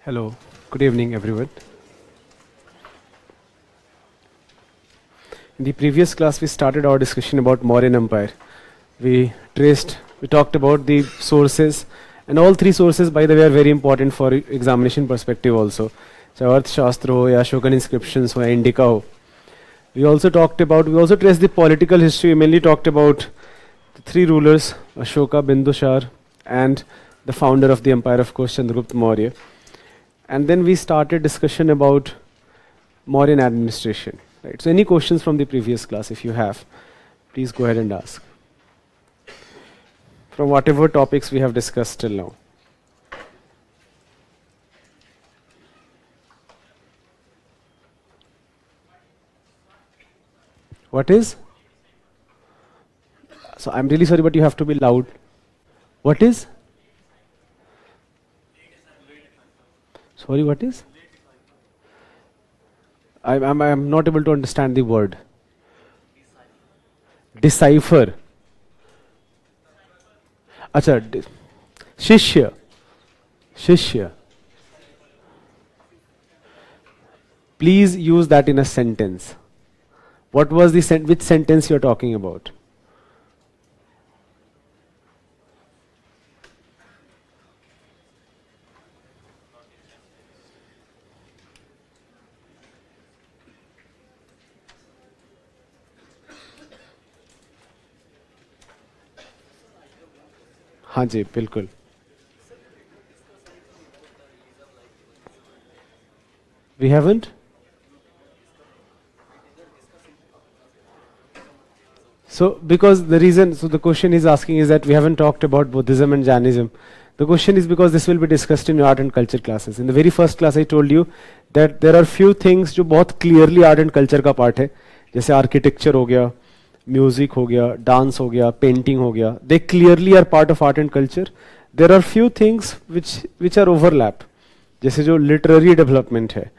Hello, good evening everyone. In the previous class we started our discussion about Mauryan Empire. We talked about the sources, and all three sources by the way are very important for examination perspective also. So Arth Shastra ho, ya Ashokan inscriptions ho, ya Indica ho. We also traced the political history. We mainly talked about the three rulers, Ashoka, Bindushar, and the founder of the empire, of course, Chandragupta Maurya. And then we started discussion about Mauryan administration. Right. So any questions from the previous class, if you have, please go ahead and ask. From whatever topics we have discussed till now. What is? So I'm really sorry, but you have to be loud. What is? Sorry, what is? I'm not able to understand the word. Decipher. Acha, Shishya. Shishya. Please use that in a sentence. What was the which sentence you're talking about? हाँ जी बिल्कुल. We haven't? So because the question is asking is that we haven't talked about Buddhism and Jainism. The question is because this will be discussed in art and culture classes. In the very first class I told you that there are few things जो बहुत clearly art and culture का part है. जैसे architecture हो गया, music हो गया, dance हो गया, painting हो गया. They clearly are part of art and culture. There are few things which are overlap. जैसे जो literary development है,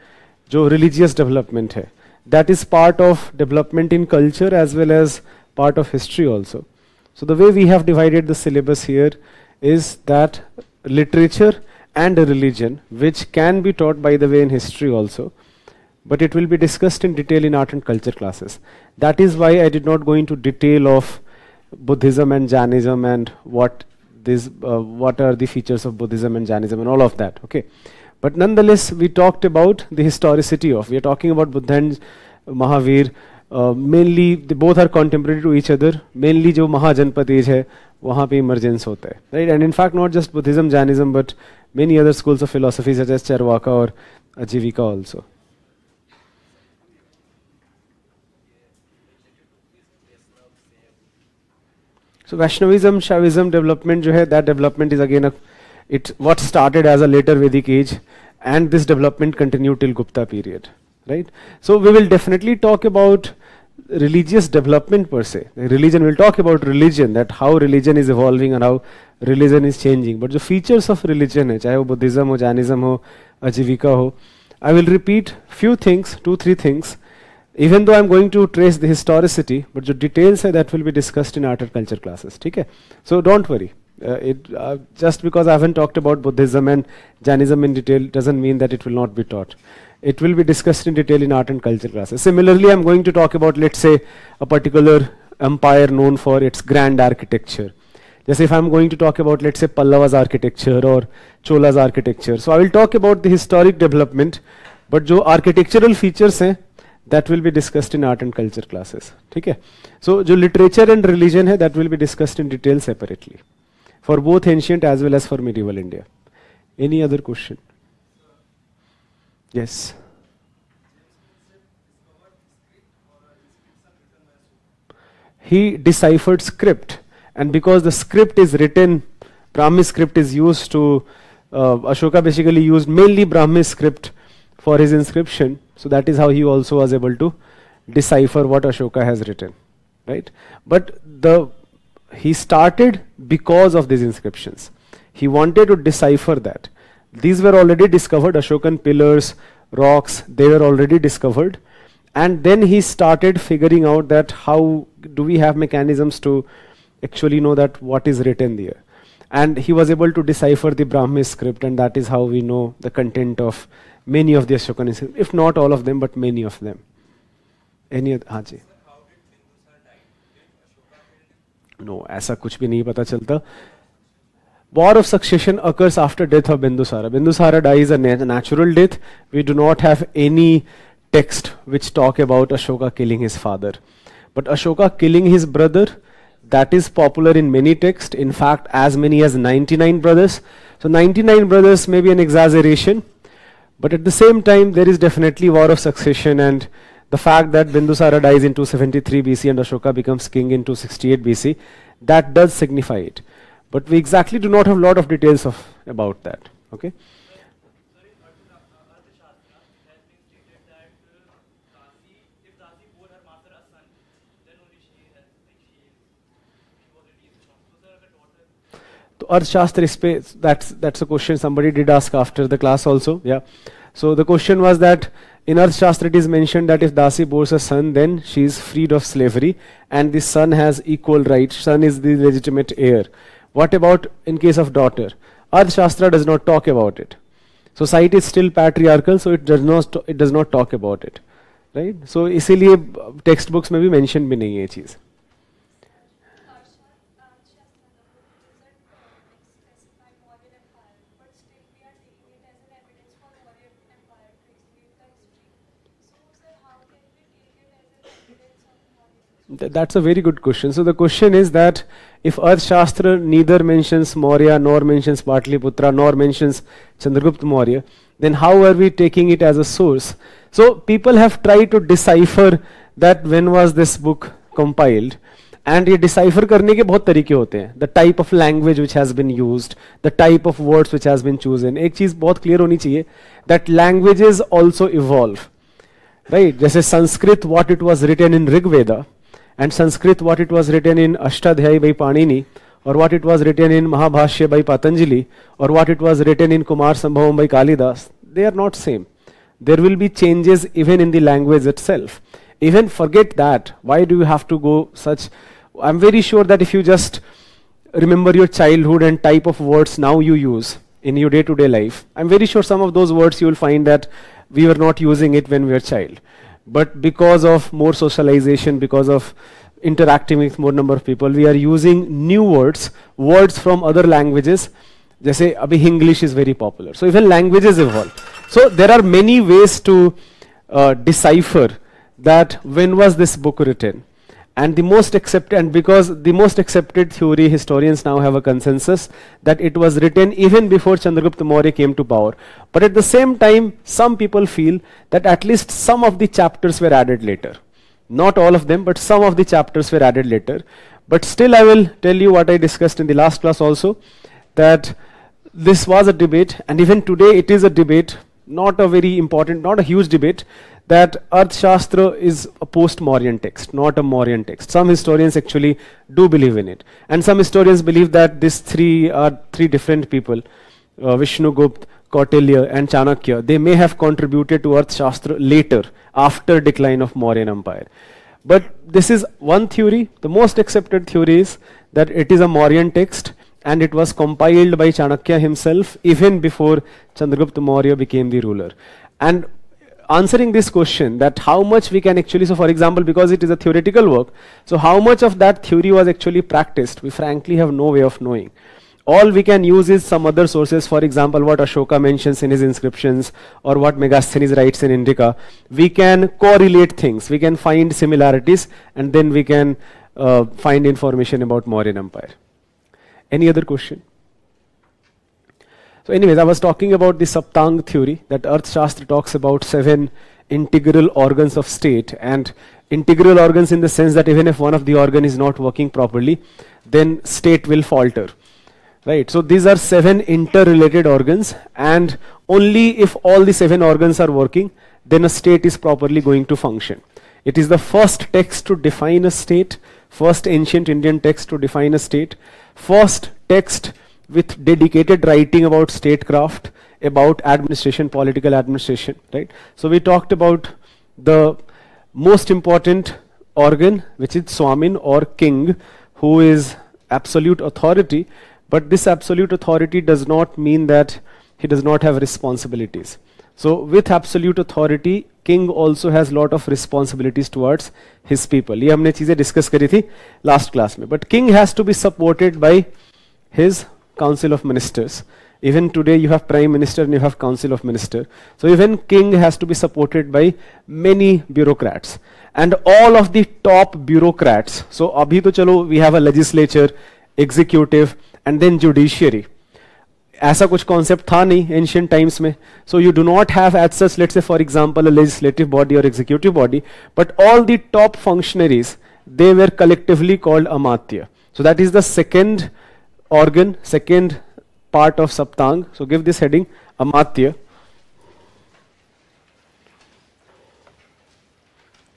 जो religious development है, that is part of development in culture as well as part of history also. So the way we have divided the syllabus here is that literature and religion, which can be taught by the way in history also, but it will be discussed in detail in art and culture classes. That is why I did not go into detail of Buddhism and Jainism and what are the features of Buddhism and Jainism and all of that. Okay, but nonetheless we talked about the historicity of. We are talking about Buddha and Mahavir. Mainly they both are contemporary to each other. Mainly जो महाजनपद as है वहाँ पे emergence होता है, right? And in fact not just Buddhism, Jainism, but many other schools of philosophy such as Charvaka or Ajivika also. So Vaishnavism, Shaivism development जो है, that development is again what started as a later Vedic age, and this development continued till Gupta period, right? So we will definitely talk about religious development per se. Religion, we'll talk about religion, that how religion is evolving and how religion is changing. But the features of religion है, चाहे वो Buddhism हो, Jainism हो, Ajivika हो, I will repeat few things, 2-3 things. Even though I'm going to trace the historicity, but the details that will be discussed in art and culture classes. Okay? So don't worry. Just because I haven't talked about Buddhism and Jainism in detail doesn't mean that it will not be taught. It will be discussed in detail in art and culture classes. Similarly, I'm going to talk about, let's say, a particular empire known for its grand architecture. Just if I'm going to talk about, let's say, Pallava's architecture or Chola's architecture. So I will talk about the historic development, but जो architectural features हैं, that will be discussed in art and culture classes. ठीक है? So जो literature and religion है, that will be discussed in detail separately for both ancient as well as for medieval India. Any other question? Yes. He deciphered script, and because the script is written, Brahmi script is used to, Ashoka basically used mainly Brahmi script for his inscription. So that is how he also was able to decipher what Ashoka has written, right? But he started because of these inscriptions. He wanted to decipher that. These were already discovered, Ashokan pillars, rocks, they were already discovered. And then he started figuring out that how do we have mechanisms to actually know that what is written there. And he was able to decipher the Brahmi script, and that is how we know the content of many of the Ashokan inscriptions, if not all of them, but many of them. Any other? हाँ जी. No, ऐसा कुछ भी नहीं पता चलता. War of succession occurs after death of Bindusara. Bindusara dies a natural death. We do not have any text which talk about Ashoka killing his father. But Ashoka killing his brother, that is popular in many texts. In fact, as many as 99 brothers. So 99 brothers may be an exaggeration. But at the same time, there is definitely war of succession, and the fact that Bindusara dies in 273 BC and Ashoka becomes king in 268 BC, that does signify it. But we exactly do not have a lot of details about that. Okay. So Arthashastra, that's a question somebody did ask after the class also. Yeah. So the question was that in Arthashastra it is mentioned that if Dasi bores a son, then she is freed of slavery, and the son has equal rights. Son is the legitimate heir. What about in case of daughter? Arthashastra does not talk about it. Society is still patriarchal, so it does not talk about it, right? So इसीलिए textbooks में भी mention भी नहीं है ये चीज़. That's a very good question. So the question is that if Arthashastra neither mentions Maurya, nor mentions Patliputra, nor mentions Chandragupta Maurya, then how are we taking it as a source? So people have tried to decipher that when was this book compiled, and ये decipher करने के बहुत तरीके होते हैं. The type of language which has been used, the type of words which has been chosen. एक चीज़ बहुत clear होनी चाहिए that languages also evolve, right? जैसे Sanskrit, what it was written in Rig Veda, and Sanskrit, what it was written in Ashtadhyayi by Panini, or what it was written in Mahabhashya by Patanjali, or what it was written in Kumar Sambhavam by Kalidas, they are not same. There will be changes even in the language itself. Even forget that. Why do you have to go such? I'm very sure that if you just remember your childhood and type of words now you use in your day-to-day life, I'm very sure some of those words you will find that we were not using it when we were a child. But because of more socialization, because of interacting with more number of people, we are using new words from other languages. जैसे अभी English is very popular. So even languages evolve. So there are many ways to decipher that when was this book written. And because the most accepted theory, historians now have a consensus that it was written even before Chandragupta Maurya came to power. But at the same time, some people feel that at least some of the chapters were added later. Not all of them, but some of the chapters were added later. But still I will tell you what I discussed in the last class also, that this was a debate, and even today it is a debate, not a very important, not a huge debate, that Arthashastra is a post-Mauryan text, not a Mauryan text. Some historians actually do believe in it. And some historians believe that these three are three different people, Vishnugupta, Kautilya and Chanakya. They may have contributed to Arthashastra later, after decline of Mauryan Empire. But this is one theory. The most accepted theory is that it is a Mauryan text, and it was compiled by Chanakya himself even before Chandragupta Maurya became the ruler. And answering this question, that how much we can actually, so for example, because it is a theoretical work, so how much of that theory was actually practiced, we frankly have no way of knowing. All we can use is some other sources, for example, what Ashoka mentions in his inscriptions, or what Megasthenes writes in Indica. We can correlate things, we can find similarities, and then we can find information about Mauryan Empire. Any other question? So anyways, I was talking about the Saptang theory, that Arthashastra talks about 7 integral organs of state, and integral organs in the sense that even if one of the organ is not working properly, then state will falter. Right, so these are 7 interrelated organs, and only if all the 7 organs are working, then a state is properly going to function. It is the first text to define a state, first ancient Indian text to define a state, first text with dedicated writing about statecraft, about administration, political administration, right? So we talked about the most important organ, which is Swamin or king, who is absolute authority. But this absolute authority does not mean that he does not have responsibilities. So with absolute authority, king also has lot of responsibilities towards his people. ये हमने चीजें discuss करी थी last class में. But king has to be supported by his council of ministers. Even today you have prime minister and you have council of minister. So even king has to be supported by many bureaucrats. And all of the top bureaucrats, so abhi to chalo we have a legislature, executive and then judiciary. ऐसा कुछ concept था नहीं ancient times में. So you do not have as such, let's say for example, a legislative body or executive body, but all the top functionaries, they were collectively called amatya. So that is the second organ, second part of Saptang. So give this heading amatya.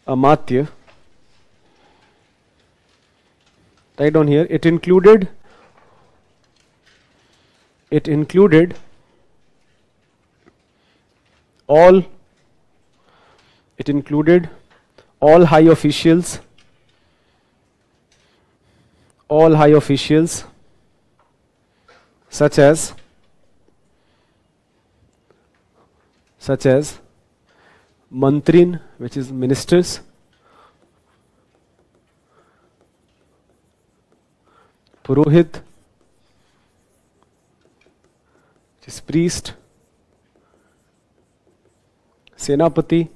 Amatya. Write down here. It included all high officials, such as mantrin, which is ministers, purohit, which is priest, senapati,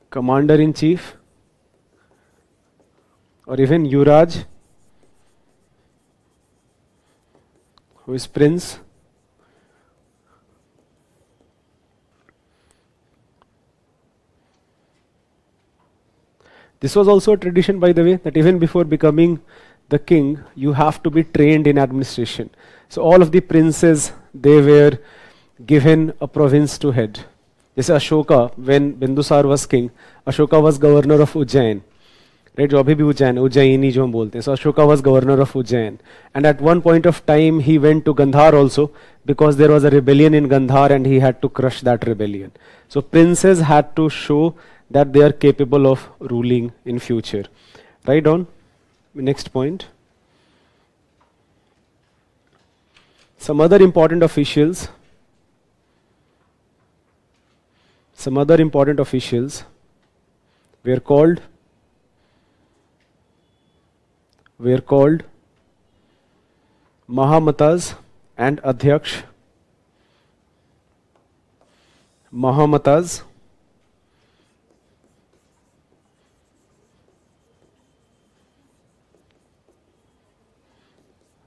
commander in chief, or even Yuraj, who is prince. This was also a tradition, by the way, that even before becoming the king, you have to be trained in administration. So all of the princes, they were given a province to head. This Ashoka, when Bindusar was king, Ashoka was governor of Ujjain. Right, जो अभी भी उज्जैन, उज्जैनी जो हम बोलते हैं. So Ashoka was governor of Ujjain, and at one point of time he went to Gandhar also, because there was a rebellion in Gandhar and he had to crush that rebellion. So princes had to show that they are capable of ruling in future. Write down next point. Some other important officials were called Mahamatas and Adhyaksh. Mahamatas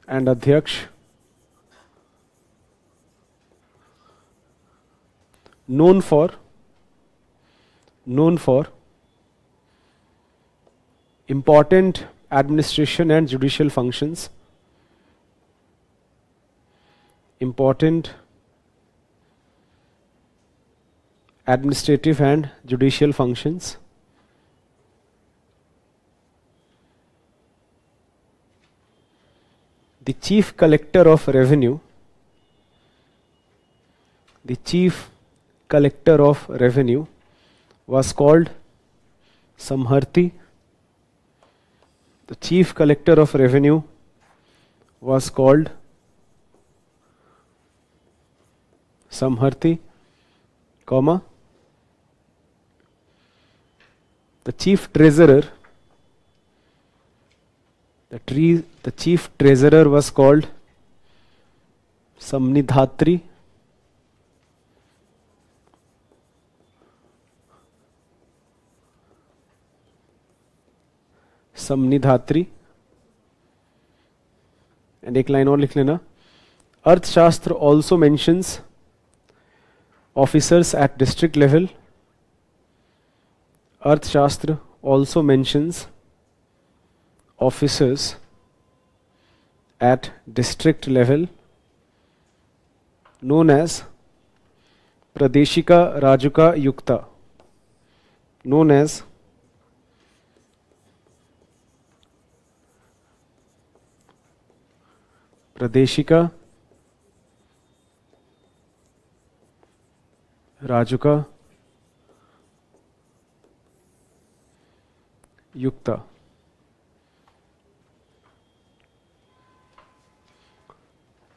and Adhyaksh, known for important administration and judicial functions, important administrative and judicial functions, the chief collector of revenue, was called Samharthi. The chief collector of revenue was called Samharthi, comma. The chief treasurer, the chief treasurer was called Samnidhatri. Samnidhatri. And एक line और लिख लेना. Arthashastra also mentions officers at district level. Arthashastra also mentions officers at district level known as Pradeshika Rajuka Yukta, known as Pradeshika Rajuka, Yukta.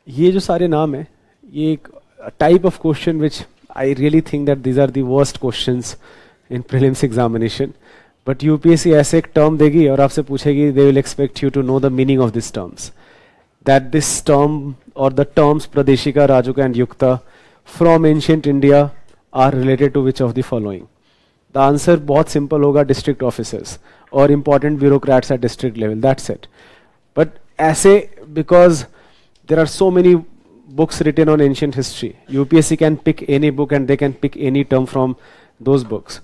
ये जो सारे नाम है, ये एक type of question which I really think that these are the worst questions in prelims examination. But UPSC ऐसे एक term देगी और आपसे पूछेगी, they will expect you to know the meaning of these terms. That this term or the terms Pradeshika, Rajuka and Yukta from ancient India are related to which of the following? The answer बहुत simple होगा, district officers or important bureaucrats at district level. That's it. But ऐसे because there are so many books written on ancient history, UPSC can pick any book and they can pick any term from those books.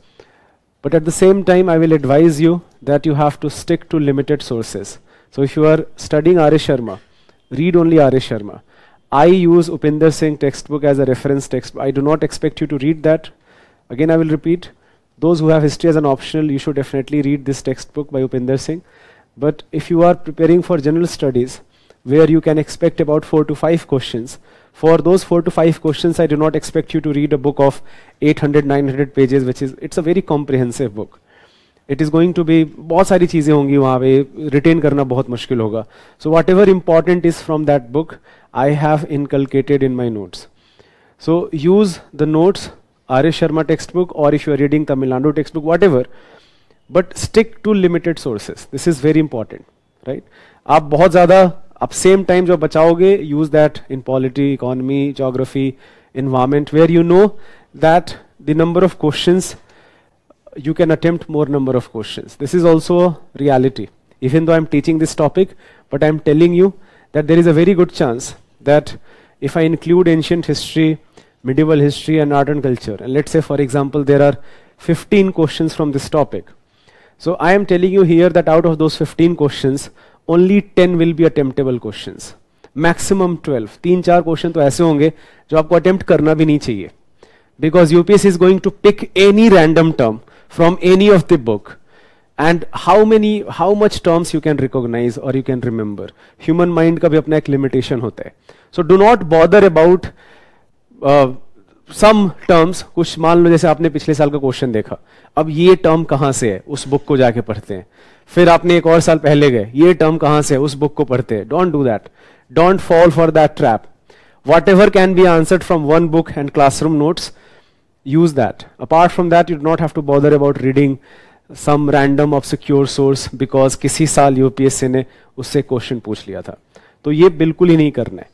But at the same time, I will advise you that you have to stick to limited sources. So if you are studying R.A. Sharma, read only R.A. Sharma. I use Upinder Singh textbook as a reference text. I do not expect you to read that. Again, I will repeat. Those who have history as an optional, you should definitely read this textbook by Upinder Singh. But if you are preparing for general studies, where you can expect about 4 to 5 questions, for those 4 to 5 questions, I do not expect you to read a book of 800, 900 pages, it's a very comprehensive book. It is going to be, बहुत सारी चीजें होंगी वहाँ पे, retain करना बहुत मुश्किल होगा. So whatever important is from that book, I have inculcated in my notes. So use the notes, R.A. Sharma textbook, or if you are reading Tamil Nadu textbook, whatever, but stick to limited sources. This is very important, right? आप बहुत ज़्यादा आप same time जो बचाओगे, use that in polity, economy, geography, environment, where you know that the number of questions, you can attempt more number of questions. This is also a reality. Even though I'm teaching this topic, but I'm telling you that there is a very good chance that if I include ancient history, medieval history and art and culture, and let's say for example there are 15 questions from this topic. So I am telling you here that out of those 15 questions, only 10 will be attemptable questions. Maximum 12. 3-4 question तो ऐसे होंगे जो आपको attempt करना भी नहीं चाहिए. Because UPSC is going to pick any random term from any of the book. And how much terms you can recognize or you can remember. Human mind का भी अपना एक limitation होता है. So do not bother about some terms. कुछ मान लो जैसे आपने पिछले साल का क्वेश्चन देखा, अब ये टर्म कहाँ से है, उस बुक को जाके पढ़ते हैं. फिर आपने एक और साल पहले गए, ये टर्म कहाँ से है, उस बुक को पढ़ते हैं. Don't do that. Don't fall for that trap. Whatever can be answered from one book and classroom notes, use that. Apart from that, you do not have to bother about reading some random obscure source because किसी साल UPSC ने उससे question पूछ लिया था. तो ये बिल्कुल ही नहीं करना है.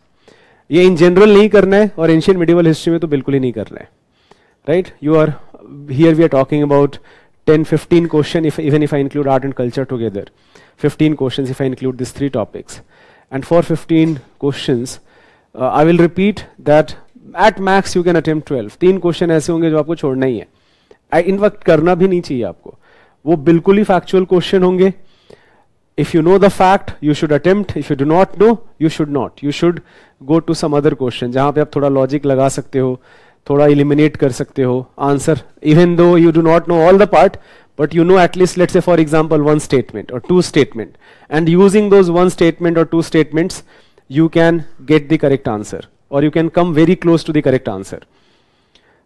ये इन जनरल नहीं करना है और एंशिएंट मिडिवल हिस्ट्री में तो बिल्कुल ही नहीं करना है. Right? You are here we are talking about 10-15 question even if I include art and culture together. 15 questions if I include these 3 topics. And for 15 questions, I will repeat that at max you can attempt 12. 3 question ऐसे होंगे जो आपको छोड़ना ही है. In fact करना भी नहीं चाहिए आपको. वो बिल्कुल ही factual question होंगे. If you know the fact, you should attempt. If you do not know, you should not. You should go to some other question जहाँ पे आप थोड़ा logic लगा सकते हो, थोड़ा eliminate कर सकते हो answer, even though you do not know all the part, but you know at least, let's say for example, one statement or 2 statement, and using those 1 statement or 2 statements, you can get the correct answer, or you can come very close to the correct answer.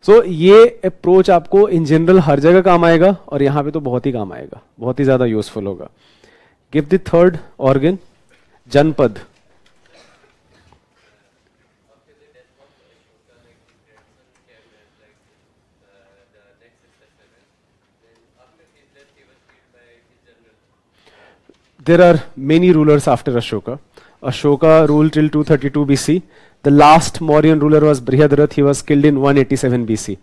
So ये approach आपको in general हर जगह काम आएगा और यहाँ पे तो बहुत ही काम आएगा, बहुत ही ज़्यादा useful होगा. Give the third organ, Janpad. There are many rulers after Ashoka. Ashoka ruled till 232 BC. The last Mauryan ruler was Brihadrath. He was killed in 187 BC.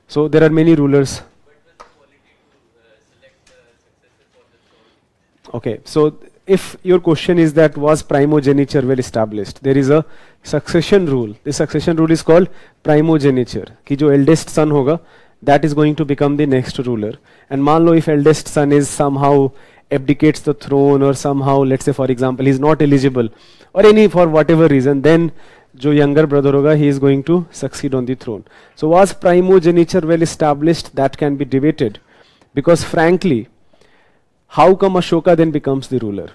So there are many rulers. Okay, so if your question is that was primogeniture well established, there is a succession rule. This succession rule is called primogeniture. कि जो eldest son होगा, that is going to become the next ruler. And मान लो if eldest son is somehow abdicates the throne or somehow, let's say for example, he is not eligible or any for whatever reason, then जो younger brother होगा, he is going to succeed on the throne. So was primogeniture well established? That can be debated, because frankly, how come Ashoka then becomes the ruler,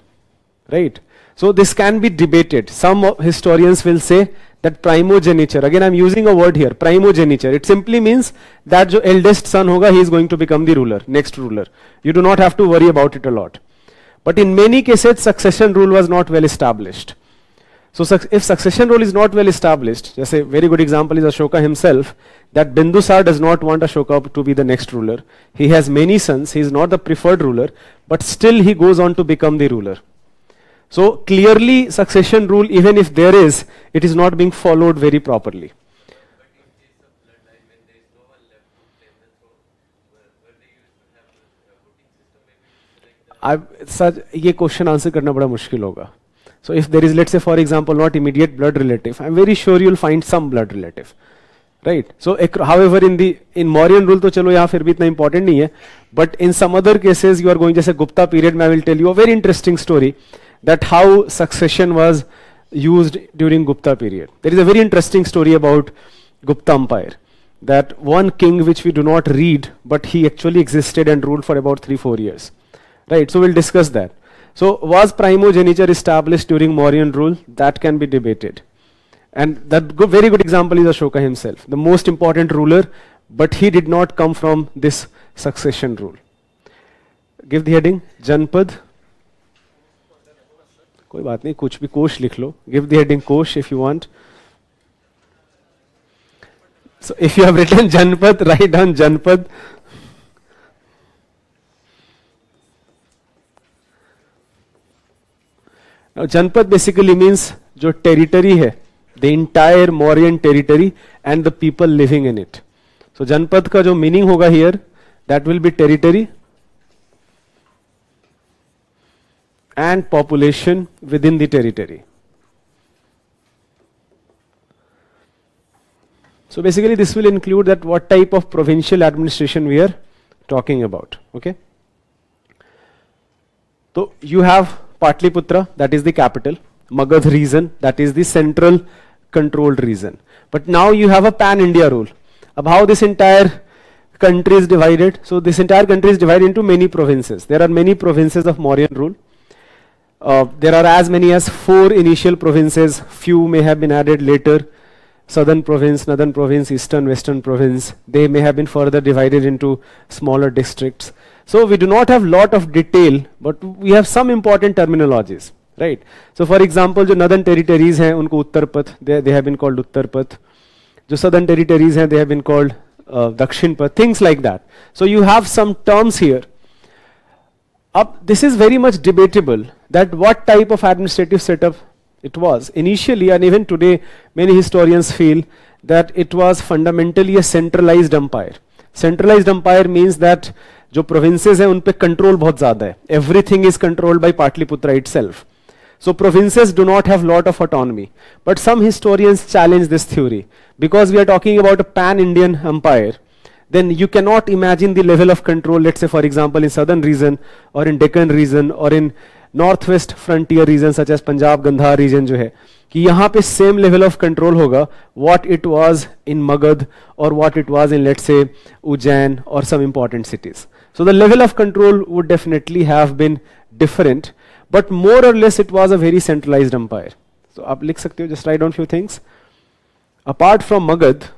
right? So this can be debated. Some historians will say that primogeniture, again I'm using a word here, primogeniture, it simply means that जो eldest son होगा, he is going to become the ruler, next ruler. You do not have to worry about it a lot. But in many cases, succession rule was not well established. So if succession rule is not well established, just a very good example is Ashoka himself, that Bindusar does not want Ashoka to be the next ruler. He has many sons, he is not the preferred ruler, but still he goes on to become the ruler. So clearly succession rule, even if there is, it is not being followed very properly. ये question answer करना बड़ा मुश्किल होगा. So if there is, let's say for example, not immediate blood relative, I'm very sure you'll find some blood relative, right? So however in Mauryan rule तो चलो यहाँ फिर भी इतना important नहीं है, but in some other cases you are going, जैसे Gupta period, I will tell you a very interesting story that how succession was used during Gupta period. There is a very interesting story about Gupta Empire, that one king which we do not read, but he actually existed and ruled for about 3-4 years. Right, so we'll discuss that. So was primogeniture established during Mauryan rule? That can be debated. And that very good example is Ashoka himself, the most important ruler, but he did not come from this succession rule. Give the heading, Janpad. कोई बात नहीं, कुछ भी कोश लिख लो. Give the heading Kosh if you want. So if you have written Janpad, write down Janpad. Now Janpad basically means जो territory है, the entire Mauryan territory and the people living in it. So Janpad का जो meaning होगा here, that will be territory and population within the territory. So basically this will include that what type of provincial administration we are talking about. Okay. So you have Patliputra, that is the capital, Magadh region, that is the central controlled region. But now you have a pan-India rule. Ab how this entire country is divided? So this entire country is divided into many provinces. There are many provinces of Mauryan rule. There are as many as 4 initial provinces, few may have been added later. Southern province, northern province, eastern, western province. They may have been further divided into smaller districts. So we do not have lot of detail, but we have some important terminologies, right? So for example, जो northern territories हैं, उनको उत्तर पथ, they have been called उत्तर पथ. जो southern territories हैं, they have been called दक्षिण पथ, things like that. So you have some terms here. This is very much debatable that what type of administrative setup it was. Initially, and even today, many historians feel that it was fundamentally a centralized empire. Centralized empire means that जो provinces हैं उन पे control बहुत ज़्यादा है. Everything is controlled by Patliputra itself. So provinces do not have lot of autonomy. But some historians challenge this theory. Because we are talking about a pan-Indian empire, then you cannot imagine the level of control, let's say for example in southern region, or in Deccan region, or in northwest frontier region such as Punjab, Gandhar region जो है, कि यहाँ पे same level of control होगा what it was in Magadh or what it was in, let's say, Ujjain or some important cities. So the level of control would definitely have been different, but more or less it was a very centralized empire. So आप लिख सकते हो, just write down few things. Apart from Magadh,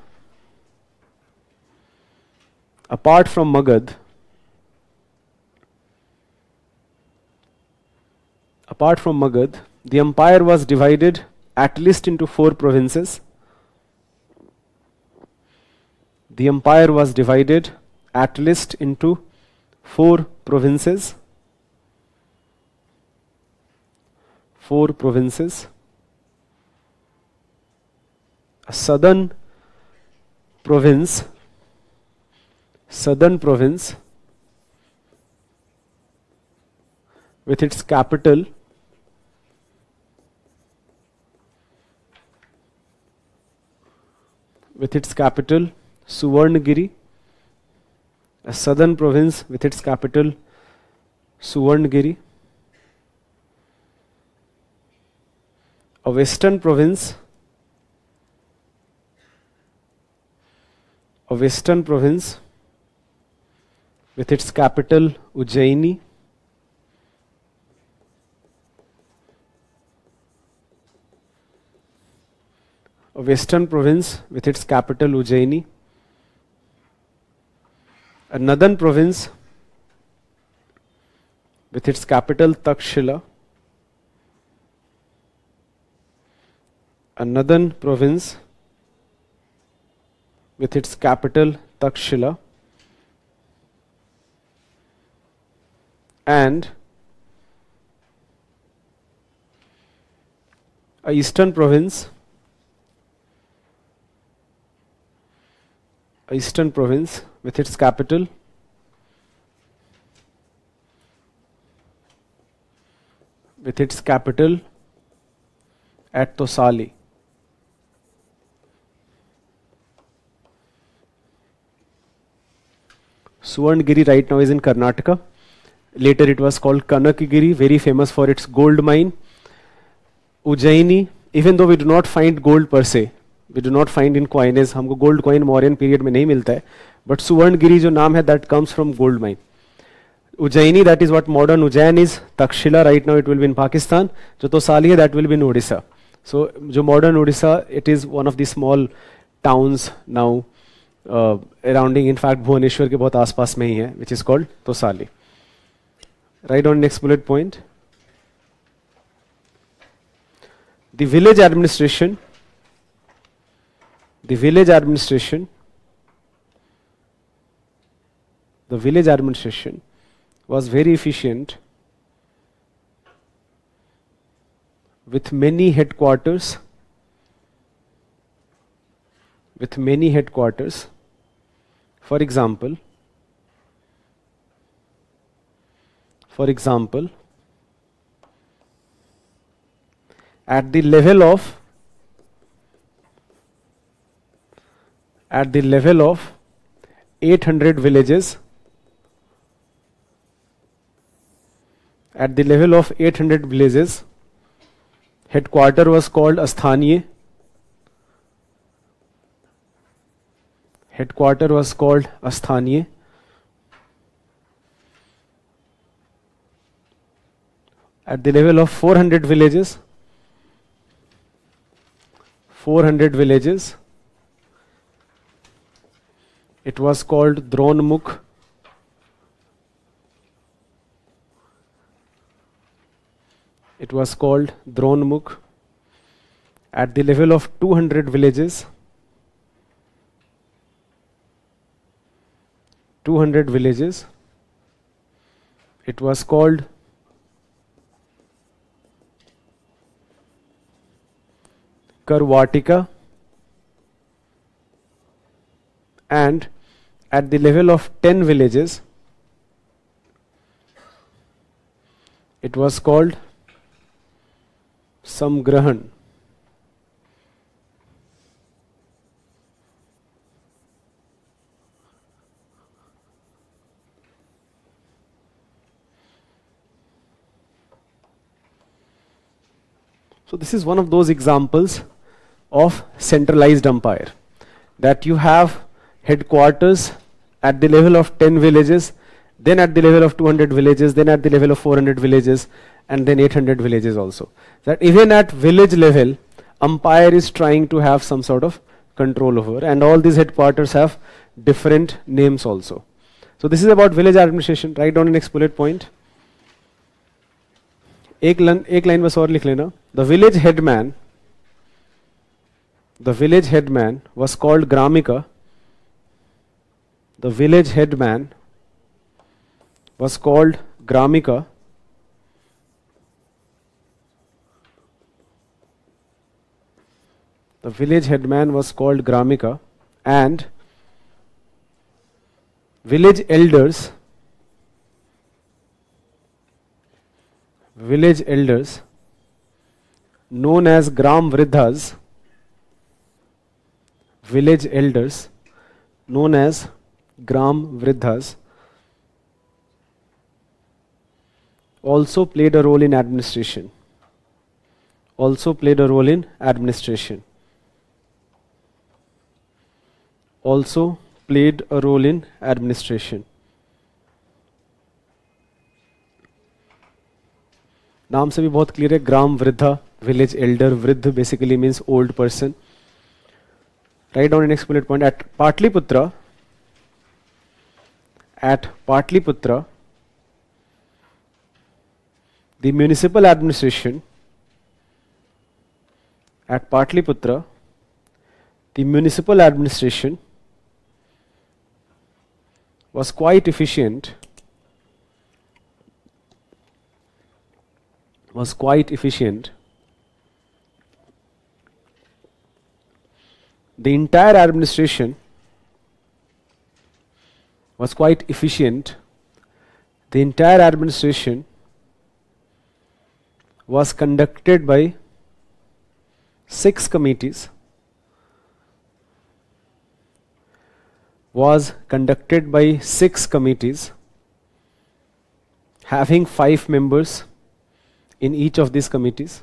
the empire was divided at least into 4 provinces. The empire was divided at least into 4 provinces. 4 provinces. A southern province with its capital Suvarnagiri, a southern province with its capital Suvarnagiri, a western province with its capital Ujjaini, a western province with its capital Ujjaini, a northern province with its capital Takshila, a northern province with its capital Takshila, and a eastern province with its capital at Tosali. Suvarnagiri right now is in Karnataka. Later it was called Kanakagiri, very famous for its gold mine. Ujjaini, even though we do not find gold per se, we do not find in coinage, हमको gold coin Mauryan period में नहीं मिलता है, but Suvarnagiri जो नाम है that comes from gold mine. Ujjaini, that is what modern Ujjain is. Takshila, right now it will be in Pakistan. जो Tosali है, that will be in Odisha. So जो modern Odisha, it is one of the small towns now surrounding, in fact Bhubaneswar के बहुत आसपास में ही है, which is called Tosali. Right on next bullet point. The village administration was very efficient with many headquarters. For example, at the level of 800 villages, headquarter was called Asthaniye. At the level of 400 villages, it was called Dronmukh. At the level of 200 villages, it was called Karwatika, and at the level of 10 villages, it was called Samgrahan. So this is one of those examples of centralized empire, that you have headquarters at the level of 10 villages, then at the level of 200 villages, then at the level of 400 villages, and then 800 villages also. That even at village level, empire is trying to have some sort of control over, and all these headquarters have different names also. So this is about village administration. Write down the next bullet point. एक line बस और लिख लेना. The village headman was called Gramika. The village headman was called Gramika. And village elders known as Gram Vriddhas, also played a role in administration. नाम से भी बहुत clear है, ग्राम वृद्धा, विलेज एल्डर. वृद्ध basically means old person. Write down the next bullet point. At Patliputra, the municipal administration was quite efficient. The entire administration was quite efficient. The entire administration was conducted by 6 committees. Having 5 members in each of these committees.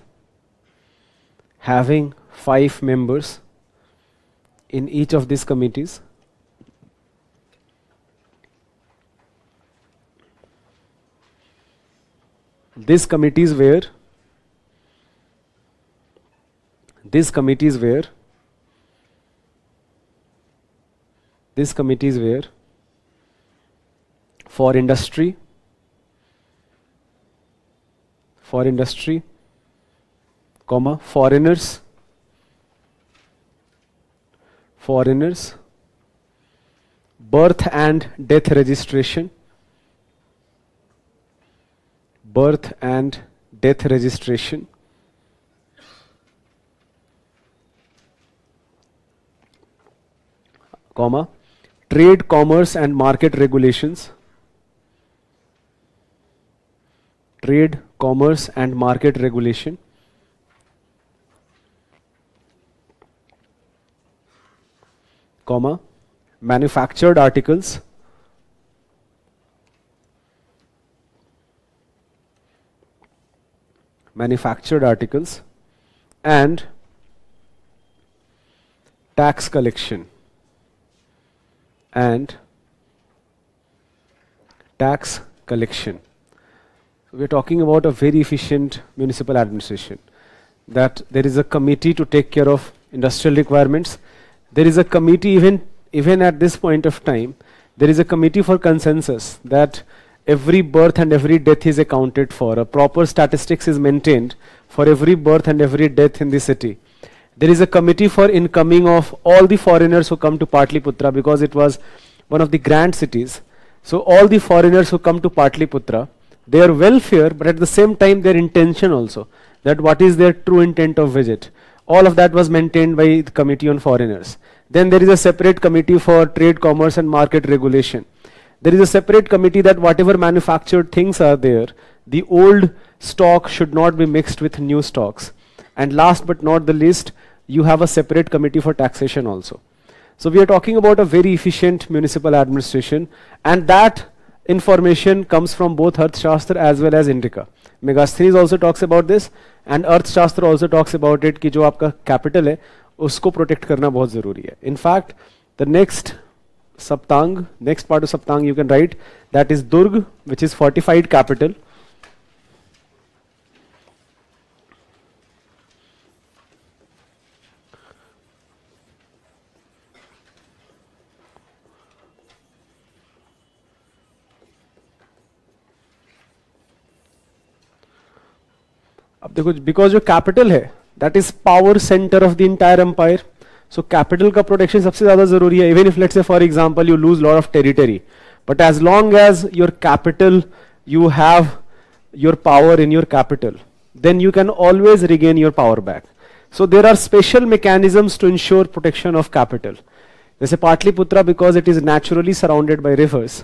These committees were for industry, foreigners, birth and death registration, trade, commerce and market regulations, manufactured articles, and tax collection. We are talking about a very efficient municipal administration. That there is a committee to take care of industrial requirements. There is a committee even at this point of time. There is a committee for consensus that every birth and every death is accounted for. A proper statistics is maintained for every birth and every death in the city. There is a committee for incoming of all the foreigners who come to Patliputra, because it was one of the grand cities. So all the foreigners who come to Patliputra, their welfare, but at the same time their intention also, that what is their true intent of visit. All of that was maintained by the Committee on Foreigners. Then there is a separate committee for trade, commerce and market regulation. There is a separate committee that whatever manufactured things are there, the old stock should not be mixed with new stocks. And last but not the least, you have a separate committee for taxation also. So we are talking about a very efficient municipal administration, and that information comes from both Arthashastra as well as Indica. Megasthenes also talks about this, and Arthashastra also talks about it कि जो आपका capital है उसको protect करना बहुत ज़रूरी है. In fact, the next part of Saptang you can write, that is Durg, which is fortified capital. अब देखो, because जो capital है, that is power center of the entire empire. So capital का protection सबसे ज़्यादा ज़रूरी है. Even if let's say for example you lose lot of territory, but as long as your capital, you have your power in your capital, then you can always regain your power back. So there are special mechanisms to ensure protection of capital. जैसे Patliputra, because it is naturally surrounded by rivers.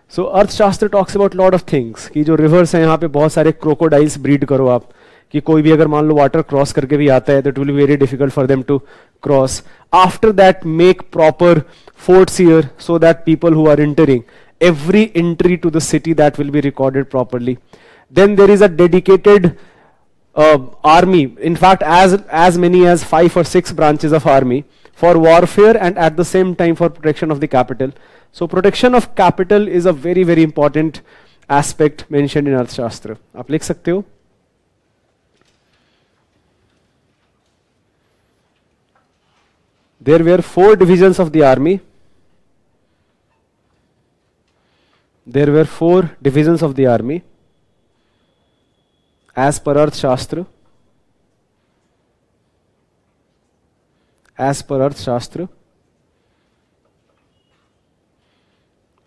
So Arthashastra talks about lot of things कि जो rivers हैं यहाँ पे बहुत सारे crocodiles breed करो आप, कि कोई भी अगर मान लो वाटर क्रॉस करके भी आता है, that will be very difficult for them to cross. After that, make proper forts here so that people who are entering, every entry to the city, that will be recorded properly. Then there is a dedicated army, in fact as many as 5 or 6 branches of army for warfare and at the same time for protection of the capital. So protection of capital is a very very important aspect mentioned in Arthashastra. आप लिख सकते हो? there were 4 divisions of the army. There were 4 divisions of the army as per Arthashastra. As per Arthashastra.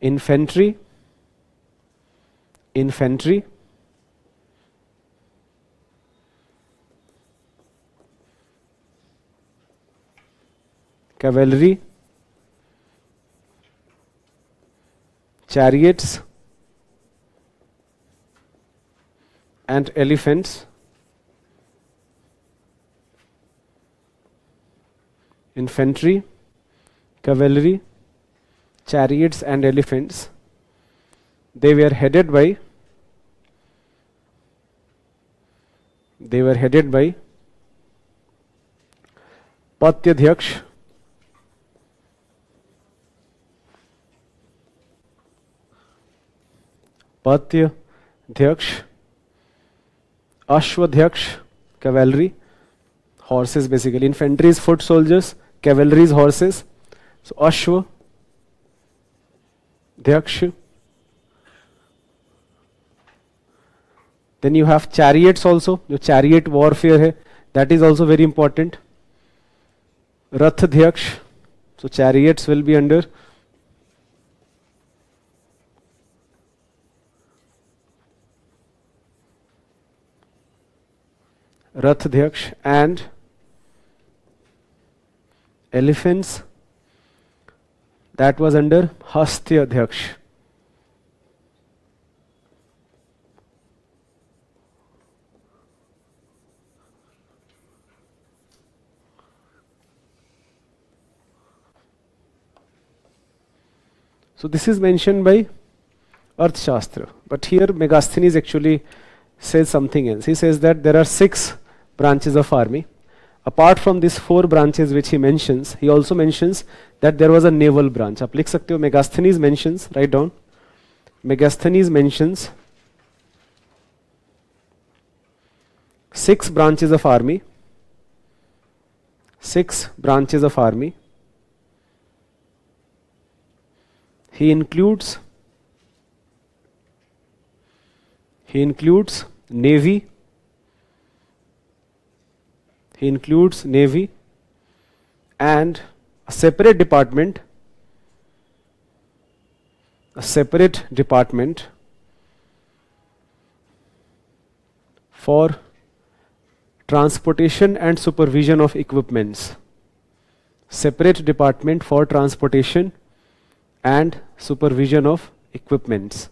Infantry, cavalry, chariots and elephants. Infantry, cavalry, chariots and elephants. They were headed by Patyadhyaksh, Ashwadhyaksh, cavalry, horses basically. Infantry is foot soldiers, cavalry is horses. So Ashwa, Dhyaksha. Then you have chariots also, जो chariot warfare है, that is also very important. Rathadhyaksh, so chariots will be under Rathadhyaksh, and elephants, that was under Hastyadhyaksh. So this is mentioned by Arthashastra, but here Megasthenes actually says something else. He says that there are 6 branches of army. Apart from these 4 branches which he mentions, he also mentions that there was a naval branch. आप लिख सकते हो, Megasthenes mentions, write down. Megasthenes mentions 6 branches of army. 6 branches of army. He includes navy. He includes navy and a separate department for transportation and supervision of equipments. Separate department for transportation and supervision of equipments.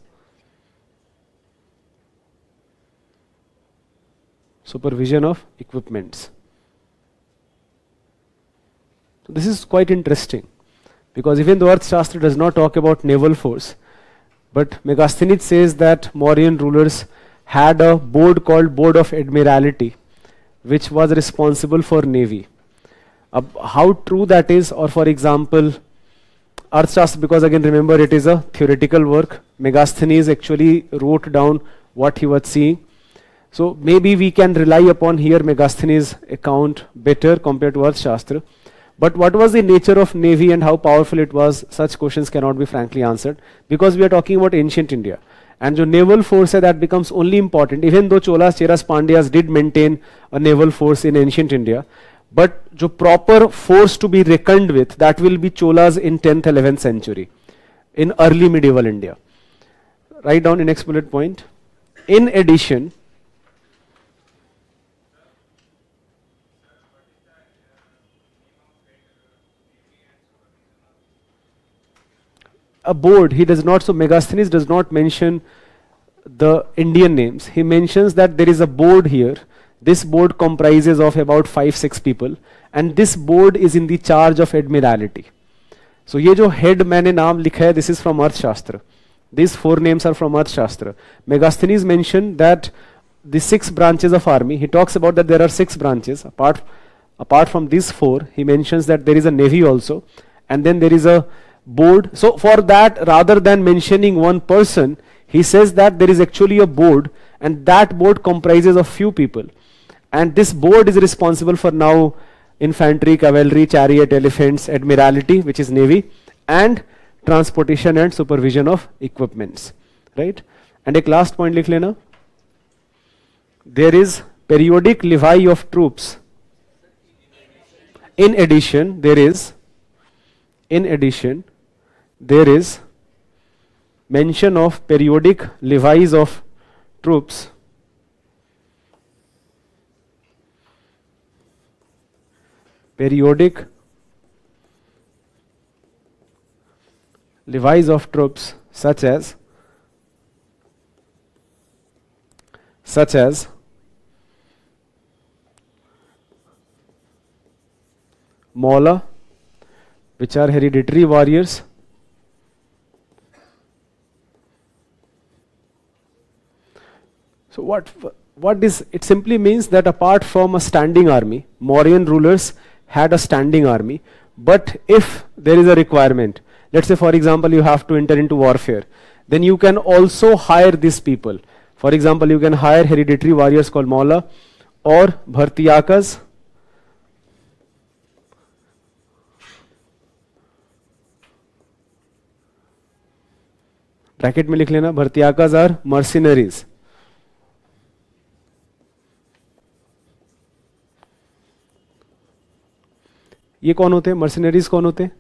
Supervision of equipments. So this is quite interesting, because even though Arthashastra does not talk about naval force, but Megasthenes says that Mauryan rulers had a board called Board of Admiralty, which was responsible for navy. How true that is, or for example, Arthashastra, because again remember it is a theoretical work, Megasthenes actually wrote down what he was seeing. So maybe we can rely upon here Megasthenes' account better compared to Arthashastra. But what was the nature of navy and how powerful it was, such questions cannot be frankly answered, because we are talking about ancient India. And the naval force that becomes only important, even though Cholas, Cheras, Pandyas did maintain a naval force in ancient India, but the proper force to be reckoned with, that will be Cholas in 10th, 11th century, in early medieval India. Write down the next bullet point. In addition, a board, he does not, so Megasthenes does not mention the Indian names. He mentions that there is a board here. This board comprises of about 5-6 people, and this board is in the charge of admiralty. So ये जो head मैंने नाम लिखा है, this is from Arthashastra. These 4 names are from Arthashastra. Megasthenes mentioned that the 6 branches of army, he talks about that there are 6 branches. Apart from these 4, he mentions that there is a navy also, and then there is a board. So for that, rather than mentioning one person, he says that there is actually a board, and that board comprises of few people, and this board is responsible for now infantry, cavalry, chariot, elephants, admiralty, which is navy, and transportation and supervision of equipments, right? And a last point लिख लेना. There is periodic levy of troops. In addition, there is mention of periodic levies of troops such as Mawla, which are hereditary warriors, so what is it? Simply means that apart from a standing army, Mauryan rulers had a standing army, but if there is a requirement, let's say for example you have to enter into warfare, then you can also hire these people. For example, you can hire hereditary warriors called Mawla or Bhartiyakas, bracket में लिख लेना, भर्तियाकाज are Mercenaries. ये कौन होते हैं? Mercenaries कौन होते हैं?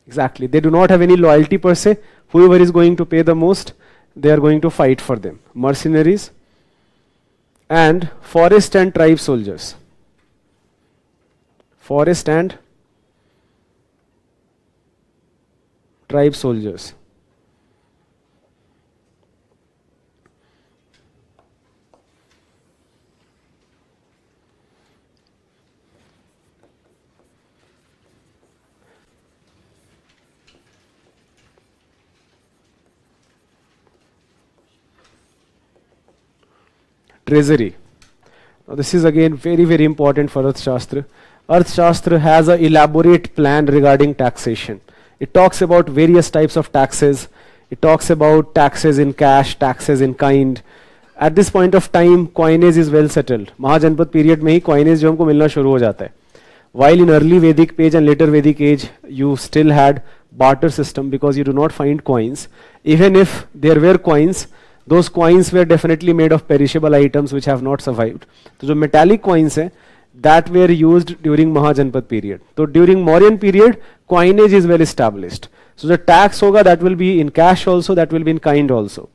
Exactly, they do not have any loyalty पर से. Whoever is going to pay the most, they are going to fight for them. Mercenaries and forest and tribe soldiers. Forest and tribe soldiers. Treasury. Now this is again very, very important for Arthashastra. Arthashastra has an elaborate plan regarding taxation. It talks about various types of taxes. It talks about taxes in cash, taxes in kind. At this point of time, coinage is well settled. Mahajanpat period में ही coinage जो हमको मिलना शुरू हो जाता है. While in early Vedic age and later Vedic age, you still had barter system because you do not find coins. Even if there were coins, those coins were definitely made of perishable items which have not survived. So जो metallic coins हैं, that were used during Mahajanpat period. So during Mauryan period, coinage is well established. So the tax होगा, that will be in cash also, that will be in kind also.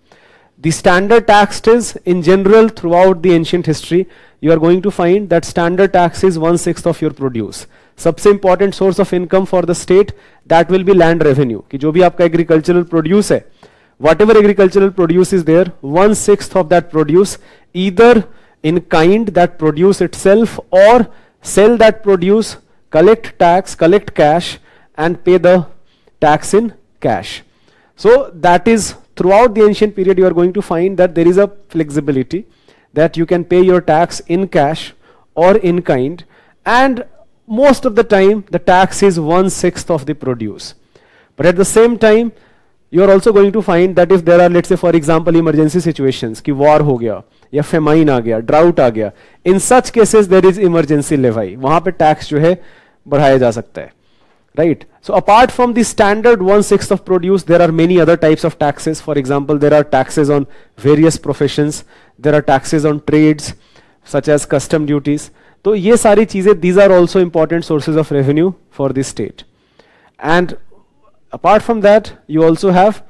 The standard tax is in general throughout the ancient history, you are going to find that standard tax is 1/6 of your produce. सबसे important source of income for the state, that will be land revenue. कि जो भी आपका agricultural produce है, whatever agricultural produce is there, 1/6 of that produce, either in kind, that produce itself, or sell that produce, collect tax, collect cash, and pay the tax in cash. So that is throughout the ancient period, you are going to find that there is a flexibility that you can pay your tax in cash or in kind, and most of the time the tax is 1/6 of the produce. But at the same time, you are also going to find that if there are, let's say for example, emergency situations, कि war हो गया, या famine आ गया, drought आ गया, in such cases there is emergency levy. वहाँ पे tax जो है बढ़ाया जा सकता है, right? So apart from the standard 1/6 of produce, there are many other types of taxes. For example, there are taxes on various professions, there are taxes on trades, such as custom duties. तो ये सारी चीजें, these are also important sources of revenue for the state. And apart from that, you also have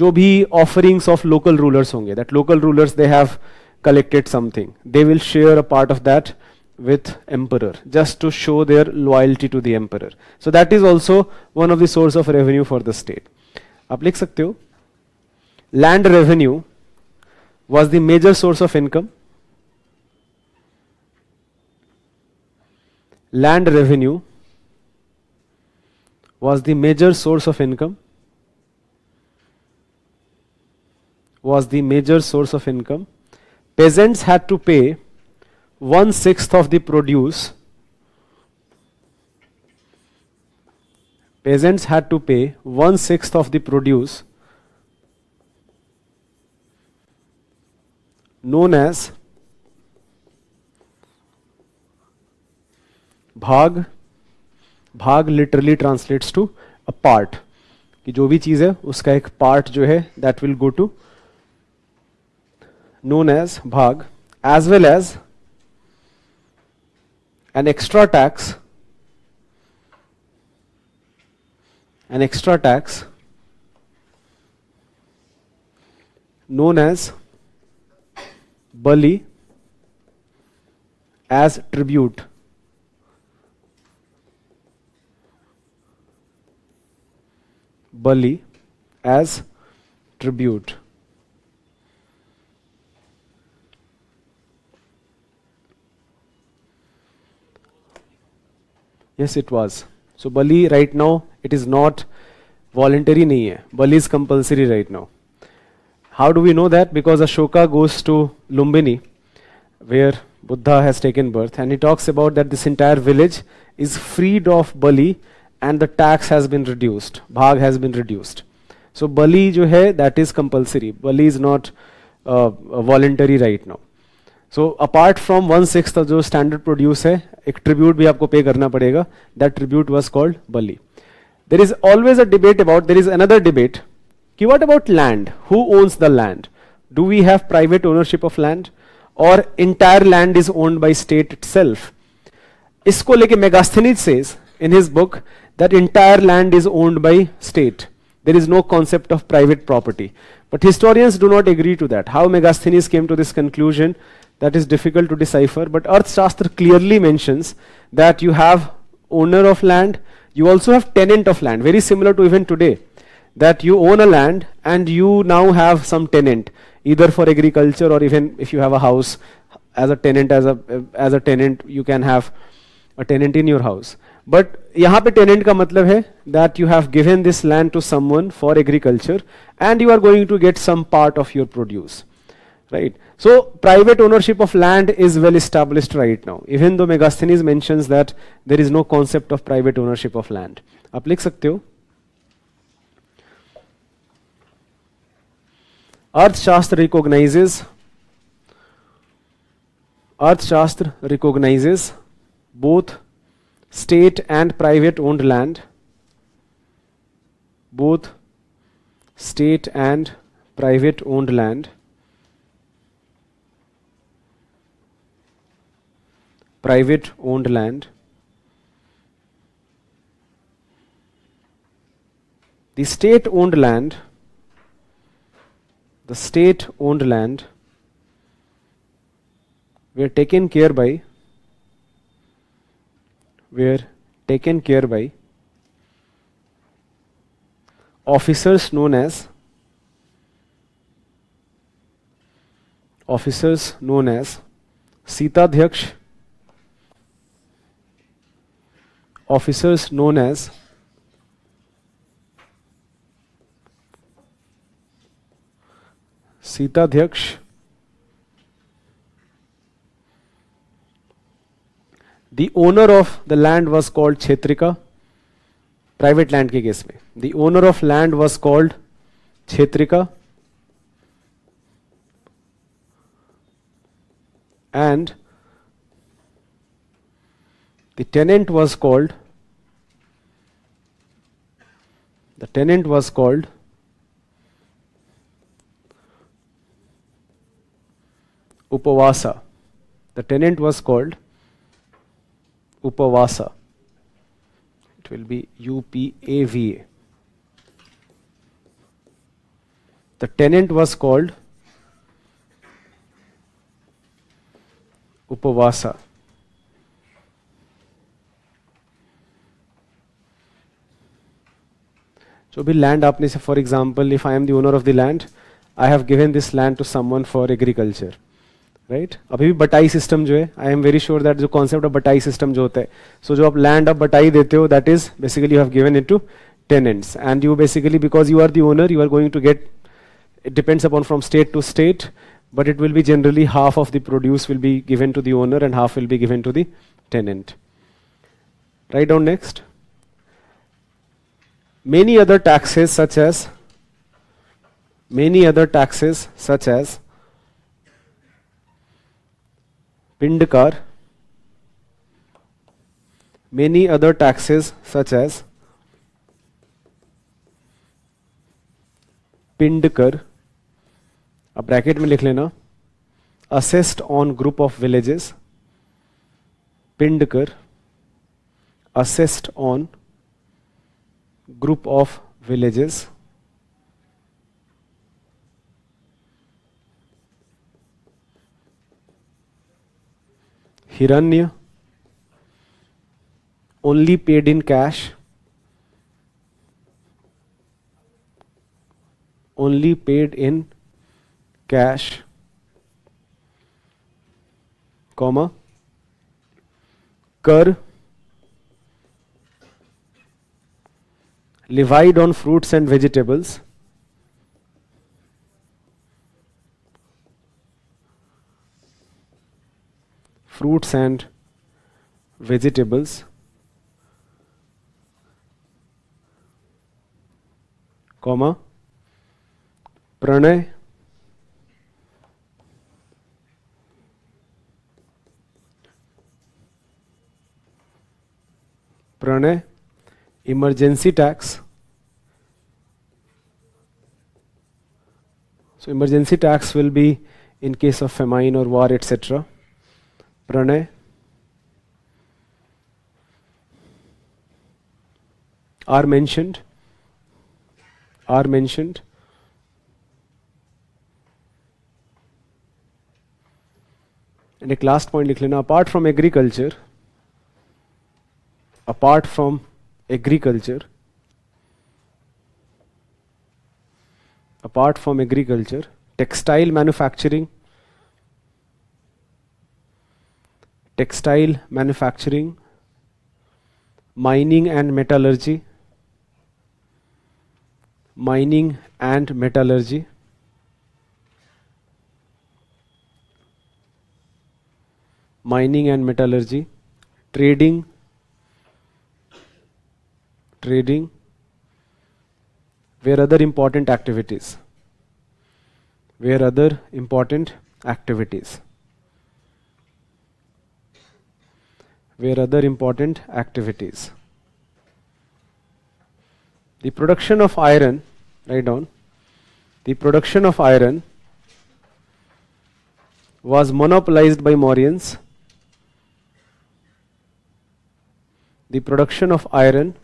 जो भी offerings of local rulers होंगे, that local rulers, they have collected something, they will share a part of that with emperor just to show their loyalty to the emperor. So that is also one of the source of revenue for the state. आप लिख सकते हो, land revenue was the major source of income. Land revenue was the major source of income. Was the major source of income. Peasants had to pay 1/6 of the produce. Peasants had to pay 1/6 of the produce, known as भाग, भाग literally translates to a part, कि जो भी चीज है उसका एक part जो है that will go to known as भाग, as well as an extra tax, known as bali as tribute. Bali as tribute. Yes, it was. So Bali right now it is not voluntary nahi hai. Bali is compulsory right now. How do we know that? Because Ashoka goes to Lumbini, where Buddha has taken birth, and he talks about that this entire village is freed of Bali and the tax has been reduced. Bhag has been reduced. So Bali jo hai, that is compulsory. Bali is not voluntary right now. So apart from 1/6 of जो standard produce है, एक tribute भी आपको pay करना पड़ेगा. That tribute was called Bali. There is always a debate about, there is another debate, कि what about land? Who owns the land? Do we have private ownership of land? Or entire land is owned by state itself? इसको लेके Megasthenes says in his book that entire land is owned by state. There is no concept of private property. But historians do not agree to that. How Megasthenes came to this conclusion, that is difficult to decipher. But Arthashastra clearly mentions that you have owner of land, you also have tenant of land, very similar to even today. That you own a land and you now have some tenant, either for agriculture or even if you have a house as a tenant, as a tenant, you can have a tenant in your house. But यहाँ पे tenant का मतलब है that you have given this land to someone for agriculture and you are going to get some part of your produce, right? So private ownership of land is well established right now, even though Megasthenes mentions that there is no concept of private ownership of land. आप लिख सकते हो. Arthashastra recognizes both state and private owned land, both state and private owned land, private owned land. The state owned land, were taken care by officers known as Sitadhyaksh, officers known as Sitadhyaksh. The owner of the land was called Kshetrika. Private land के case में the owner of land was called Kshetrika and the tenant was called Upavasa. The tenant was called Upavasa. It will be Upava. The tenant was called Upavasa. जो भी land आपने से, for example if I am the owner of the land, I have given this land to someone for agriculture, right? अभी भी बटाई system जो है, I am very sure that जो कॉन्सेप्ट ऑफ बटाई सिस्टम जो होता है, सो जो आप लैंड आप बटाई देते हो, that is basically you have given it to tenants, and you basically, because you are the owner, you are going to get, it depends upon from state to state, but it will be generally half of the produce will be given to the owner and half will be given to the tenant. Write down next. Many other taxes such as Pindkar, many other taxes such as पिंड कर, अब bracket में लिख लेना, assessed on group of villages, पिंड कर, assessed on group of villages, हिरण्य, only paid in cash, only paid in cash, comma, कर, levied on fruits and vegetables, fruits and vegetables, comma, Pranay, Pranay, emergency tax. So emergency tax will be in case of famine or war, etc. Pranay, are mentioned. And एक last point लिख लेना, apart from agriculture, textile manufacturing, mining and metallurgy, trading, where other important activities. The production of iron, write down, the production of iron was monopolized by Mauryans. The production of iron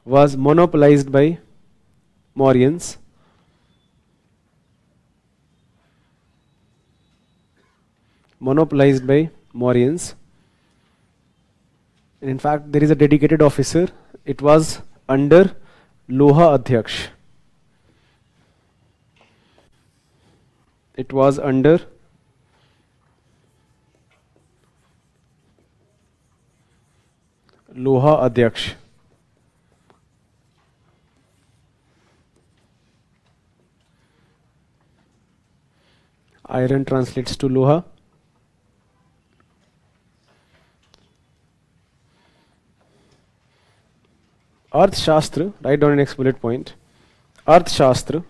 was monopolized by Mauryans. And in fact, there is a dedicated officer. It was under Loha Adhyaksh. It was under Loha Adhyaksh. Iron translates to Loha. Arthashastra, write down an next bullet point. Arthashastra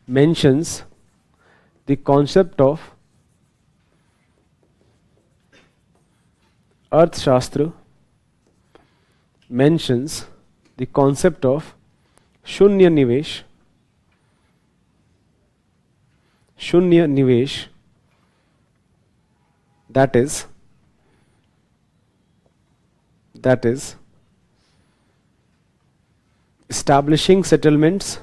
mentions the concept of Shunya Nivesh, that is establishing settlements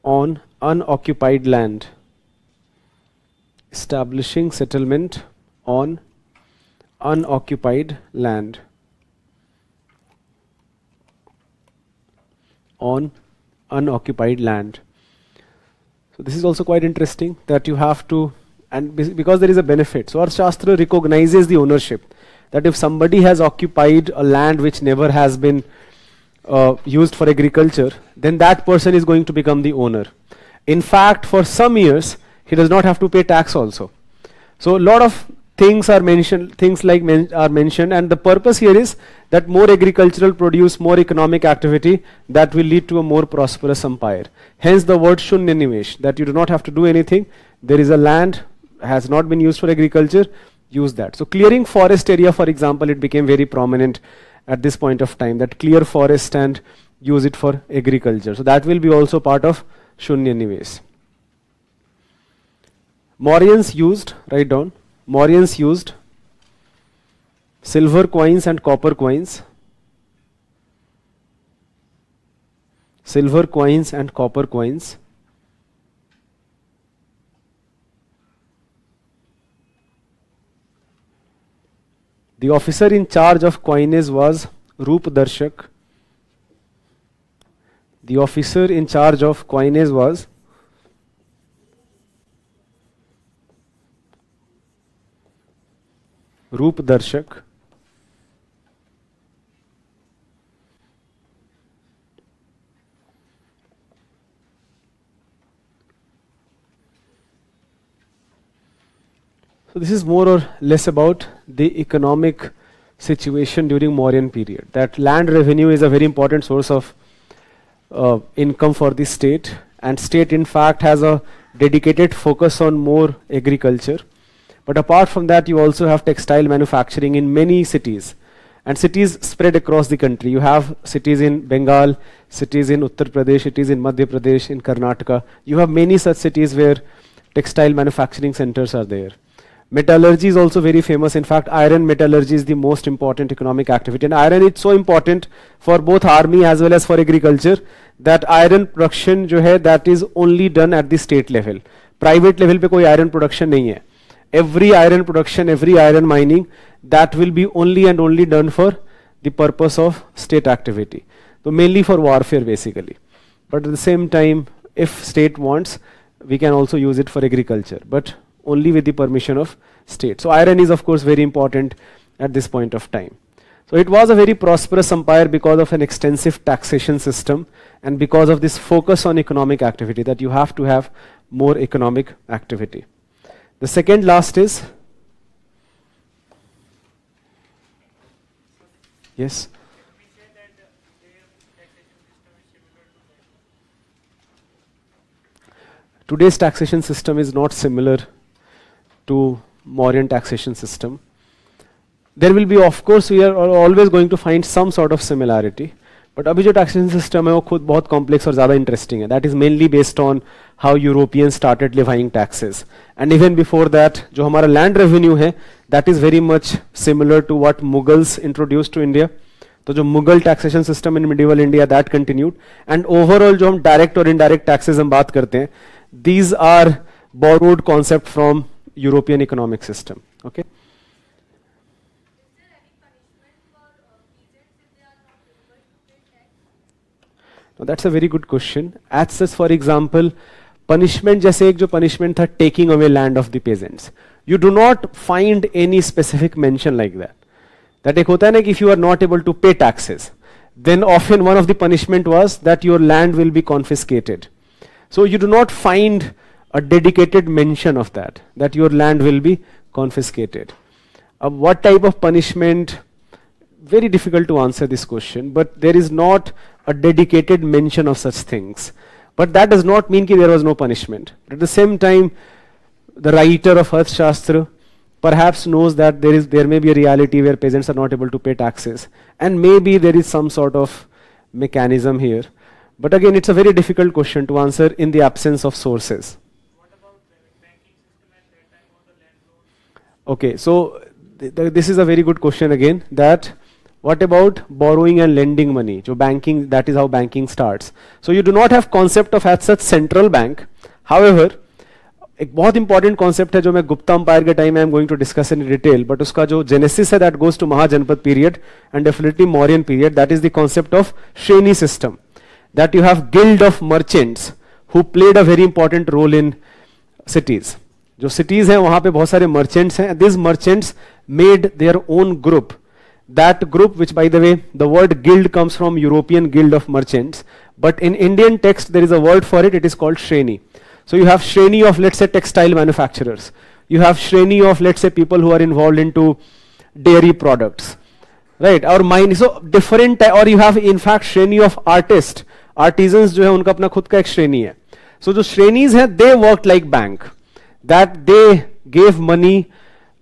on unoccupied land. Establishing settlement on unoccupied land. So this is also quite interesting that you have to, and because there is a benefit. So Arthashastra recognizes the ownership, that if somebody has occupied a land which never has been used for agriculture, then that person is going to become the owner. In fact, for some years, he does not have to pay tax also. So a lot of things are mentioned, and the purpose here is that more agricultural produce, more economic activity, that will lead to a more prosperous empire. Hence the word Shunya Nivesh, that you do not have to do anything. There is a land, has not been used for agriculture, use that. So clearing forest area, for example, it became very prominent at this point of time, that clear forest and use it for agriculture. So that will be also part of Shunya Nives. Mauryans used, write down, Mauryans used silver coins and copper coins. Silver coins and copper coins. The officer in charge of coinage was Roop Darshak. The officer in charge of coinage was Roop Darshak. So this is more or less about the economic situation during Mauryan period. That land revenue is a very important source of income for the state, and state in fact has a dedicated focus on more agriculture. But apart from that, you also have textile manufacturing in many cities, and cities spread across the country. You have cities in Bengal, cities in Uttar Pradesh, cities in Madhya Pradesh, in Karnataka. You have many such cities where textile manufacturing centers are there. Metallurgy is also very famous. In fact, iron metallurgy is the most important economic activity. And iron is so important for both army as well as for agriculture that iron production जो है, that is only done at the state level. Private level पे कोई iron production नहीं है. Every iron production, every iron mining, that will be only and only done for the purpose of state activity. So mainly for warfare basically. But at the same time, if state wants, we can also use it for agriculture. But only with the permission of state. So iron is of course very important at this point of time. So it was a very prosperous empire because of an extensive taxation system and because of this focus on economic activity, that you have to have more economic activity. The second last is, yes? Today's taxation system is not similar to Mauryan taxation system. There will be, of course, we are always going to find some sort of similarity. But अभी जो taxation system है वो खुद बहुत complex और ज़्यादा interesting है. That is mainly based on how Europeans started levying taxes. And even before that, जो हमारा land revenue है, that is very much similar to what Mughals introduced to India. तो जो Mughal taxation system in medieval India, that continued. And overall जो हम direct और indirect taxes हम बात करते हैं, these are borrowed concept from European economic system. Okay. Now that's a very good question. As such, for example, punishment जैसे एक जो punishment था taking away land of the peasants. You do not find any specific mention like that. That एक होता है ना कि if you are not able to pay taxes, then often one of the punishment was that your land will be confiscated. So you do not find a dedicated mention of that, that your land will be confiscated. What type of punishment? Very difficult to answer this question, but there is not a dedicated mention of such things. But that does not mean that there was no punishment. At the same time, the writer of Arthashastra perhaps knows that there may be a reality where peasants are not able to pay taxes, and maybe there is some sort of mechanism here. But again, it's a very difficult question to answer in the absence of sources. Okay, so this is a very good question again, that what about borrowing and lending money? So banking, that is how banking starts. So you do not have concept of as such central bank. However, एक बहुत important concept है जो मैं Gupta empire के time में I'm going to discuss in detail, but उसका जो genesis है that goes to Mahajanpad period and definitely Mauryan period, that is the concept of Shreni system. That you have guild of merchants who played a very important role in cities. जो cities हैं वहाँ पे बहुत सारे merchants हैं. These merchants made their own group. That group, which by the way, the word guild comes from European guild of merchants, but in Indian text there is a word for it. It is called Shreni. So you have Shreni of, let's say, textile manufacturers. You have Shreni of, let's say, people who are involved into dairy products, right? Or mine. So different, or you have in fact Shreni of artists. Artisans जो है उनका अपना खुद का एक श्रेणी है. So जो श्रेणीज हैं, they worked like bank. That they gave money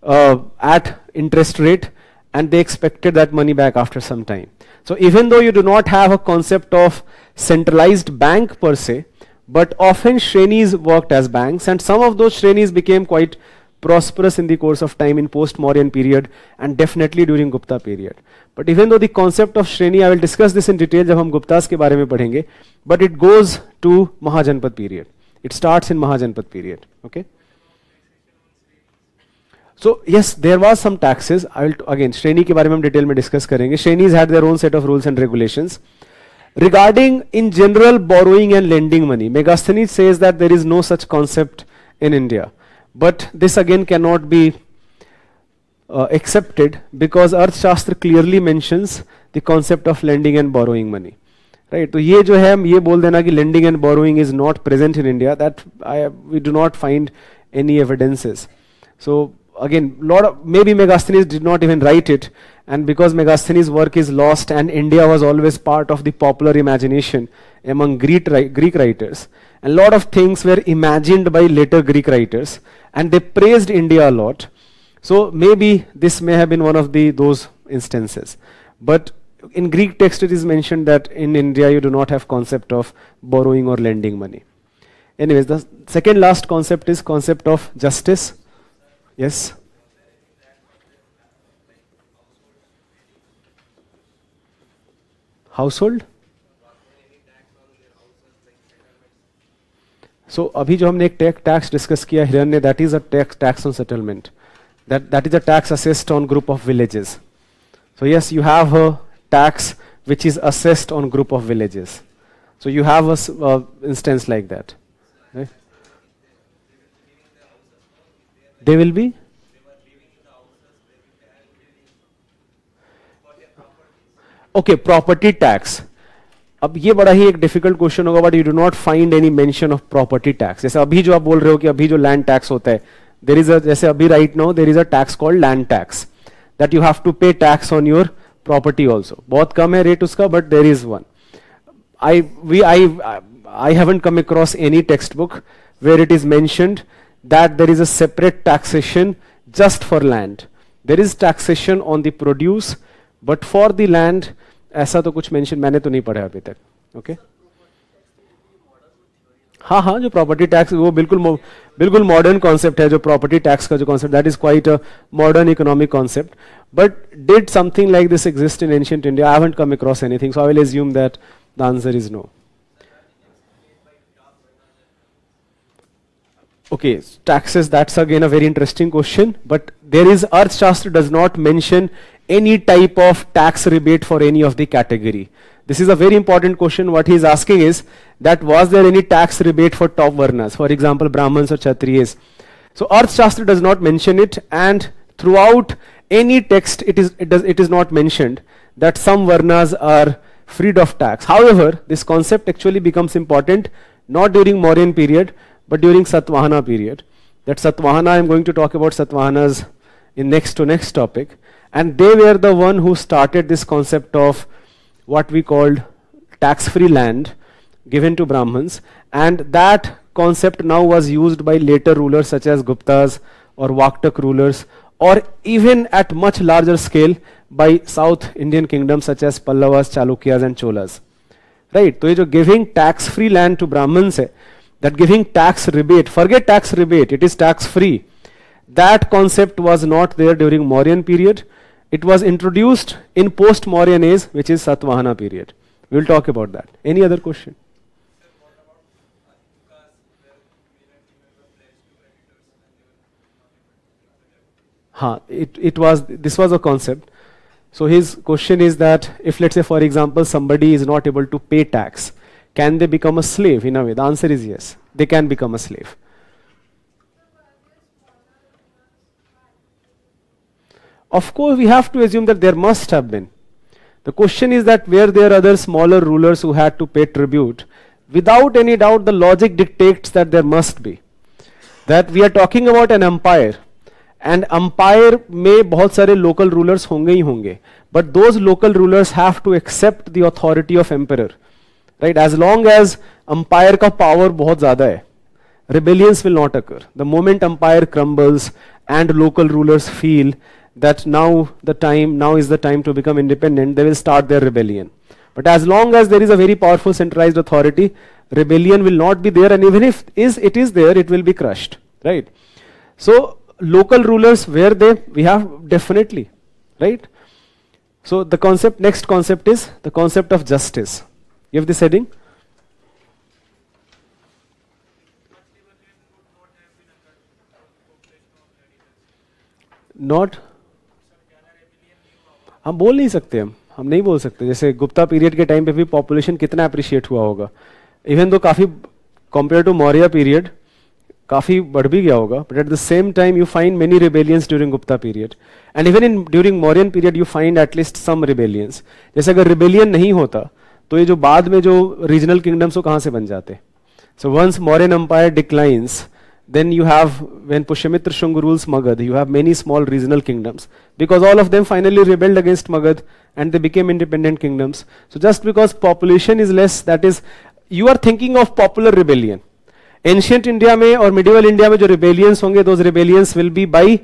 at interest rate, and they expected that money back after some time. So even though you do not have a concept of centralized bank per se, but often Shrenis worked as banks, and some of those Shrenis became quite prosperous in the course of time in post-Mauryan period and definitely during Gupta period. But even though the concept of Shreni, I will discuss this in detail जब हम गुप्तास के बारे में पढ़ेंगे, but it goes to Mahajanpad period. It starts in Mahajanpad period. Okay. So yes, there was some taxes. I will again Shreni के बारे में हम डिटेल में डिस्कस करेंगे. Shrenis had their own set of rules and regulations. Regarding in general borrowing and lending money, Megasthenes says that there is no such concept in India. But this again cannot be accepted because Arthashastra clearly mentions the concept of lending and borrowing money. Right? तो ये जो है हम ये बोल देना कि lending and borrowing is not present in India, that we do not find any evidences. So again, maybe Megasthenes did not even write it, and because Megasthenes' work is lost and India was always part of the popular imagination among Greek writers, and a lot of things were imagined by later Greek writers, and they praised India a lot. So maybe this may have been one of those instances. But in Greek text it is mentioned that in India you do not have concept of borrowing or lending money. Anyways, the second last concept is concept of justice. Yes? Household? So अभी जो हमने एक tax discuss किया हिरण्य, that is a tax on settlement. That is a tax assessed on group of villages. So yes, you have a tax which is assessed on group of villages. So you have a instance like that. Right? They will be? Okay, property tax. अब ये बड़ा ही एक difficult question होगा, but you do not find any mention of property tax. जैसे अभी जो आप बोल रहे हो कि अभी जो लैंड टैक्स होता है, देयर इज अ, जैसे अभी right now there is a tax called land tax that you have to pay tax on your property also. बहुत कम है रेट उसका, but there is one. I haven't come across any textbook where it is mentioned that there is a separate taxation just for land. There is taxation on the produce, but for the land ऐसा तो कुछ mention मैंने तो नहीं पढ़ा अभी तक. Okay हाँ हाँ, जो प्रॉपर्टी टैक्स वो बिल्कुल मॉडर्न कॉन्सेप्ट है. जो प्रॉपर्टी टैक्स का जो concept, that is quite a modern economic concept. But did something like this exist in ancient India? I haven't come across anything, so I will assume that the answer is no. Okay, taxes, that's again a very interesting question, but there is Arthashastra does not mention any type of tax rebate for any of the category. This is a very important question. What he is asking is that was there any tax rebate for top varnas, for example Brahmins or Kshatriyas? So Arthashastra does not mention it, and throughout any text it is not mentioned that some varnas are freed of tax. However, this concept actually becomes important not during Mauryan period, but during Satvahana period. That Satvahana, I am going to talk about Satvahanas in next topic, and they were the one who started this concept of what we called tax-free land given to Brahmins, and that concept now was used by later rulers such as Guptas or Vaktak rulers, or even at much larger scale by South Indian kingdoms such as Pallavas, Chalukyas and Cholas. Right? तो ये जो giving tax-free land to Brahmins है, that giving tax rebate, forget tax rebate, it is tax free. That concept was not there during Mauryan period. It was introduced in post-Mauryan age, which is Satvahana period. We will talk about that. Any other question? This was a concept. So his question is that if, let's say for example, somebody is not able to pay tax, can they become a slave in a way? The answer is yes. They can become a slave. Of course, we have to assume that there must have been. The question is that were there other smaller rulers who had to pay tribute? Without any doubt, the logic dictates that there must be. That we are talking about an empire. And empire में बहुत सारे local rulers होंगे ही होंगे. But those local rulers have to accept the authority of emperor. Right, as long as empire का power बहुत ज़्यादा है, rebellions will not occur. The moment empire crumbles and local rulers feel that now is the time to become independent, they will start their rebellion. But as long as there is a very powerful centralized authority, rebellion will not be there, and even if it is there, it will be crushed, right? So local rulers, where we have definitely, right? So the next concept is the concept of justice. You have this heading? Not, हम बोल नहीं सकते, हम नहीं बोल सकते. जैसे Gupta period के टाइम पे भी पॉपुलेशन कितना अप्रिशिएट हुआ होगा, इवन तो काफी कंपेयर टू मौर्य पीरियड काफी बढ़ भी गया होगा, but at the same time you find many rebellions during Gupta period, and even in during Mauryan period you find at least some rebellions. जैसे अगर रिबेलियन नहीं होता तो ये जो बाद में जो रीजनल किंगडम्स वो कहाँ से बन जाते. So once Mauryan empire declines, then you have, when Pushyamitra Shunga rules Magad, you have many small regional kingdoms, because all of them finally rebelled against Magad and they became independent kingdoms. So just because population is less, that is, you are thinking of popular rebellion. Ancient India में और medieval India में जो rebellions होंगे, those rebellions will be by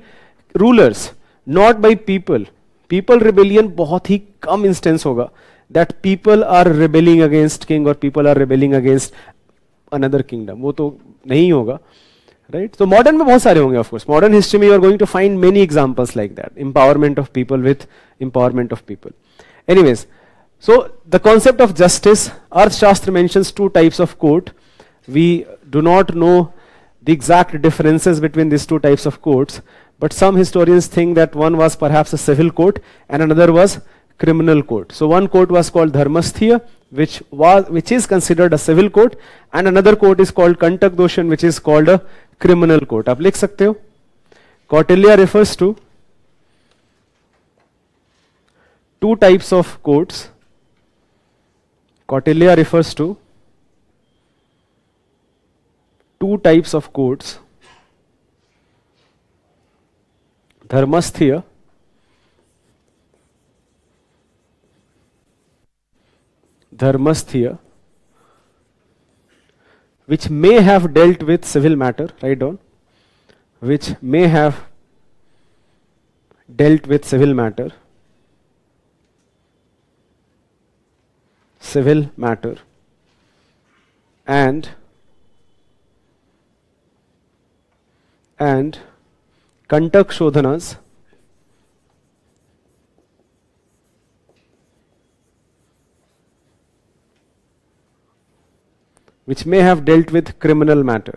rulers, not by people. People rebellion बहुत ही कम instance होगा, that people are rebelling against king or people are rebelling against another kingdom. वो तो नहीं होगा. Right? So modern में बहुत सारे होंगे, of course. Modern history में you are going to find many examples like that. Empowerment of people with empowerment of people. Anyways, so the concept of justice, Arthashastra mentions two types of court. We do not know the exact differences between these two types of courts, but some historians think that one was perhaps a civil court and another was criminal court. So one court was called Dharmasthya, which is considered a civil court, and another court is called Kantak Doshan, which is called a criminal court. आप लिख सकते हो. Kautilya refers to two types of courts. Kautilya refers to two types of courts. Dharmasthya which may have dealt with civil matter, write down, which may have dealt with civil matter, and Kantak Shodhanas, which may have dealt with criminal matter.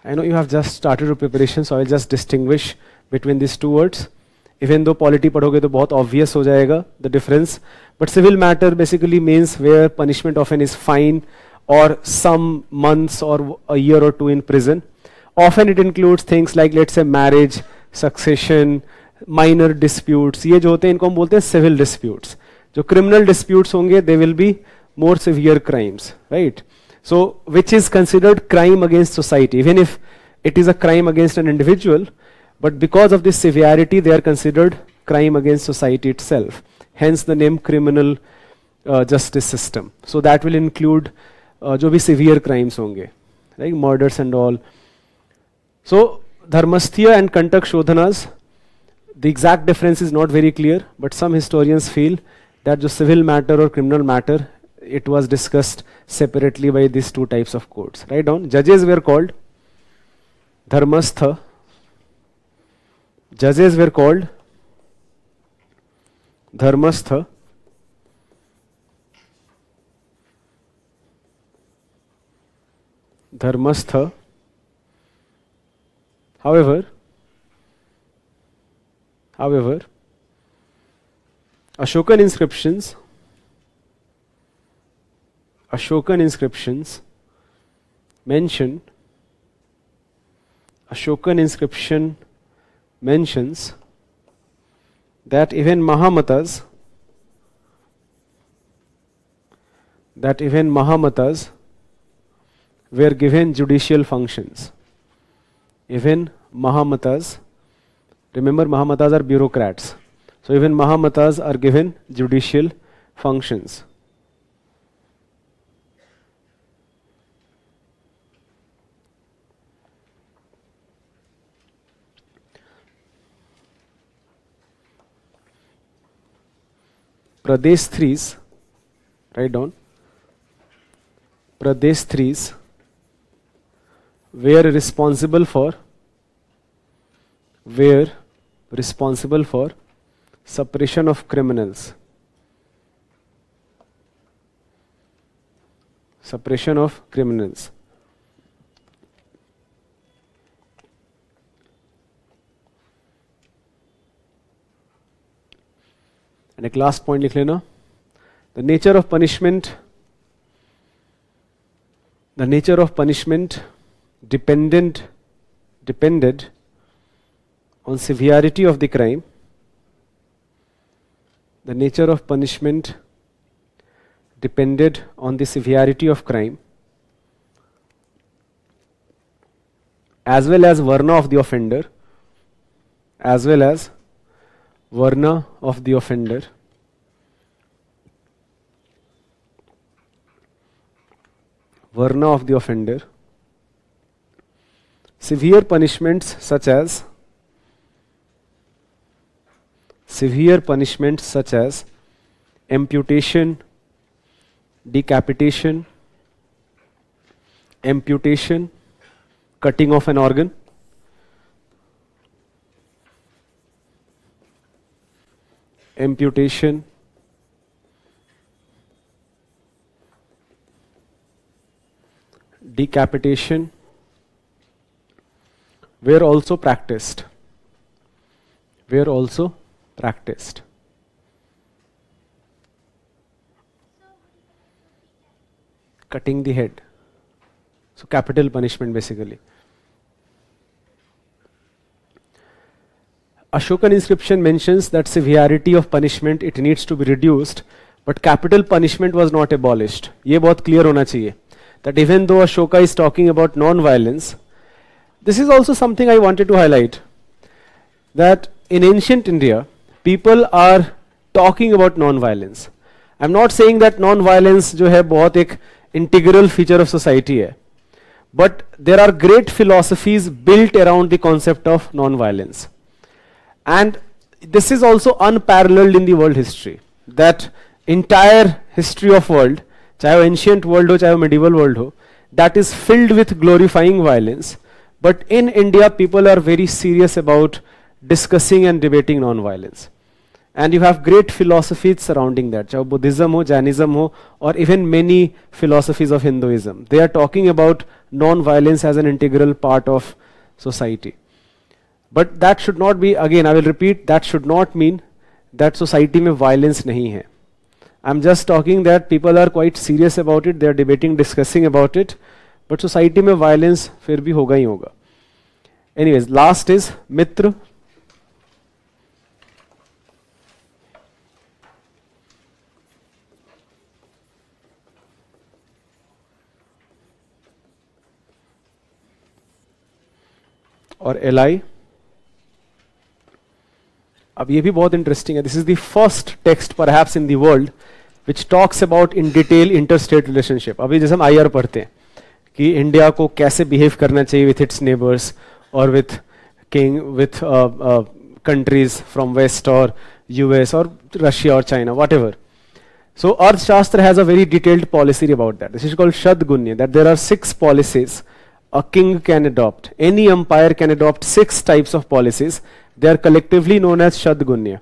I know you have just started your preparation, so I will just distinguish between these two words. Even though polity पढ़ोगे तो बहुत obvious हो जाएगा the difference, but civil matter basically means where punishment often is fine or some months or a year or two in prison. Often it includes things like, let's say, marriage, succession, minor disputes. ये जो होते हैं इनको हम बोलते हैं civil disputes. जो criminal disputes होंगे, they will be more severe crimes, right? So which is considered crime against society, even if it is a crime against an individual, but because of this severity they are considered crime against society itself. Hence the name criminal justice system. So that will include जो भी severe crimes होंगे, like murders and all. So Dharmasthya and Kantak Shodhanas, the exact difference is not very clear, but some historians feel that जो civil matter or criminal matter, it was discussed separately by these two types of courts. Write down. Judges were called Dharmastha. Judges were called Dharmastha. Dharmastha. However, Ashokan inscriptions mentions that even Mahamatas were given judicial functions. Even Mahamatas, remember Mahamatas are bureaucrats. So even Mahamatas are given judicial functions. Pradesthris, write down. Pradesthris were responsible for suppression of criminals. Suppression of criminals. And एक last point लिख लेना. The nature of punishment depended on severity of the crime. The nature of punishment depended on the severity of crime, as well as varna of the offender, Severe punishments such as amputation, decapitation, cutting off an organ, decapitation were also practiced. Cutting the head. So capital punishment basically. Ashokan inscription mentions that severity of punishment, it needs to be reduced, but capital punishment was not abolished. ये बहुत clear होना चाहिए. That even though Ashoka is talking about non-violence, this is also something I wanted to highlight. That in ancient India, people are talking about non-violence. I'm not saying that non-violence जो है बहुत एक integral feature of society है. But there are great philosophies built around the concept of non-violence. And this is also unparalleled in the world history. That entire history of world, चाहे वो ancient world हो, चाहे वो medieval world हो, that is filled with glorifying violence. But in India, people are very serious about discussing and debating non-violence. And you have great philosophies surrounding that, चाहे Buddhism हो, Jainism हो, or even many philosophies of Hinduism. They are talking about non-violence as an integral part of society. But that should not be, again I will repeat, that should not mean that society में violence नहीं है. I'm just talking that people are quite serious about it, they are debating, discussing about it, but society में violence फिर भी होगा ही होगा. Anyways, last is मित्र. और ally. अब ये भी बहुत इंटरेस्टिंग है. This is the first text perhaps in the world which talks about in detail interstate relationship. अभी जैसे हम आईआर पढ़ते हैं कि इंडिया को कैसे बिहेव करना चाहिए विथ इट्स नेबर्स और विथ कंट्रीज फ्रॉम वेस्ट और यूएस और रशिया और China, what ever. So Arthashastra has a very detailed policy about that. This is called Shadgunya, that there are 6 policies a king can adopt. Any empire can adopt 6 types of policies. They are collectively known as Shadgunya.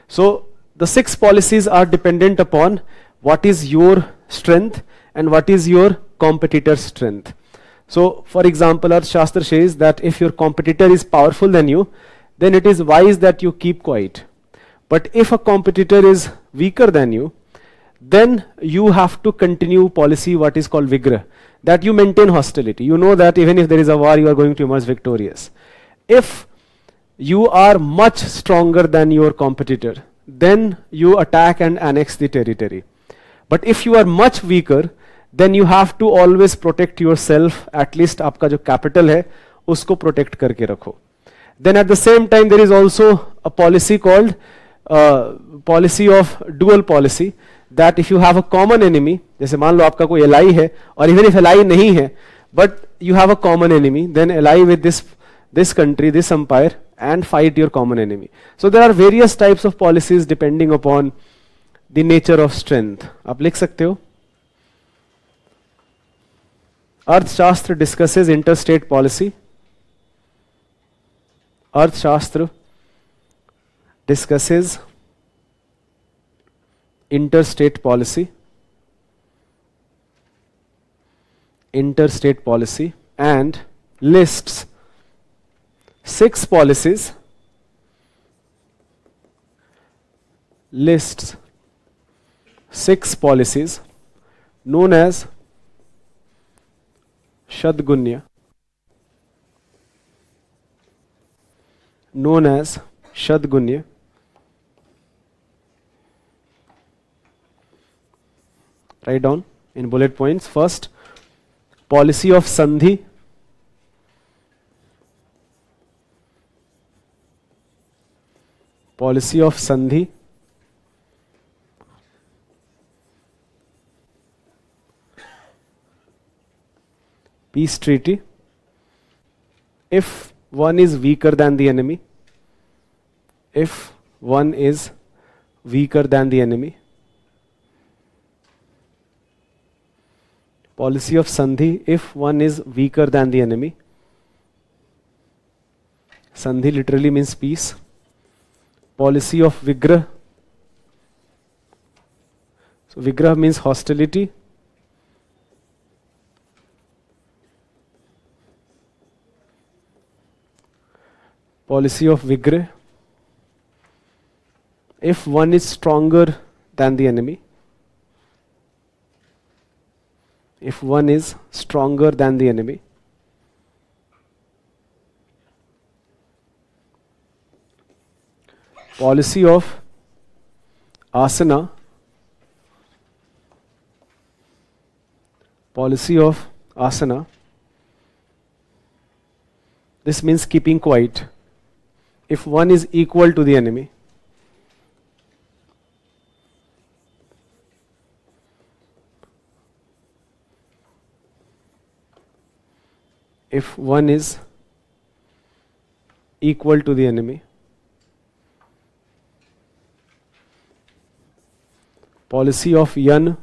So the 6 policies are dependent upon what is your strength and what is your competitor's strength. So for example, Arthashastra says that if your competitor is powerful than you, then it is wise that you keep quiet. But if a competitor is weaker than you, then you have to continue policy what is called Vigrah, that you maintain hostility. You know that even if there is a war, you are going to emerge victorious. If you are much stronger than your competitor, then you attack and annex the territory. But if you are much weaker, then you have to always protect yourself. At least आपका जो capital है उसको protect करके रखो. Then at the same time there is also a policy called policy of dual policy, that if you have a common enemy, जैसे मान लो आपका कोई एलाई है और इवन इफ एलाई नहीं है but you have a common enemy, then ally with this country, this empire, and fight your common enemy. So there are various types of policies depending upon the nature of strength. आप लिख सकते हो. अर्थशास्त्र discusses interstate policy. अर्थशास्त्र discusses interstate policy. Interstate policy and lists 6 policies. Lists 6 policies known as Shadgunya. Known as Shadgunya. Write down in bullet points. First, policy of Sandhi. Policy of Sandhi. Peace treaty. If one is weaker than the enemy, if one is weaker than the enemy. Policy of Sandhi, if one is weaker than the enemy. Sandhi literally means peace. Policy of Vigrah. So Vigrah means hostility. Policy of Vigrah. If one is stronger than the enemy. If one is stronger than the enemy. Policy of Asana. Policy of Asana. This means keeping quiet. If one is equal to the enemy. If one is equal to the enemy. Policy of Yan.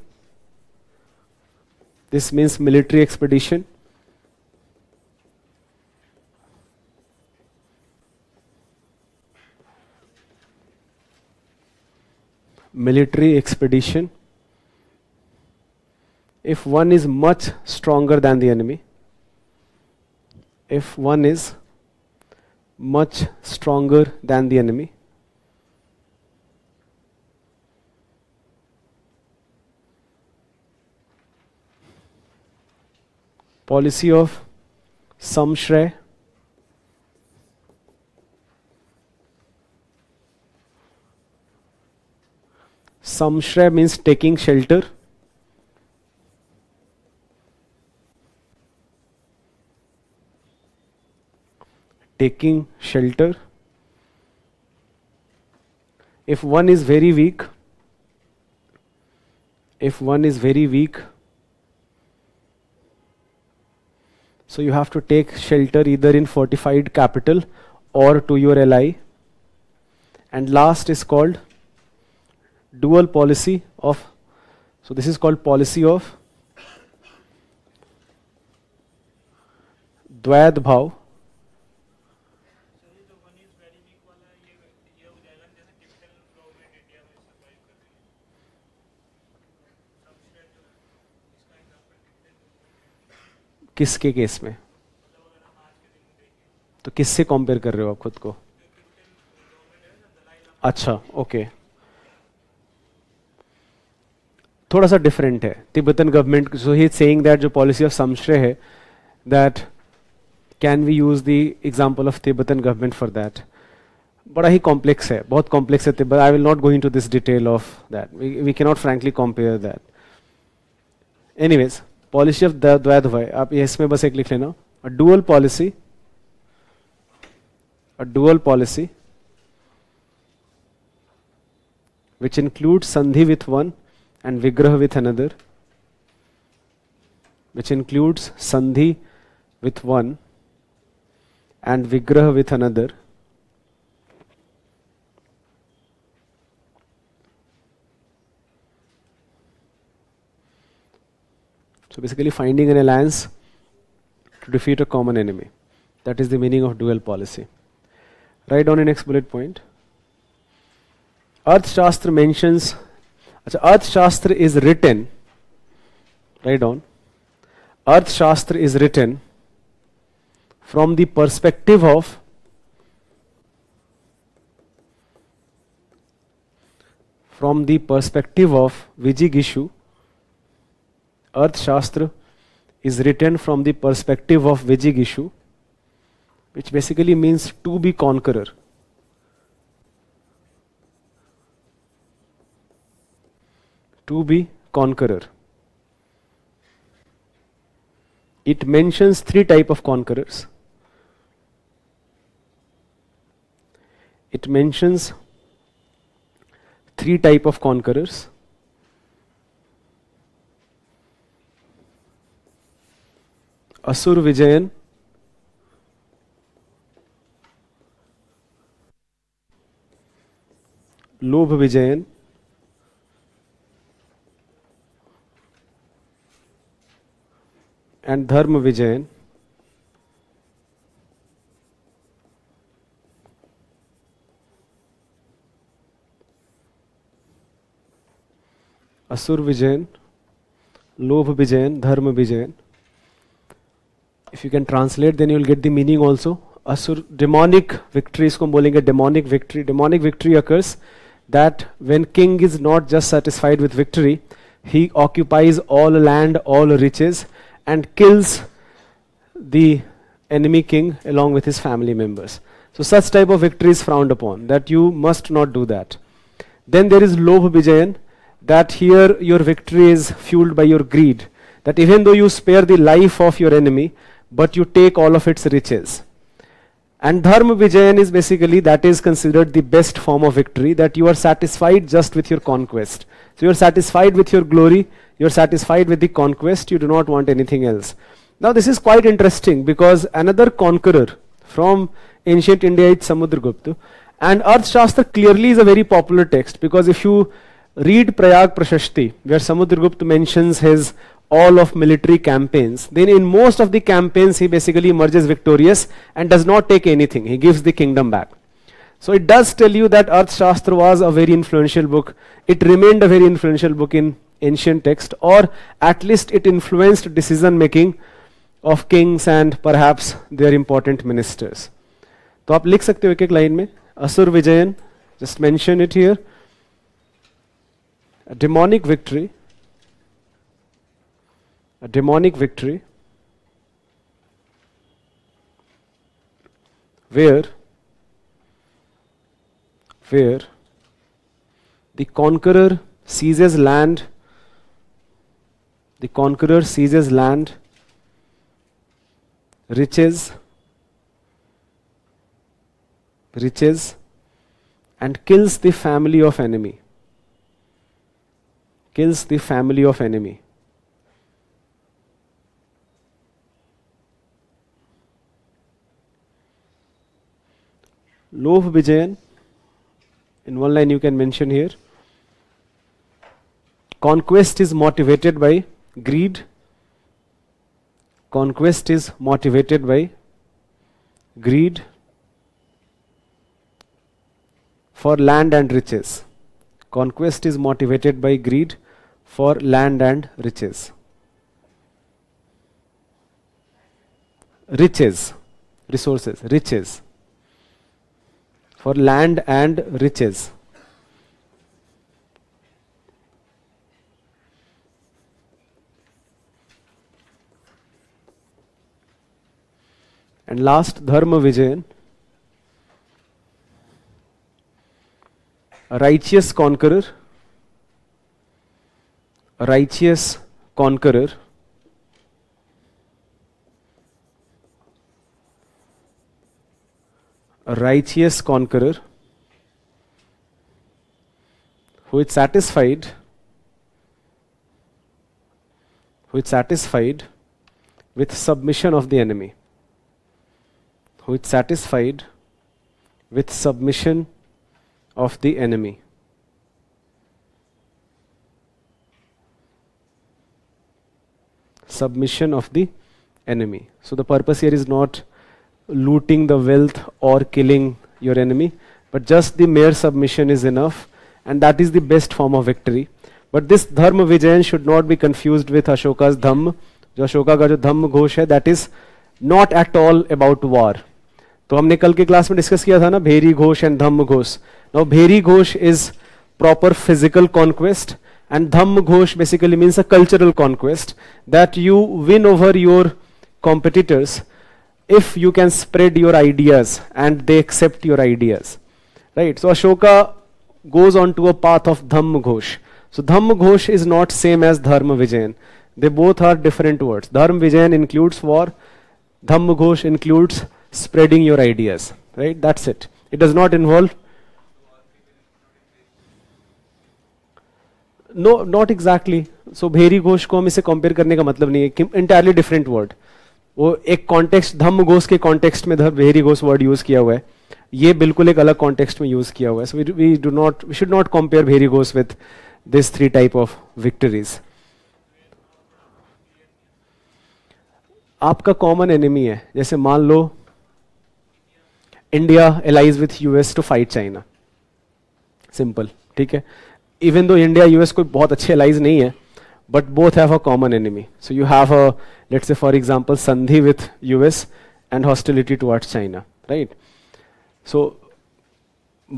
This means military expedition. Military expedition. If one is much stronger than the enemy. If one is much stronger than the enemy. Policy of Samshray. Samshray means taking shelter. Taking shelter. If one is very weak. If one is very weak. So you have to take shelter either in fortified capital or to your ally. And last is called dual policy of, so this is called policy of Dvaid Bhav. किसके case में? तो किससे compare कर रहे हो आप खुद को? अच्छा, ओके, थोड़ा सा डिफरेंट है. Tibetan government, so he is saying that जो पॉलिसी ऑफ समश्रय है, that can we use the example of Tibetan government for that. बड़ा ही कॉम्प्लेक्स है, बहुत कॉम्प्लेक्स है Tibet. I will not go into this detail of that. We can not frankly compare that. Anyways, policy of dvaidha bhaya, आप ये इसमें बस एक लिख लेना. A dual policy, a dual policy which includes sandhi with one and vigraha with another, which includes sandhi with one and vigraha with another, so basically finding an alliance to defeat a common enemy. That is the meaning of dual policy. Write down the next bullet point. Arthashastra mentions, Arthashastra is written, write down, Arthashastra is written from the perspective of Vijigishu. Arthashastra is written from the perspective of Vijigishu, which basically means to be conqueror. To be conqueror. It mentions three types of conquerors. It mentions three types of conquerors. Asur Vijayan, Lobh Vijayan, and Dharma Vijayan. Asur Vijayan, Lobh Vijayan, Dharma Vijayan. If you can translate, then you will get the meaning also. Asur, demonic victory, isko hum bolenge demonic victory. Demonic victory occurs that when king is not just satisfied with victory, he occupies all land, all riches, and kills the enemy king along with his family members. So such type of victory is frowned upon, that you must not do that. Then there is Lobh Vijayan, that here your victory is fueled by your greed, that even though you spare the life of your enemy, but you take all of its riches. And Dharma Vijayan is basically, that is considered the best form of victory, that you are satisfied just with your conquest. So you are satisfied with your glory, you are satisfied with the conquest, you do not want anything else. Now this is quite interesting, because another conqueror from ancient India is Samudragupta, and Arthashastra clearly is a very popular text, because if you read Prayag Prashasti, where Samudragupta mentions his all of military campaigns, then in most of the campaigns he basically emerges victorious and does not take anything, he gives the kingdom back. So it does tell you that Arthashastra was a very influential book, it remained a very influential book in ancient text, or at least it influenced decision making of kings and perhaps their important ministers. तो आप लिख सकते हो एक एक line में, असुर Vijayan, just mention it here. A demonic victory, where the conqueror seizes land, riches, and kills the family of enemy. Lobh Vijayan, in one line you can mention here. Conquest is motivated by greed. For land and riches. Conquest is motivated by greed for land and riches. Riches. For land and riches. And last, Dharma Vijayan, a righteous conqueror, who is satisfied with submission of the enemy, who is satisfied with submission of the enemy. Submission of the enemy. So the purpose here is not looting the wealth or killing your enemy, but just the mere submission is enough, and that is the best form of victory. But this Dharma Vijayan should not be confused with Ashoka's Dhamma. जो अशोका का जो धम्म घोष है, that is not at all about war. तो हमने कल के class में discuss किया था ना, Bheri Ghosh and Dhamma Ghosh. Now Bheri Ghosh is proper physical conquest, and Dhamma Ghosh basically means a cultural conquest, that you win over your competitors if you can spread your ideas and they accept your ideas. Right? So Ashoka goes on to a path of Dhamma Ghosh. So Dhamma Ghosh is not same as Dharma Vijayan. They both are different words. Dharma Vijayan includes war, Dhamma Ghosh includes spreading your ideas. Right? That's it. It does not involve. No, not exactly. So भेरी घोष को हम इसे compare करने का मतलब नहीं है, entirely different word. वो एक कॉन्टेक्स्ट, धम्म घोष के कॉन्टेक्स्ट में भेरी घोष वर्ड यूज किया हुआ है, ये बिल्कुल एक अलग कॉन्टेक्स्ट में यूज किया हुआ है. So we should not compare Bheri Ghosh with this three type of victories. आपका कॉमन एनिमी है, जैसे मान लो India allies with US to fight China. Simple, ठीक है. इवन दो इंडिया यूएस कोई बहुत अच्छे एलाइज नहीं है, but both have a common enemy. So you have a, let's say for example, Sandhi with US and hostility towards China, right? So,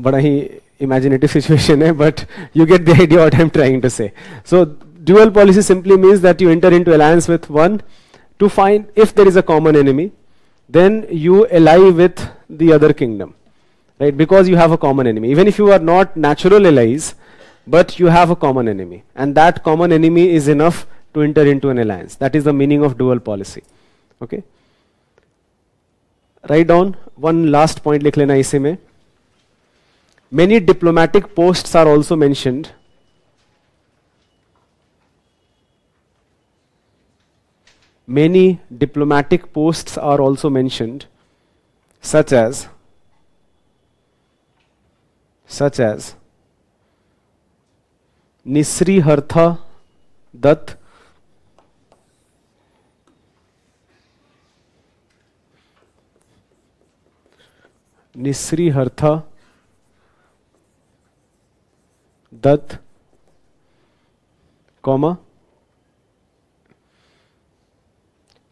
बड़ा ही imaginative situation है, but you get the idea what I'm trying to say. So, dual policy simply means that you enter into alliance with one to find if there is a common enemy, then you ally with the other kingdom, right? Because you have a common enemy. Even if you are not natural allies, but you have a common enemy, and that common enemy is enough to enter into an alliance. That is the meaning of dual policy. Okay. Write down one last point. लिख लेना इसी में. Many diplomatic posts are also mentioned. Many diplomatic posts are also mentioned, such as Nisri Hartha Dutt, Nisri Hartha Dutt, comma,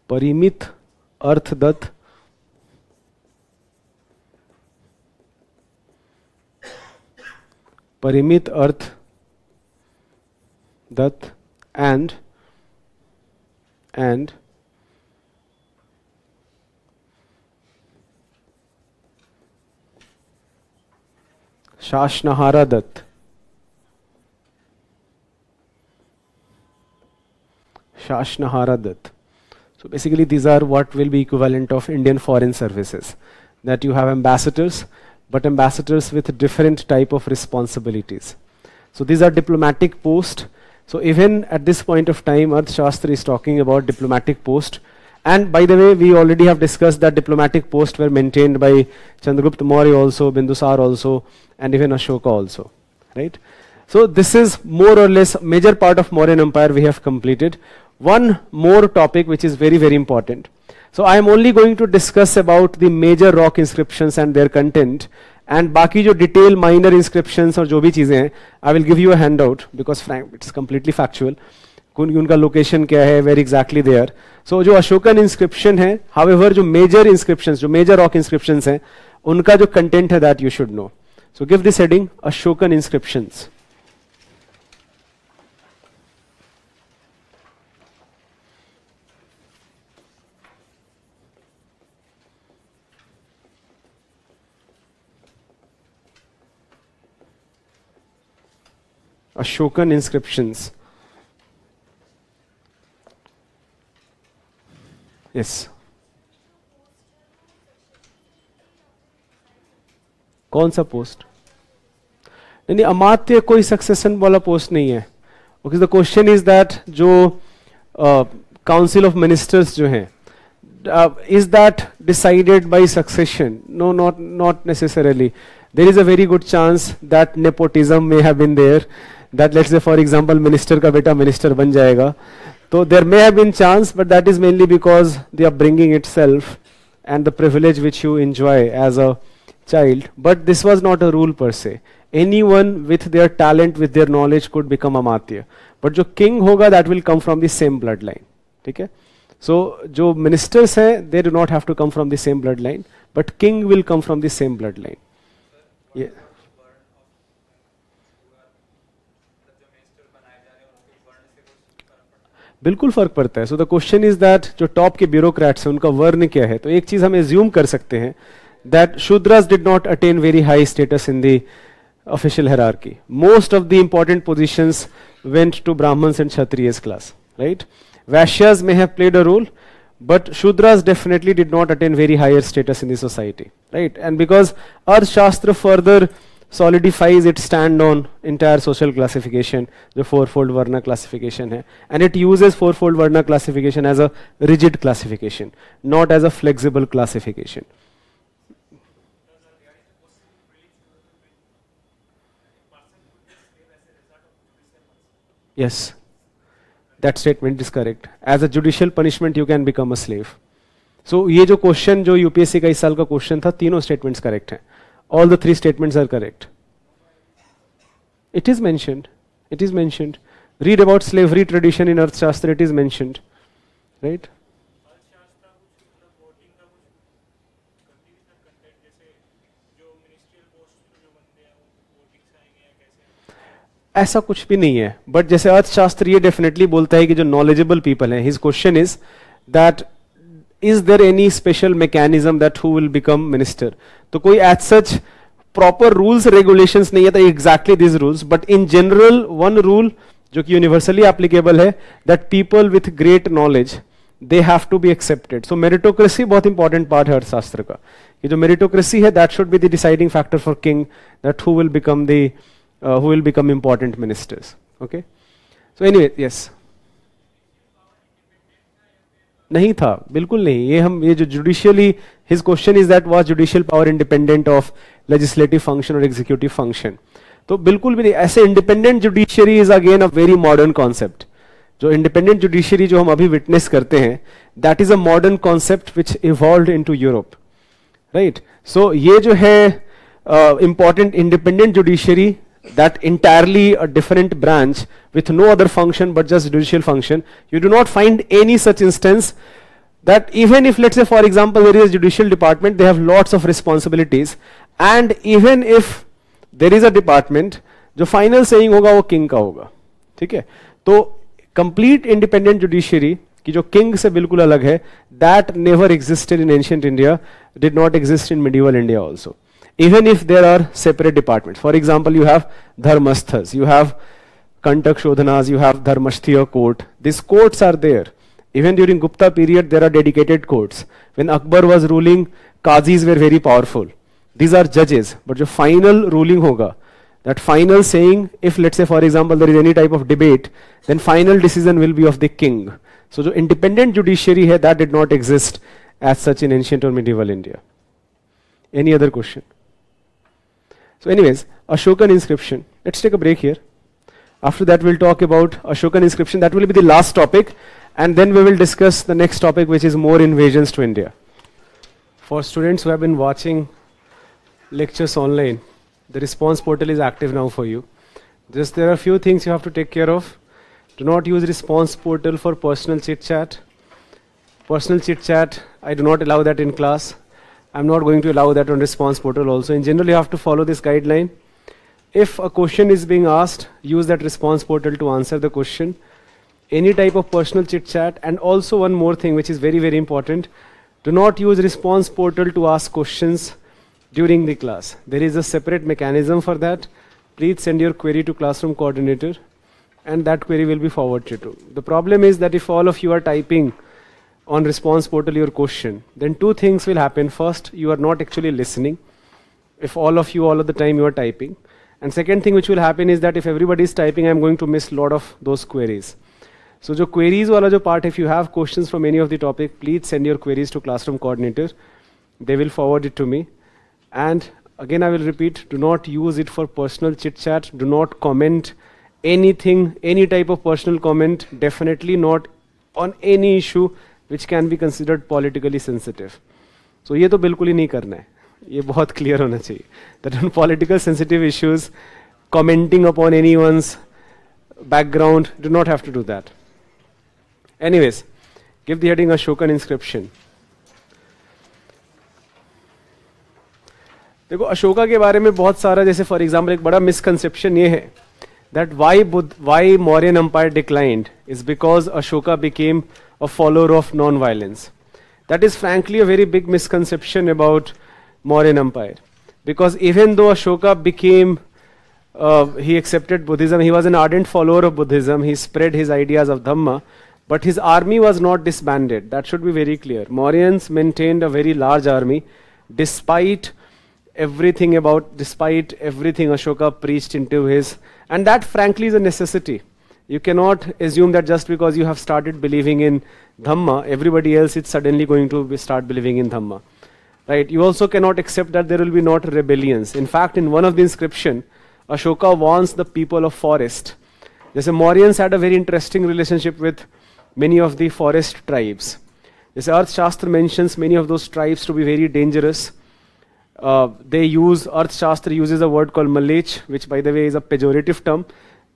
Parimit Arth Dutt, Parimit Arth Dutt, and Shashnahara Dutt. Shashnahara Dutt. So basically these are what will be equivalent of Indian foreign services, that you have ambassadors, but ambassadors with different type of responsibilities. So these are diplomatic posts. So even at this point of time, Arthashastra is talking about diplomatic post. And by the way, we already have discussed that diplomatic posts were maintained by Chandragupta Maurya also, Bindusar also, and even Ashoka also, right? So this is more or less major part of Mauryan Empire we have completed. One more topic which is very, very important. So I am only going to discuss about the major rock inscriptions and their content. And बाकी जो detail minor inscriptions और जो भी चीजें हैं, I will give you a handout because it's completely factual. उनका location क्या है, where exactly they are. So जो Ashokan inscription है, however जो major inscriptions, जो major rock inscriptions हैं, उनका जो content है that you should know. So give this heading, Ashokan inscriptions. Ashokan inscriptions. Yes. कौन सा पोस्ट? नहीं, अमात्य कोई सक्सेशन वाला पोस्ट नहीं है. Okay, the question is that जो काउंसिल ऑफ मिनिस्टर्स जो हैं, is that decided by succession? No, not necessarily. There is a very good chance that nepotism may have been there, that let's say for example minister का बेटा minister बन जाएगा. So there may have been chance, but that is mainly because the upbringing itself and the privilege which you enjoy as a child. But this was not a rule per se. Anyone with their talent, with their knowledge could become amatya. But जो king होगा, that will come from the same bloodline. ठीक है? So जो ministers हैं, they do not have to come from the same bloodline, but king will come from the same bloodline. Yeah. बिल्कुल फर्क पड़ता है. So the question is that जो top के ब्यूरोक्रेट्स हैं उनका वर्ण क्या है. तो एक चीज हम एज्यूम कर सकते हैं that Shudras did not attain very high status in the official hierarchy. Most of the important positions went to Brahmans and Kshatriyas class, right. Vaishyas may have played a role, but Shudras definitely did not attain very higher status in the society, right? And because Arth Shastra further solidifies its stand on entire social classification, the fourfold Varna classification hai, and it uses fourfold Varna classification as a rigid classification, not as a flexible classification. Yes. That statement is correct. As a judicial punishment, you can become a slave. So ये जो question जो UPSC का इस साल का question था, तीनों statements correct हैं. All the three statements are correct. It is mentioned. It is mentioned. Read about slavery tradition in Arthashastra. It is mentioned, right? ऐसा कुछ भी नहीं है. बट जैसे अर्थशास्त्र ये डेफिनेटली बोलता है कि जो नॉलेजेबल पीपल हैं, his question is that is there any special mechanism that who will become minister. तो कोई as such proper rules regulations नहीं है exactly this rules, but in general one rule जो कि यूनिवर्सली एप्लीकेबल है, that people with great knowledge they have to be accepted. So meritocracy बहुत important part है अर्थशास्त्र का. ये जो मेरिटोक्रेसी है, that should be the deciding factor for king, that who will become the who will become important ministers. Okay, so anyway, yes. नहीं था, बिल्कुल नहीं. ये जो judicially, his question is that was judicial power independent of legislative function or executive function. तो बिल्कुल भी नहीं. ऐसे independent judiciary is again a very modern concept. जो independent judiciary जो हम अभी witness करते हैं, that is a modern concept which evolved into Europe, right? So ये जो है important independent judiciary, that entirely a different branch with no other function but just judicial function, you do not find any such instance that even if, let's say for example, there is a judicial department, they have lots of responsibilities, and even if there is a department, जो final saying होगा वो king का होगा. ठीक है? तो complete independent judiciary कि जो king से बिल्कुल अलग है, that never existed in ancient India, did not exist in medieval India also. Even if there are separate departments. For example, you have dharmasthas, you have kantak shodhanas, you have dharmasthya court. These courts are there. Even during Gupta period, there are dedicated courts. When Akbar was ruling, qazis were very powerful. These are judges. But the final ruling hoga, that final saying, if let's say for example there is any type of debate, then final decision will be of the king. So the independent judiciary hai, that did not exist as such in ancient or medieval India. Any other question? So anyways, Ashokan inscription. Let's take a break here. After that we'll talk about Ashokan inscription. That will be the last topic, and then we will discuss the next topic, which is more invasions to India. For students who have been watching lectures online, the response portal is active now for you. Just there are a few things you have to take care of. Do not use response portal for personal chit chat. Personal chit chat, I do not allow that in class. I'm not going to allow that on response portal also. In general, you have to follow this guideline. If a question is being asked, use that response portal to answer the question. Any type of personal chit chat. And also one more thing which is very, very important. Do not use response portal to ask questions during the class. There is a separate mechanism for that. Please send your query to classroom coordinator, and that query will be forwarded to. The problem is that if all of you are typing on response portal your question, then two things will happen. First, you are not actually listening if all of you all of the time you are typing, And second thing which will happen is that if everybody is typing, I'm going to miss a lot of those queries. So जो queries वाला जो part, if you have questions from any of the topic, please send your queries to classroom coordinator. They will forward it to me. And again, I will repeat, do not use it for personal chit chat. Do not comment anything, any type of personal comment. Definitely not on any issue which can be considered politically sensitive. So ये तो बिल्कुल ही नहीं करना है. ये बहुत clear होना चाहिए. That on political sensitive issues, commenting upon anyone's background, do not have to do that. Anyways, give the heading Ashokan inscription. देखो अशोका के बारे में बहुत सारा, जैसे फॉर एग्जाम्पल एक बड़ा मिसकंसेप्शन ये है that why Mauryan Empire declined is because Ashoka became a follower of non-violence. That is frankly a very big misconception about Mauryan Empire. Because even though Ashoka became, he accepted Buddhism, he was an ardent follower of Buddhism, he spread his ideas of Dhamma, but his army was not disbanded. That should be very clear. Mauryans maintained a very large army despite everything Ashoka preached into his, and that frankly is a necessity. You cannot assume that just because you have started believing in Dhamma, everybody else is suddenly going to start believing in Dhamma. Right? You also cannot accept that there will be not rebellions. In fact, in one of the inscription, Ashoka warns the people of forest. The Mauryans had a very interesting relationship with many of the forest tribes. This Earth Shastra mentions many of those tribes to be very dangerous. Earth Shastra uses a word called Malech, which by the way is a pejorative term,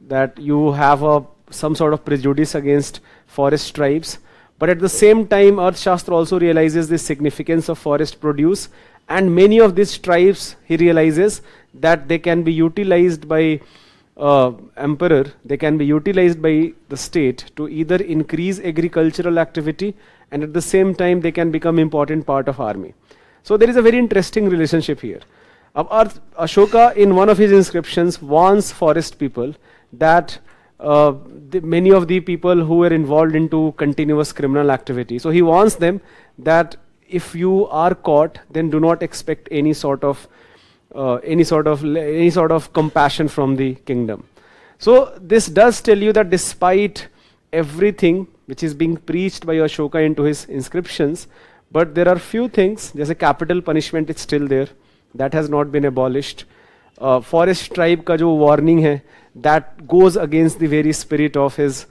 that you have some sort of prejudice against forest tribes. But at the same time, Earth Shastra also realizes the significance of forest produce, and many of these tribes, he realizes that they can be utilized by emperor, they can be utilized by the state to either increase agricultural activity, and at the same time they can become important part of army. So there is a very interesting relationship here. Ashoka in one of his inscriptions warns forest people that many of the people who were involved into continuous criminal activity. So he warns them that if you are caught, then do not expect any sort of compassion from the kingdom. So this does tell you that despite everything which is being preached by Ashoka into his inscriptions, but there are few things, there's a capital punishment, it's still there, that has not been abolished. Forest tribe ka jo warning hai, that goes against the very spirit of his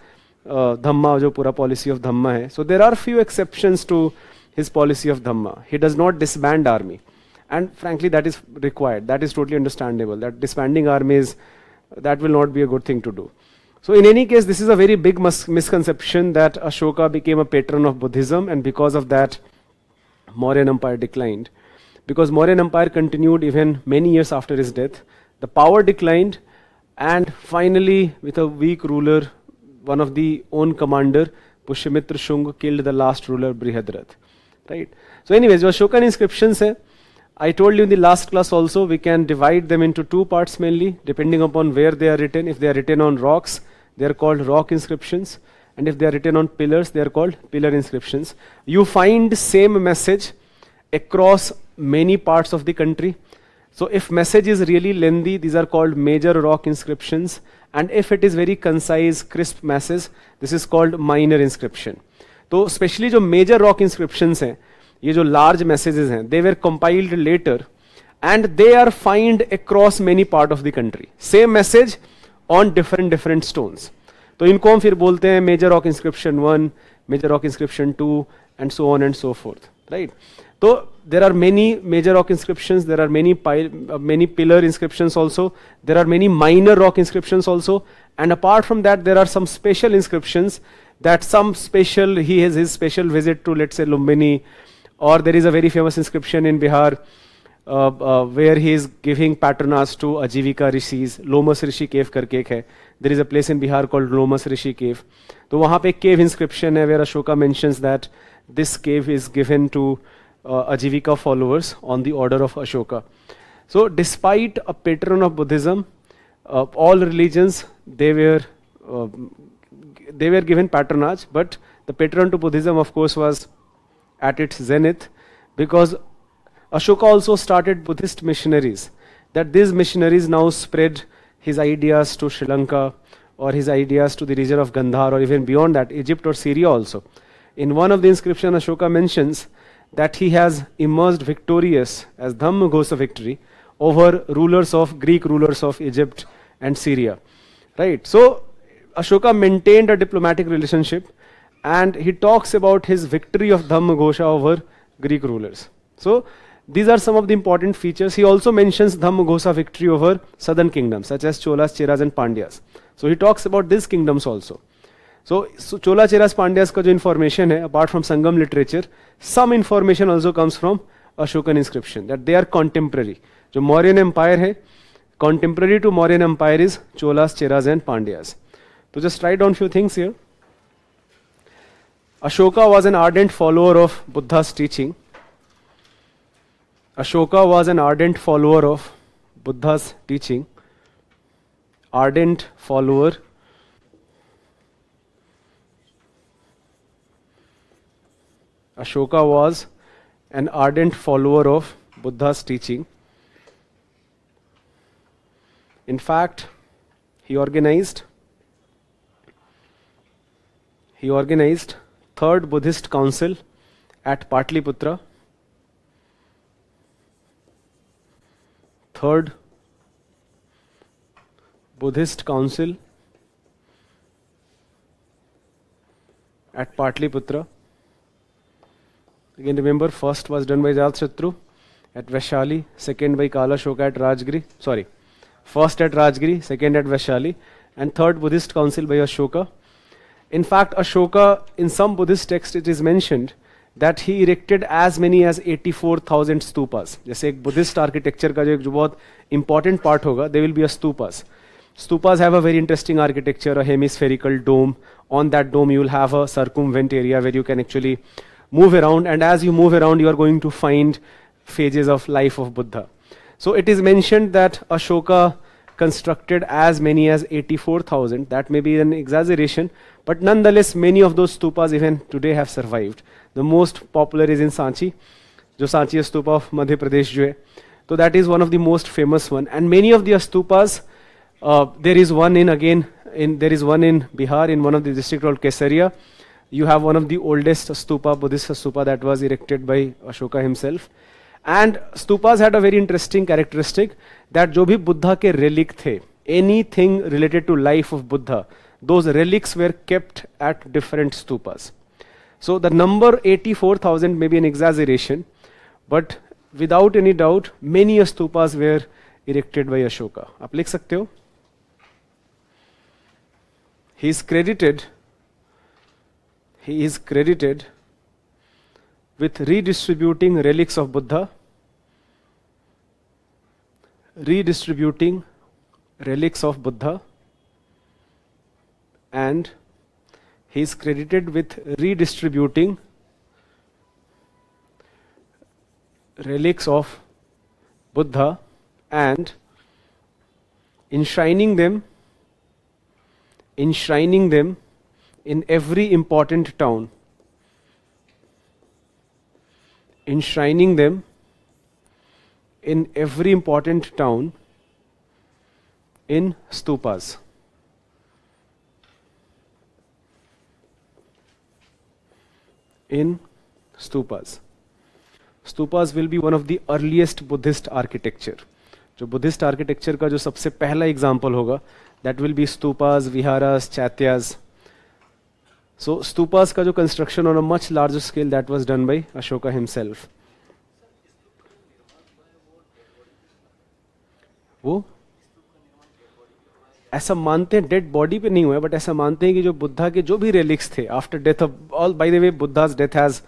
Dhamma, jo pura policy of Dhamma hai. So there are few exceptions to his policy of Dhamma. He does not disband army. And frankly, that is required. That is totally understandable. That disbanding armies, that will not be a good thing to do. So in any case, this is a very big misconception that Ashoka became a patron of Buddhism, and because of that, Mauryan Empire declined. Because Mauryan Empire continued even many years after his death. The power declined, and finally, with a weak ruler, one of the own commander, Pushyamitra Shunga, killed the last ruler, Brihadrath. Right? So anyways, your Ashokan inscriptions hai, I told you in the last class also, we can divide them into two parts mainly, depending upon where they are written. If they are written on rocks, they are called rock inscriptions. And if they are written on pillars, they are called pillar inscriptions. You find same message across many parts of the country. So if message is really lengthy, these are called major rock inscriptions. And if it is very concise, crisp message, this is called minor inscription. So especially जो major rock inscriptions हैं, ये जो large messages हैं, they were compiled later, and they are found across many part of the country. Same message on different stones. तो इनको हम फिर बोलते हैं major rock inscription 1, major rock inscription 2, and so on and so forth, right? So there are many major rock inscriptions, there are many pillar inscriptions also, there are many minor rock inscriptions also, and apart from that there are some special inscriptions that he has his special visit to, let's say, Lumbini, or there is a very famous inscription in Bihar where he is giving patronage to Ajivika rishis. Lomas Rishi cave करके एक है. There is a place in Bihar called Lomas Rishi cave. तो वहाँ पे cave inscription है where Ashoka mentions that this cave is given to Ajivika followers on the order of Ashoka. So despite a patron of Buddhism, all religions they were given patronage, but the patron to Buddhism of course was at its zenith, because Ashoka also started Buddhist missionaries. that these missionaries now spread his ideas to Sri Lanka, or his ideas to the region of Gandhar, or even beyond that, Egypt or Syria also. In one of the inscriptions, Ashoka mentions that he has emerged victorious as Dhamma Ghosa victory over Greek rulers of Egypt and Syria. Right? So Ashoka maintained a diplomatic relationship, and he talks about his victory of Dhamma Ghosha over Greek rulers. So these are some of the important features. He also mentions Dhamma Ghosa victory over southern kingdoms such as Cholas, Cheras and Pandyas. So he talks about these kingdoms also. So Chola, Cheras, Pandyas ka jo information hai, apart from Sangam literature, some information also comes from Ashokan inscription, that they are contemporary. Jo Mauryan Empire hai, contemporary to Mauryan Empire is Cholas, Cheras and Pandyas. So just write down few things here. Ashoka was an ardent follower of Buddha's teaching. Ashoka was an ardent follower of Buddha's teaching. Ardent follower. Ashoka was an ardent follower of Buddha's teaching. In fact, he organized Third Buddhist Council at Patliputra. Third Buddhist Council at Patliputra. Again remember, first was done by Jatshatru at Vaishali, second by Kalashoka at Rajgiri. First at Rajgiri, second at Vaishali, and third Buddhist Council by Ashoka. In fact, Ashoka, in some Buddhist texts it is mentioned that he erected as many as 84,000 stupas. जैसे एक Buddhist architecture का जो बहुत important part होगा, there will be a stupas. Stupas have a very interesting architecture, a hemispherical dome. On that dome you will have a circumvent area where you can actually move around, and as you move around you are going to find phases of life of Buddha. So it is mentioned that Ashoka constructed as many as 84,000. That may be an exaggeration, but nonetheless many of those stupas even today have survived. The most popular is in Sanchi, जो Sanchi stupa of Madhya Pradesh जो है, so that is one of the most famous one. And many of the stupas, there is one in Bihar, in one of the district called Kesaria. You have one of the oldest stupa, Buddhist stupa, that was erected by Ashoka himself. And stupas had a very interesting characteristic that जो भी बुद्धा के relic थे, anything related to life of Buddha, those relics were kept at different stupas. So the number 84,000 may be an exaggeration, but without any doubt many stupas were erected by Ashoka. आप लिख सकते हो? He is credited with redistributing relics of Buddha, and he is credited with redistributing relics of Buddha and enshrining them in every important town. Enshrining them in every important town in stupas. In stupas. Stupas will be one of the earliest Buddhist architecture. जो Buddhist architecture का जो सबसे पहला example होगा, that will be stupas, viharas, chaityas. So stupas का जो construction on a much larger scale, that was done by Ashoka himself. वो ऐसा मानते हैं डेड बॉडी पे नहीं हुआ है, बट ऐसा मानते हैं कि जो बुद्धा के जो भी relics थे after death of all, by the way Buddha's death has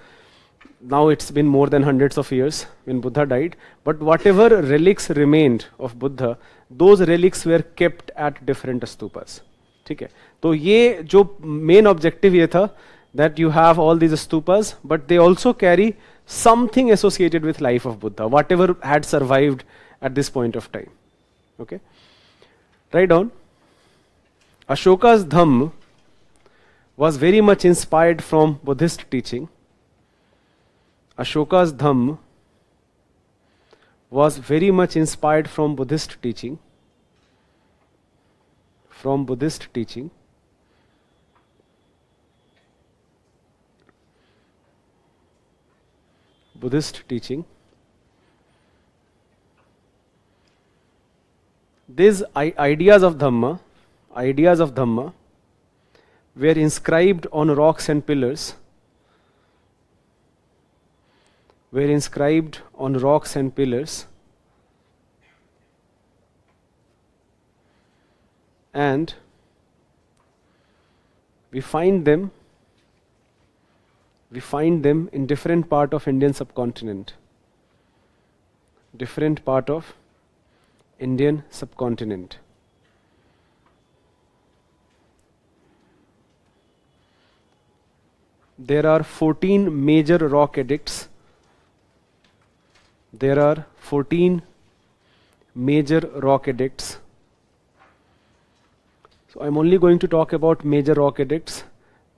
now it's been more than hundreds of years when Buddha died, but whatever relics remained of Buddha, those relics were kept at different stupas. ठीक है, तो ये जो main objective ये था that you have all these stupas, but they also carry something associated with life of Buddha, whatever had survived at this point of time. Okay, write down. Ashoka's Dhamma was very much inspired from Buddhist teaching. Ashoka's Dhamma was very much inspired from Buddhist teaching. From Buddhist teaching. Buddhist teaching. These ideas of Dhamma were inscribed on rocks and pillars. Were inscribed on rocks and pillars. And we find them in different part of Indian subcontinent. Different part of Indian subcontinent. There are 14 major rock edicts. There are 14 major rock edicts. So I'm only going to talk about major rock edicts.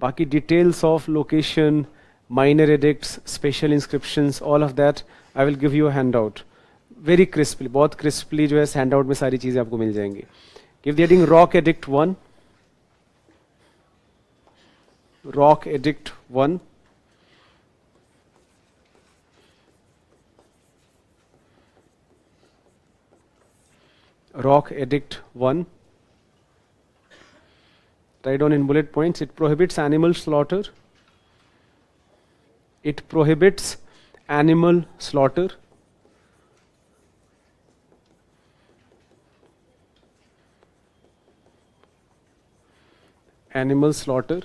Baki details of location, minor edicts, special inscriptions, all of that I will give you a handout. Very crisply, बहुत crisply जो है handout में सारी चीजें आपको मिल जाएंगी. Give the heading Rock Edict 1. Rock Edict 1. Rock Edict 1. Write down in bullet points. It prohibits animal slaughter. It prohibits animal slaughter. Animal slaughter.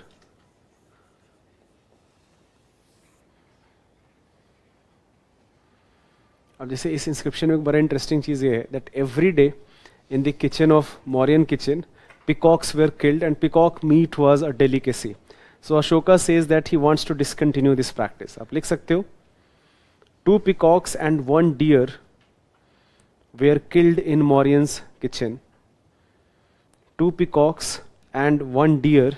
अब जैसे इस इंस्क्रिप्शन में एक बड़ा इंटरेस्टिंग चीज़ ये है that every day in the kitchen of Mauryan kitchen, peacocks were killed and peacock meat was a delicacy. So Ashoka says that he wants to discontinue this practice. आप लिख सकते हो 2 peacocks and 1 deer were killed in Mauryan's kitchen. 2 peacocks and 1 deer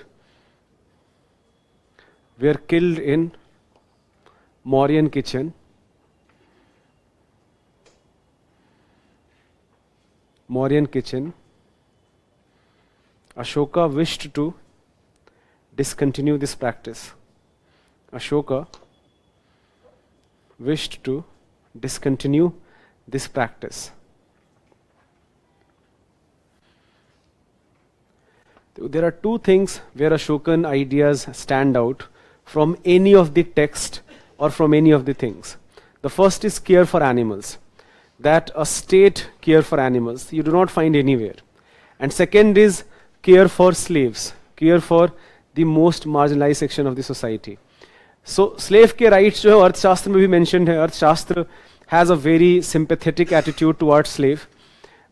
were killed in Mauryan kitchen. Mauryan kitchen. Ashoka wished to discontinue this practice. Ashoka wished to discontinue this practice. There are 2 things where Ashokan ideas stand out from any of the text or from any of the things. The first is care for animals. That a state care for animals you do not find anywhere. And second is care for slaves, care for the most marginalized section of the society. So slave के rights जो है अर्थशास्त्र में भी mentioned है. अर्थशास्त्र has a very sympathetic attitude towards slave,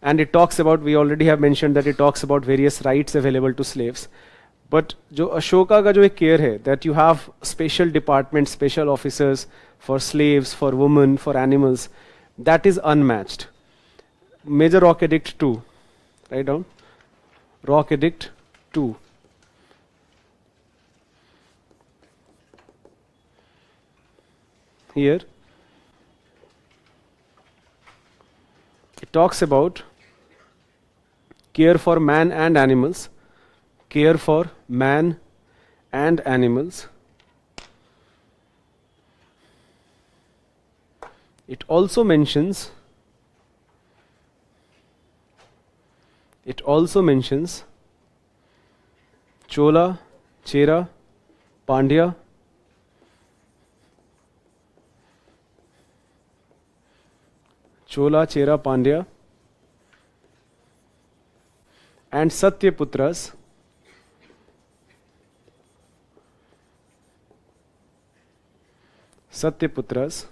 and it talks about, we already have mentioned that it talks about various rights available to slaves. But जो अशोका का जो एक care है, that you have special departments, special officers for slaves, for women, for animals, that is unmatched. Major Rock Edict 2. Write down. Rock Edict 2. Here it talks about care for man and animals. Care for man and animals. It also mentions Chola, Chera, Pandya, Chola, Chera, Pandya, and Satyaputras. Satyaputras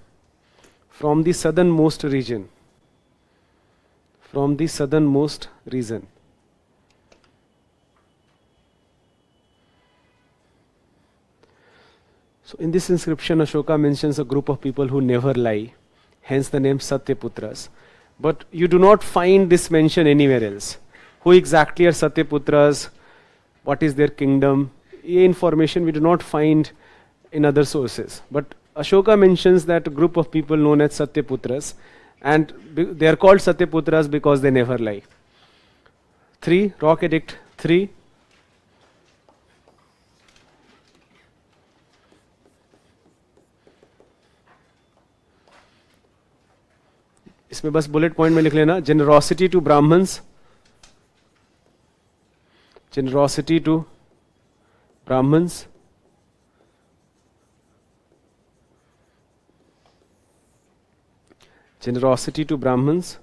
from the southernmost region. From the southernmost region. So in this inscription, Ashoka mentions a group of people who never lie, hence the name Satyaputras. But you do not find this mention anywhere else. Who exactly are Satyaputras? What is their kingdom? This information we do not find in other sources. But Ashoka mentions that a group of people known as Satyaputras, and they are called Satyaputras because they never lie. 3. Rock Edict 3. इसमें बस bullet point में लिख लेना, generosity to Brahmins, generosity to Brahmins, generosity to Brahmins,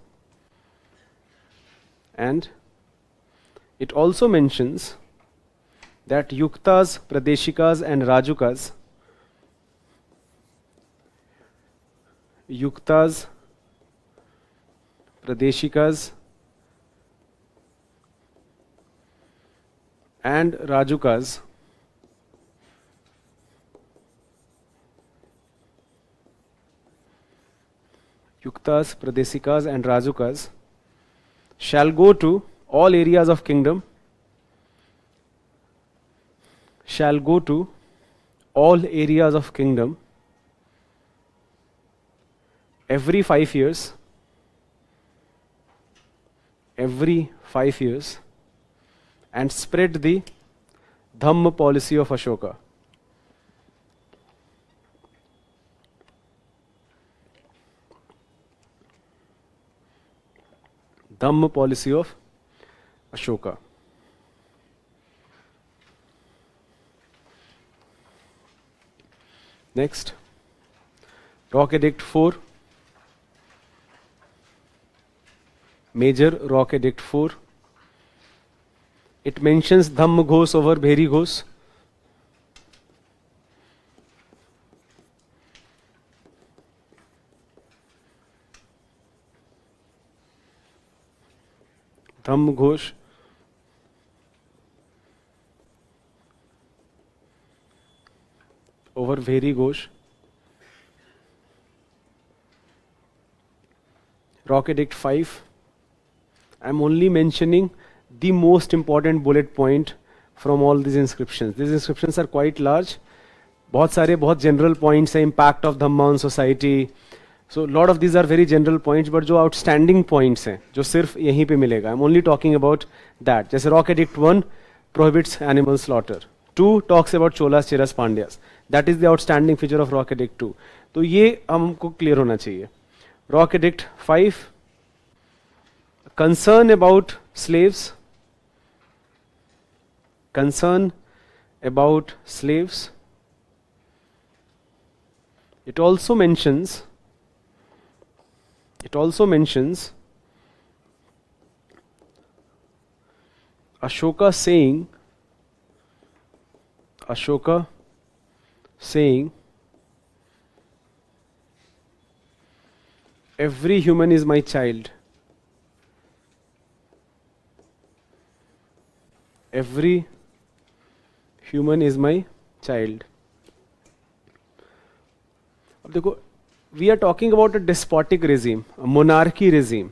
and it also mentions that Yuktas, Pradeshikas and Rajukas, Yuktas, Pradeshikas and Rajukas Yuktas, Pradesikas and Rajukas shall go to all areas of kingdom, shall go to all areas of kingdom every 5 years, and spread the Dhamma policy of Ashoka. Dhamma policy of Ashoka. Next, Rock Edict 4. Major Rock Edict 4. It mentions Dhamma Ghosh over Bheri Ghosh. Dhamma Ghosh over Bheri Ghosh. Rock Edict 5. I am only mentioning the most important bullet point from all these inscriptions. These inscriptions are quite large. बहुत सारे बहुत general points हैं, impact of Dhamma on society. So lot of these are very general points, but जो outstanding points हैं, जो सिर्फ यहीं पे मिलेगा. I'm only talking about that. जैसे Rock Edict 1 prohibits animal slaughter. 2 talks about Cholas, Cheras, Pandyas. That is the outstanding feature of Rock Edict 2. तो ये हमको clear होना चाहिए. Rock Edict 5. Concern about slaves. Concern about slaves. It also mentions Ashoka saying every human is my child. Every human is my child. अब देखो, we are talking about a despotic regime, a monarchy regime.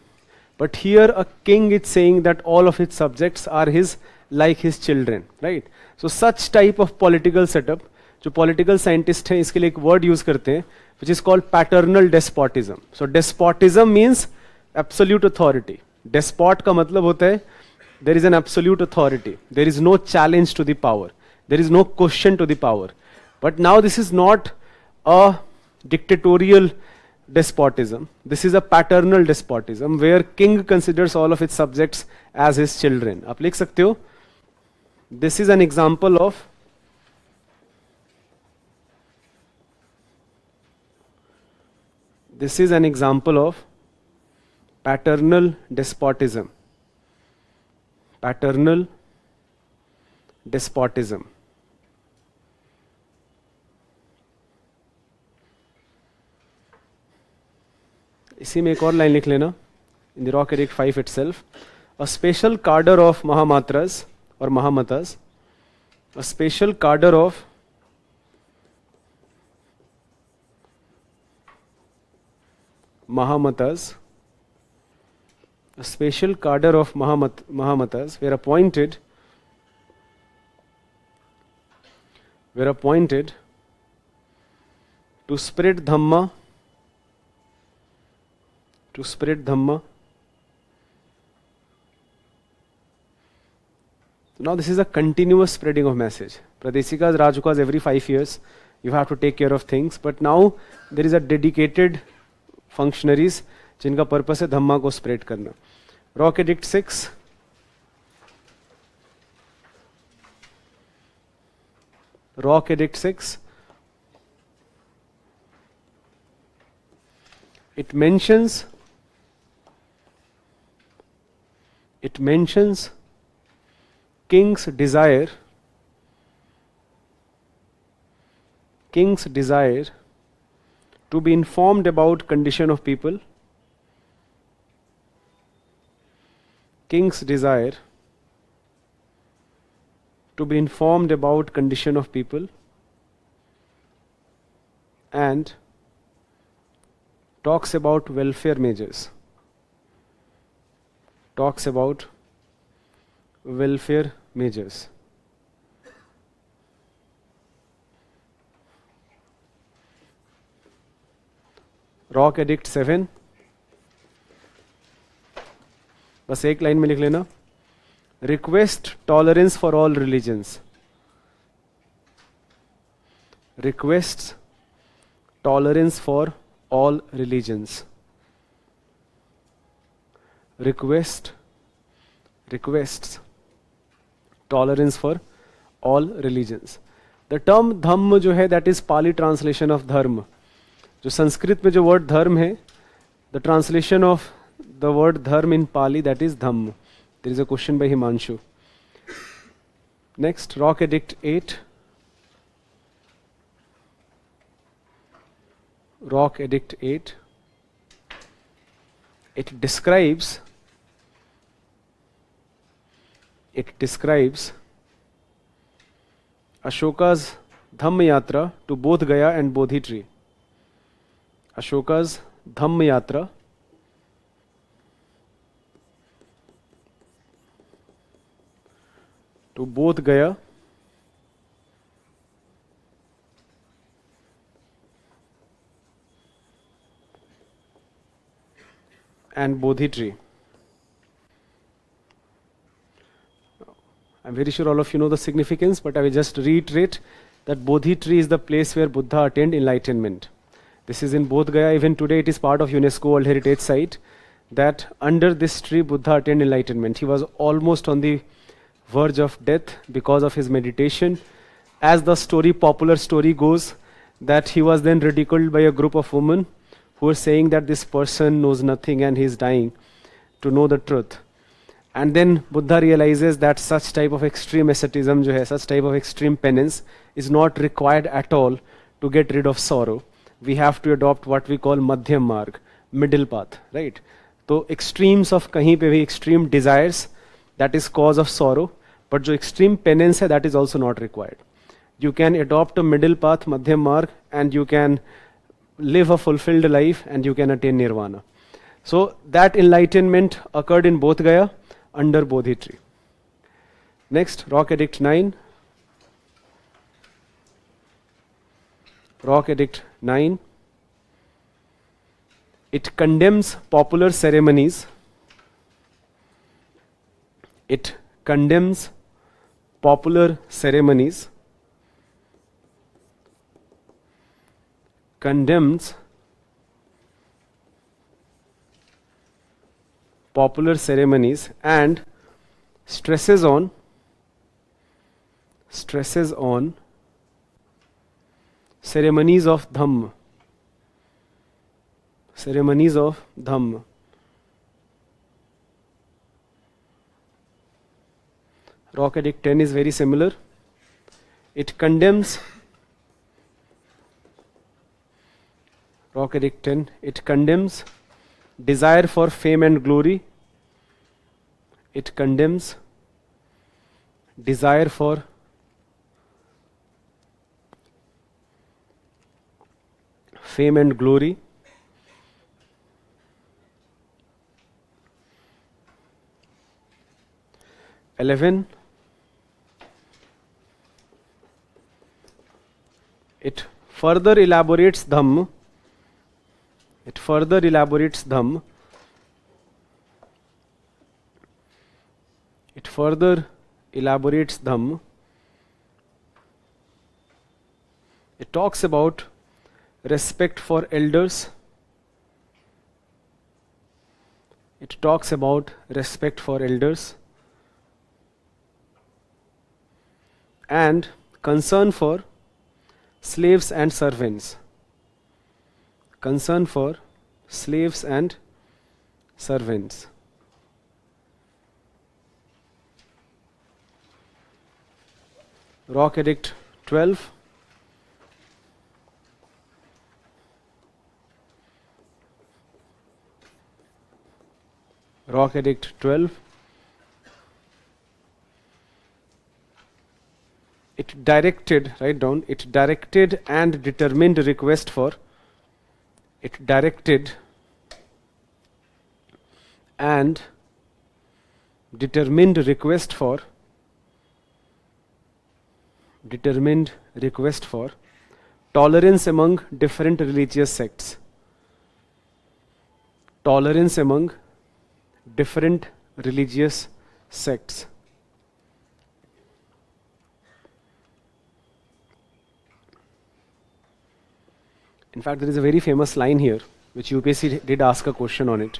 But here a king is saying that all of his subjects are his, like his children, right? So such type of political setup, जो political scientists हैं इसके लिए एक word use करते हैं, which is called paternal despotism. So despotism means absolute authority. Despot का मतलब होता है there is an absolute authority. There is no challenge to the power. There is no question to the power. But now this is not a dictatorial despotism. This is a paternal despotism where king considers all of its subjects as his children. आप लिख सकते हो? This is an example of paternal despotism. Paternal despotism. इसी में एक और line लिख लेना. In the Rock Edict 5 itself, a special cadre of Mahamatras or Mahamatas, a special cadre of Mahamatas, a special cadre of Mahamatas were appointed to spread Dhamma to spread Dhamma. Now this is a continuous spreading of message. Pradesikas, Rajukas, every 5 years you have to take care of things, but now there is a dedicated functionaries जिनका purpose है धम्मा को spread करना. Rock edict 6. Rock Edict 6. It mentions king's desire to be informed about condition of people. King's desire to be informed about condition of people and talks about welfare measures. Talks about welfare measures. Rock Edict 7. बस एक line में लिख लेना. Request tolerance for all religions. Requests tolerance for all religions. Requests tolerance for all religions. The term धम्म जो है, that is Pali translation of धर्म. जो संस्कृत में जो word धर्म है, the translation of the word dharma in Pali, that is Dhamma. There is a question by Himanshu. Next, Rock Edict 8. Rock Edict 8. It describes Ashoka's Dhamma Yatra to both Gaya and Bodhi tree. Ashoka's Dhamma Yatra to both Gaya and Bodhi tree. I'm very sure all of you know the significance, but I will just reiterate that Bodhi tree is the place where Buddha attained enlightenment. This is in Bodh Gaya. Even today it is part of UNESCO World Heritage Site, that under this tree Buddha attained enlightenment. He was almost on the verge of death because of his meditation. As the popular story goes, that he was then ridiculed by a group of women who were saying that this person knows nothing and he is dying to know the truth. And then Buddha realizes that such type of extreme asceticism, such type of extreme penance is not required at all to get rid of sorrow. We have to adopt what we call madhyam marg, middle path, right? So extremes of kahin pe bhi extreme desires, that is cause of sorrow, but jo extreme penance hai, that is also not required. You can adopt a middle path, madhyam marg, and you can live a fulfilled life and you can attain nirvana. So that enlightenment occurred in Bodh Gaya under Bodhi tree. Next, Rock Edict 9. Rock Edict 9. It condemns popular ceremonies. It condemns popular ceremonies. Condemns popular ceremonies and stresses on ceremonies of Dhamma. Ceremonies of Dhamma. Rock Edict 10 is very similar. It condemns Rock Edict 10. It condemns desire for fame and glory. It condemns desire for fame and glory. Eleven. It further elaborates Dhamma. It further elaborates Dhamma It further elaborates Dhamma. It talks about respect for elders. It talks about respect for elders and concern for slaves and servants. Concern for slaves and servants. Rock Edict 12. Rock Edict 12. It directed, write down, it directed and determined request for, it directed and determined request for tolerance among different religious sects. Tolerance among different religious sects. In fact, there is a very famous line here, which UPSC did ask a question on it.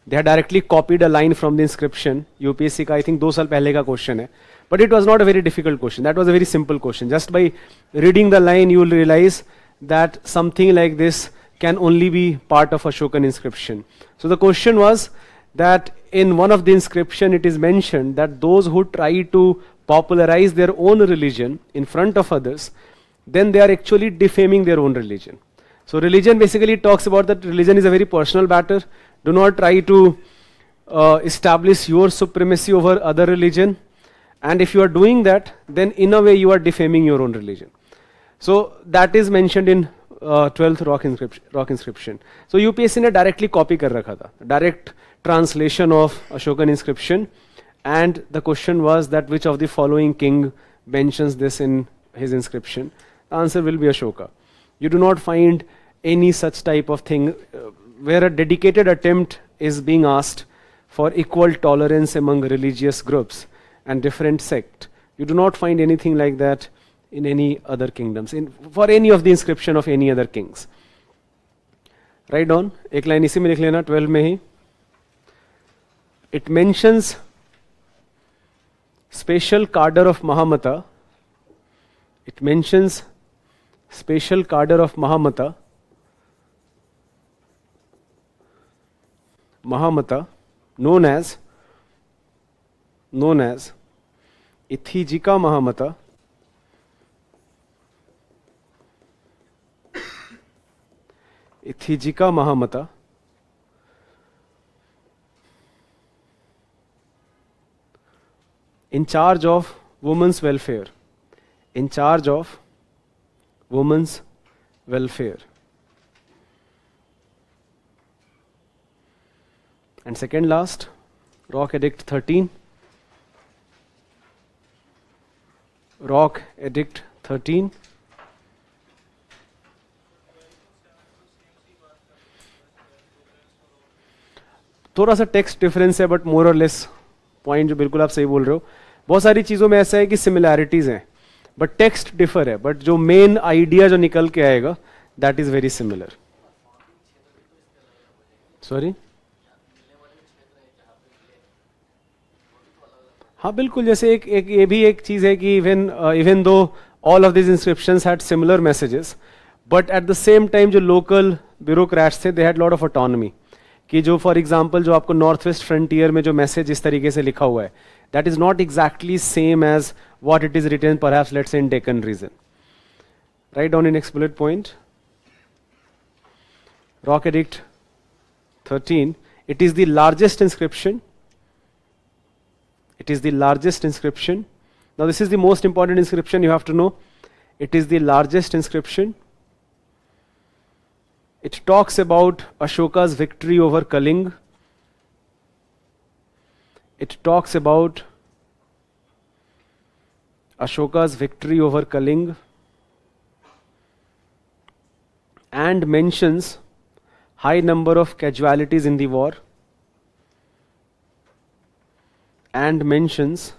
They had directly copied a line from the inscription. UPSC ka, I think 2 साल पहले का question है. But it was not a very difficult question. That was a very simple question. Just by reading the line, you will realize that something like this can only be part of Ashokan inscription. So the question was that in one of the inscription it is mentioned that those who try to popularize their own religion in front of others, then they are actually defaming their own religion. So religion basically talks about that religion is a very personal matter. Do not try to establish your supremacy over other religion. And if you are doing that, then in a way you are defaming your own religion. So that is mentioned in 12th rock inscription. So UPSC ने directly copy कर रखा था. Direct translation of Ashokan inscription. And the question was that which of the following king mentions this in his inscription? The answer will be Ashoka. You do not find any such type of thing where a dedicated attempt is being asked for equal tolerance among religious groups and different sect. You do not find anything like that in any other kingdoms, for any of the inscription of any other kings. Write down, एक line इसी में लिख लेना 12 में ही. It mentions special cadre of Mahamata. It mentions special cadre of Mahamata, known as Ithijika Mahamata, in charge of women's welfare. In charge of women's welfare. And second last, Rock Edict 13. Rock Edict 13. थोड़ा सा text difference है, but more और less point जो बिल्कुल आप सही बोल रहे हो. बहुत सारी चीज़ों में ऐसा है कि सिमिलैरिटीज हैं, बट टेक्स्ट डिफर है, बट जो मेन आइडिया जो निकल के आएगा that is very similar. Sorry, हाँ बिल्कुल. जैसे एक ये भी एक चीज है कि even though all of this inscriptions had similar messages, but at the same time जो लोकल ब्यूरोक्रेट्स थे they had lot of autonomy. कि जो फॉर एग्जांपल जो आपको नॉर्थ वेस्ट फ्रंटियर में जो मैसेज इस तरीके से लिखा हुआ है, that is not exactly same as what it is written perhaps let's say in Deccan region. Write down in next bullet point. Rock edict 13, it is the largest inscription. It is the largest inscription. Now this is the most important inscription you have to know. It is the largest inscription. It talks about Ashoka's victory over Kaling. It talks about Ashoka's victory over Kaling and mentions high number of casualties in the war and mentions,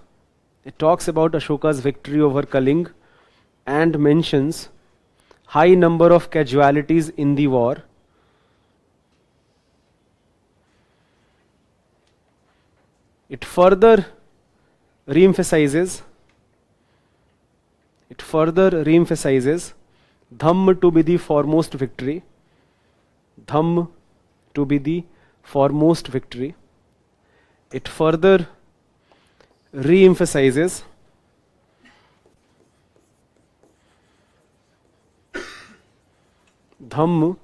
it talks about Ashoka's victory over Kaling and mentions high number of casualties in the war. It further re-emphasizes Dhamma to be the foremost victory. Dhamma to be the foremost victory. It further re-emphasizes Dhamma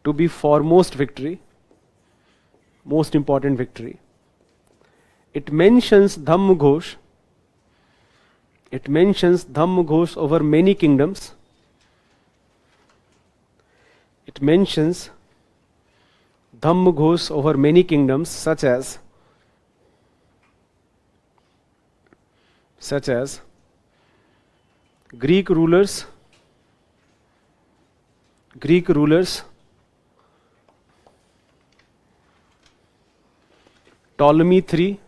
to be foremost victory, most important victory. It mentions Dhamma Ghosh. It mentions Dhamma Ghosh over many kingdoms. It mentions Dhamma Ghosh over many kingdoms, such as Greek rulers, Ptolemy III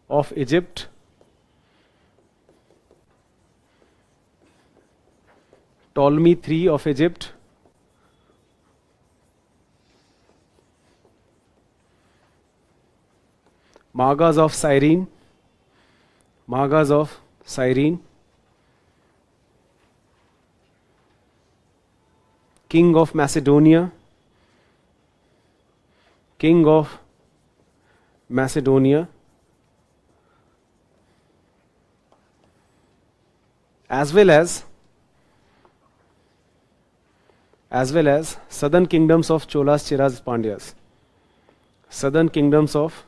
of Egypt, Magas of Cyrene, King of Macedonia, as well as southern kingdoms of Cholas, Cheras, Pandyas. Southern kingdoms of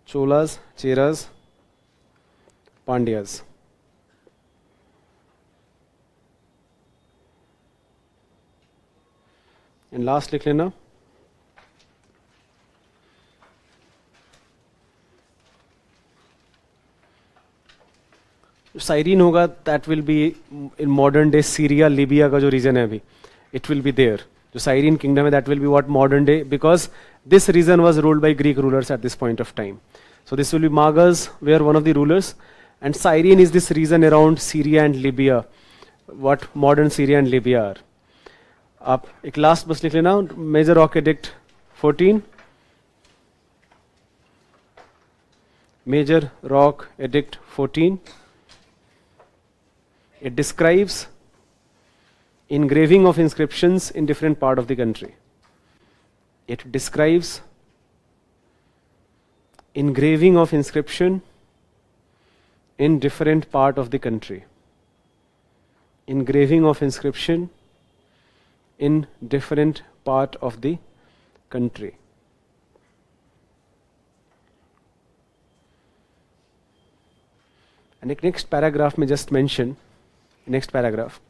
Cholas, Cheras, Pandyas. And last लिख लेना. Cyrene होगा, that will be in modern day Syria, Libya का जो region है अभी, it will be there. जो Cyrene kingdom है, that will be what modern day, because this region was ruled by Greek rulers at this point of time. So this will be Magas, were one of the rulers, and Cyrene is this region around Syria and Libya, what modern Syria and Libya are. आप एक last बस लिख लेना, major rock edict 14. Major Rock Edict 14. It describes engraving of inscriptions in different part of the country. It describes engraving of inscription in different part of the country. Engraving of inscription in different part of the country. And next paragraph may just mention, next paragraph,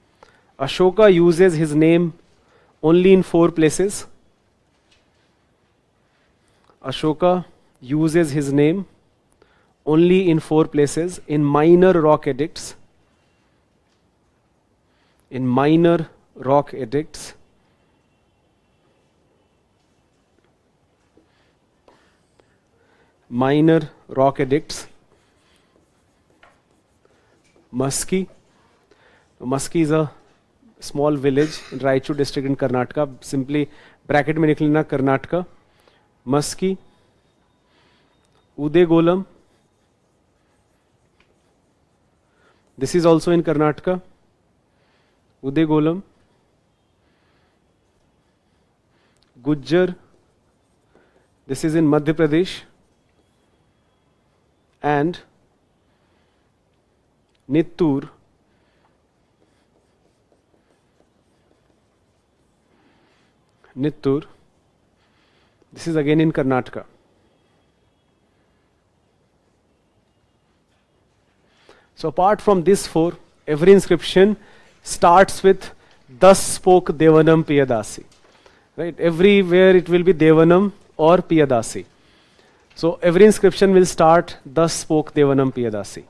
Ashoka uses his name only in 4 places. Ashoka uses his name only in 4 places in minor rock edicts. In minor rock edicts. Minor rock edicts. Musky. Musky is a small village in Raichur district in Karnataka. Simply bracket में निकलना Karnataka. Musky. Udegolam. This is also in Karnataka. Udegolam. Gujjar. This is in Madhya Pradesh. And Nittur. Nittur. This is again in Karnataka. So apart from these 4, every inscription starts with "Thus spoke Devanam Piyadasi." Right? Everywhere it will be Devanam or Piyadasi. So every inscription will start "Thus spoke Devanam Piyadasi."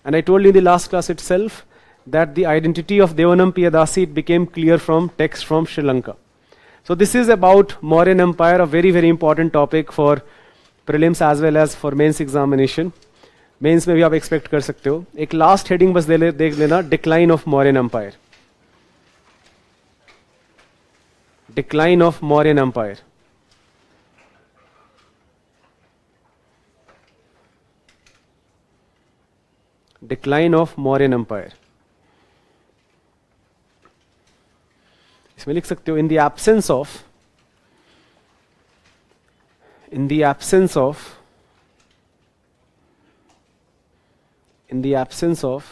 And I told you in the last class itself that the identity of Devanam Piyadasi, it became clear from text from Sri Lanka. So this is about Mauryan Empire, a very very important topic for prelims as well as for mains examination. Mains में भी आप expect कर सकते हो. एक last heading बस देख लेना, decline of Mauryan empire. Decline of Mauryan empire. Decline of Mauryan empire. इसमें लिख सकते हो in the absence of in the absence of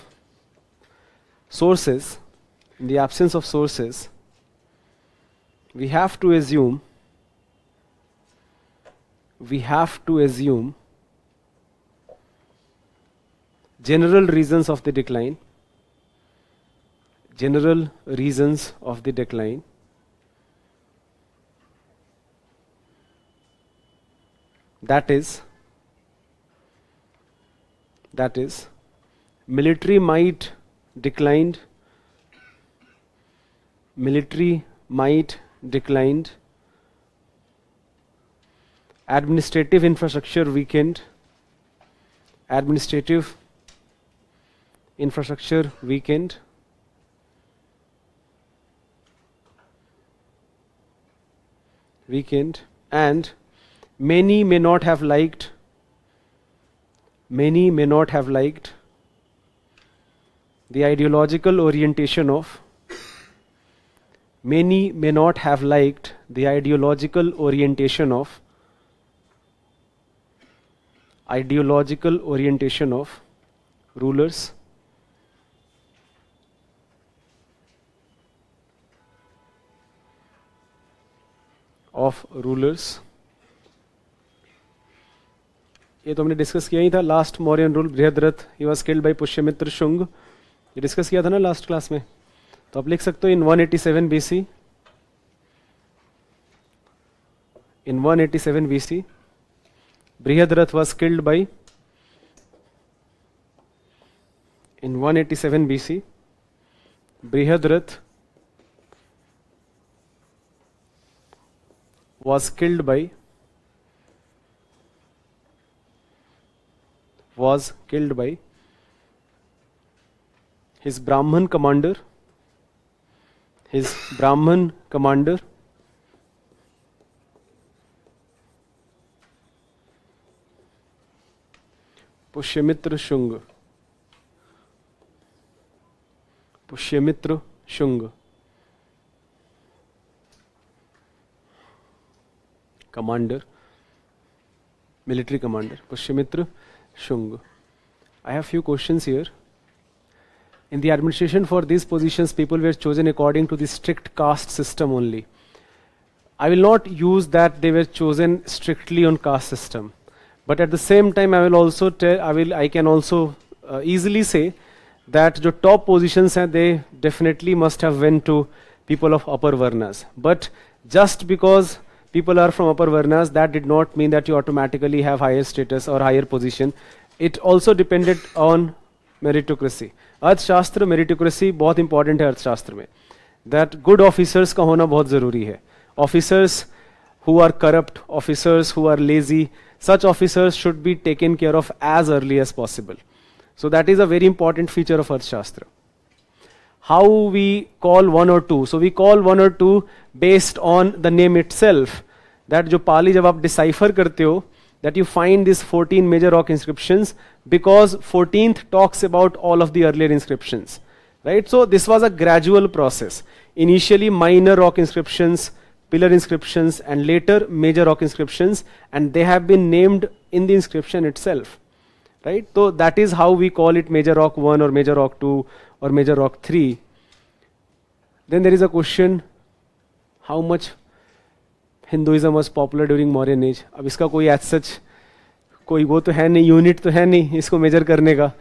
sources, we have to assume general reasons of the decline, that is military might declined, administrative infrastructure weakened, and many may not have liked the ideological orientation of rulers. ये तो हमने discuss किया ही था. Last Mauryan rule Brihadratha, he was killed by Pushyamitra Shunga. ये discuss किया था ना last class में. तो आप लिख सकते हो इन 187 BC, Brihadratha was killed by, in 187 BC Brihadratha was killed by his Brahman commander, Pushyamitra Shunga. Commander, military commander, Pushyamitra Shunga. I have few questions here. In the administration for these positions, people were chosen according to the strict caste system only. I will not use that they were chosen strictly on caste system, but at the same time, I can also easily say that the top positions they definitely must have went to people of upper varnas. But just because people are from upper varnas, that did not mean that you automatically have higher status or higher position. It also depended on meritocracy. अर्थशास्त्र meritocracy बहुत important है अर्थशास्त्र में. That good officers का होना बहुत जरूरी है. Officers who are corrupt, officers who are lazy, such officers should be taken care of as early as possible. So that is a very important feature of Arthashastra. How we call one or two? So we call one or two based on the name itself. That जो पाली जब आप decipher करते हो, that you find these 14 major rock inscriptions because 14th talks about all of the earlier inscriptions, right? So this was a gradual process. Initially minor rock inscriptions, pillar inscriptions, and later major rock inscriptions, and they have been named in the inscription itself. Right? So that is how we call it major rock 1 or major rock 2 or major rock 3. Then there is a question, how much Hinduism was popular during Mauryan age? अब इसका कोई as such कोई वो तो है नहीं, unit तो है नहीं इसको measure करने का.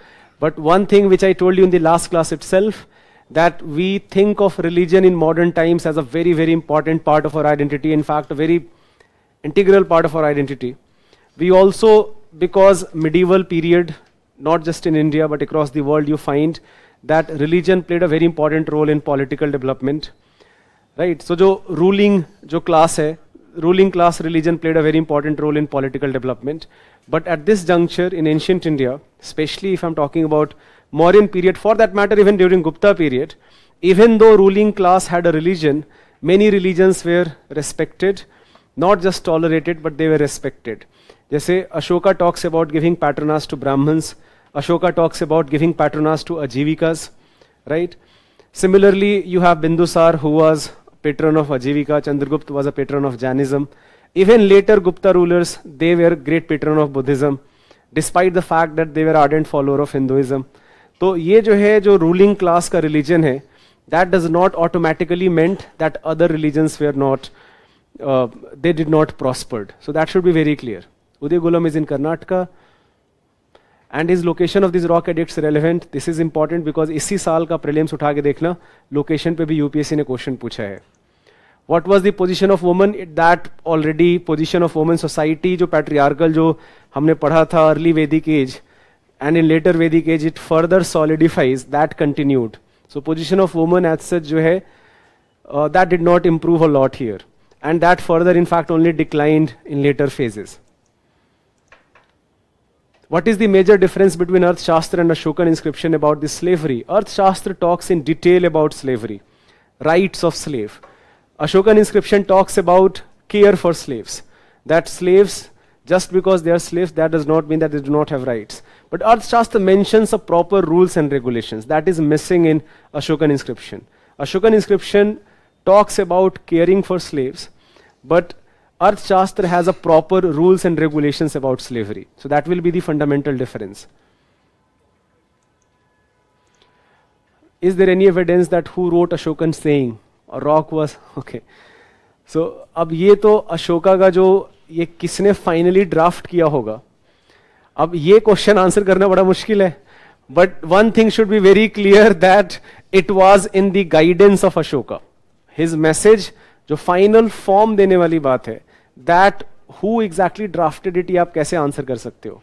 But one thing which I told you in the last class itself, that we think of religion in modern times as a very very important part of our identity. In fact, a very integral part of our identity. We also, because medieval period, not just in India but across the world, you find that religion played a very important role in political development. right? So जो ruling जो class है, ruling class religion played a very important role in political development. But at this juncture in ancient India, especially if I'm talking about Mauryan period, for that matter even during Gupta period, even though ruling class had a religion, many religions were respected, not just tolerated, but they were respected. जैसे Ashoka talks about giving patronage to Brahmins, Ashoka talks about giving patronage to Ajivikas, right? Similarly, you have Bindusar who was patron of Ajivika, Chandragupta was a patron of Jainism. Even later Gupta rulers, they were great patron of Buddhism, despite the fact that they were ardent follower of Hinduism. तो ये जो है जो ruling class का religion है, that does not automatically meant that other religions were not, they did not prospered. So that should be very clear. Udayagulam is in Karnataka. And is location of these rock edicts relevant? This is important because इसी साल का prelims उठा के देखना, location पे भी UPSC ने question पूछा है. What was the position of women? That already position of women society जो patriarchal जो हमने पढ़ा था early Vedic age and in later Vedic age it further solidifies, that continued. So position of women as such जो है that did not improve a lot here, and that further in fact only declined in later phases. What is the major difference between Arthashastra and Ashokan inscription about the slavery? Arthashastra talks in detail about slavery, rights of slave. Ashokan inscription talks about care for slaves. That slaves, just because they are slaves, that does not mean that they do not have rights. But Arthashastra mentions a proper rules and regulations. That is missing in Ashokan inscription. Ashokan inscription talks about caring for slaves, but Arthashastra has a proper rules and regulations about slavery. So that will be the fundamental difference. Is there any evidence that who wrote Ashokan saying? A rock was, okay. So अब ये तो अशोका का जो ये किसने finally draft किया होगा, अब ये क्वेश्चन आंसर करना बड़ा मुश्किल है. But one thing should be very clear that it was in the guidance of Ashoka. His message जो फाइनल फॉर्म देने वाली बात है, that who exactly drafted it, ये आप कैसे आंसर कर सकते हो?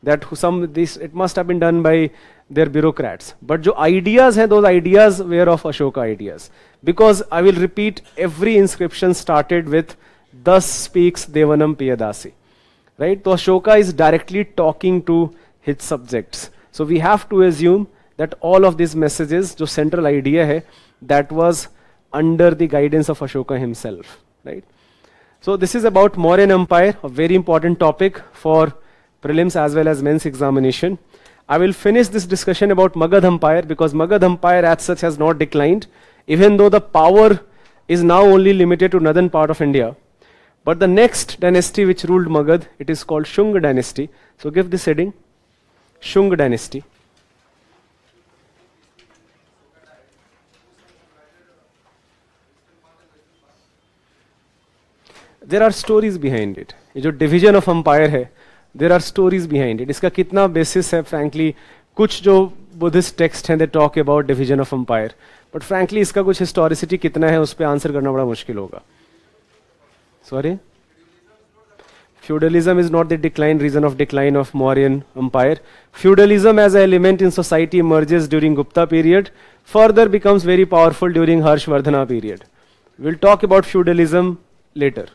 That some this it must have been done by their bureaucrats. But जो आइडियाज हैं, those ideas were of Ashoka ideas. Because I will repeat, every inscription started with "Thus speaks Devanam Piyadasi," right? So Ashoka is directly talking to his subjects. So we have to assume that all of these messages, जो central idea है, that was under the guidance of Ashoka himself, right? So this is about Mauryan Empire, a very important topic for prelims as well as men's examination. I will finish this discussion about Magad Empire because Magad Empire as such has not declined, even though the power is now only limited to northern part of India. But the next dynasty which ruled Magad, it is called Shunga dynasty. So give this heading, Shunga dynasty. There are stories behind it. ये जो division of empire है, there are stories behind it. इसका कितना basis है, frankly, कुछ जो Buddhist text हैं, they talk about division of empire. But frankly, इसका कुछ historicity कितना है, उस पर आंसर करना बड़ा मुश्किल होगा. Sorry? Feudalism is not the reason of decline of Mauryan Empire. Feudalism as an element in society emerges during Gupta period, further becomes very powerful during Harshvardhana period. We'll talk about feudalism later.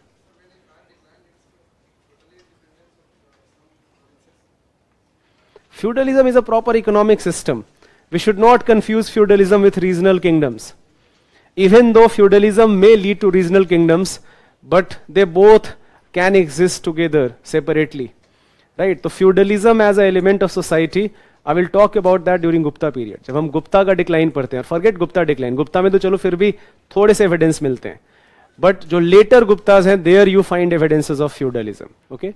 Feudalism is a proper economic system. We should not confuse feudalism with regional kingdoms. Even though feudalism may lead to regional kingdoms, but they both can exist together separately. Right? So feudalism as an element of society, I will talk about that during Gupta period. जब हम गुप्ता का decline पढ़ते हैं, forget Gupta decline. Gupta में तो चलो फिर भी थोड़े से evidence मिलते हैं. But जो later Guptas हैं, there you find evidences of feudalism. Okay?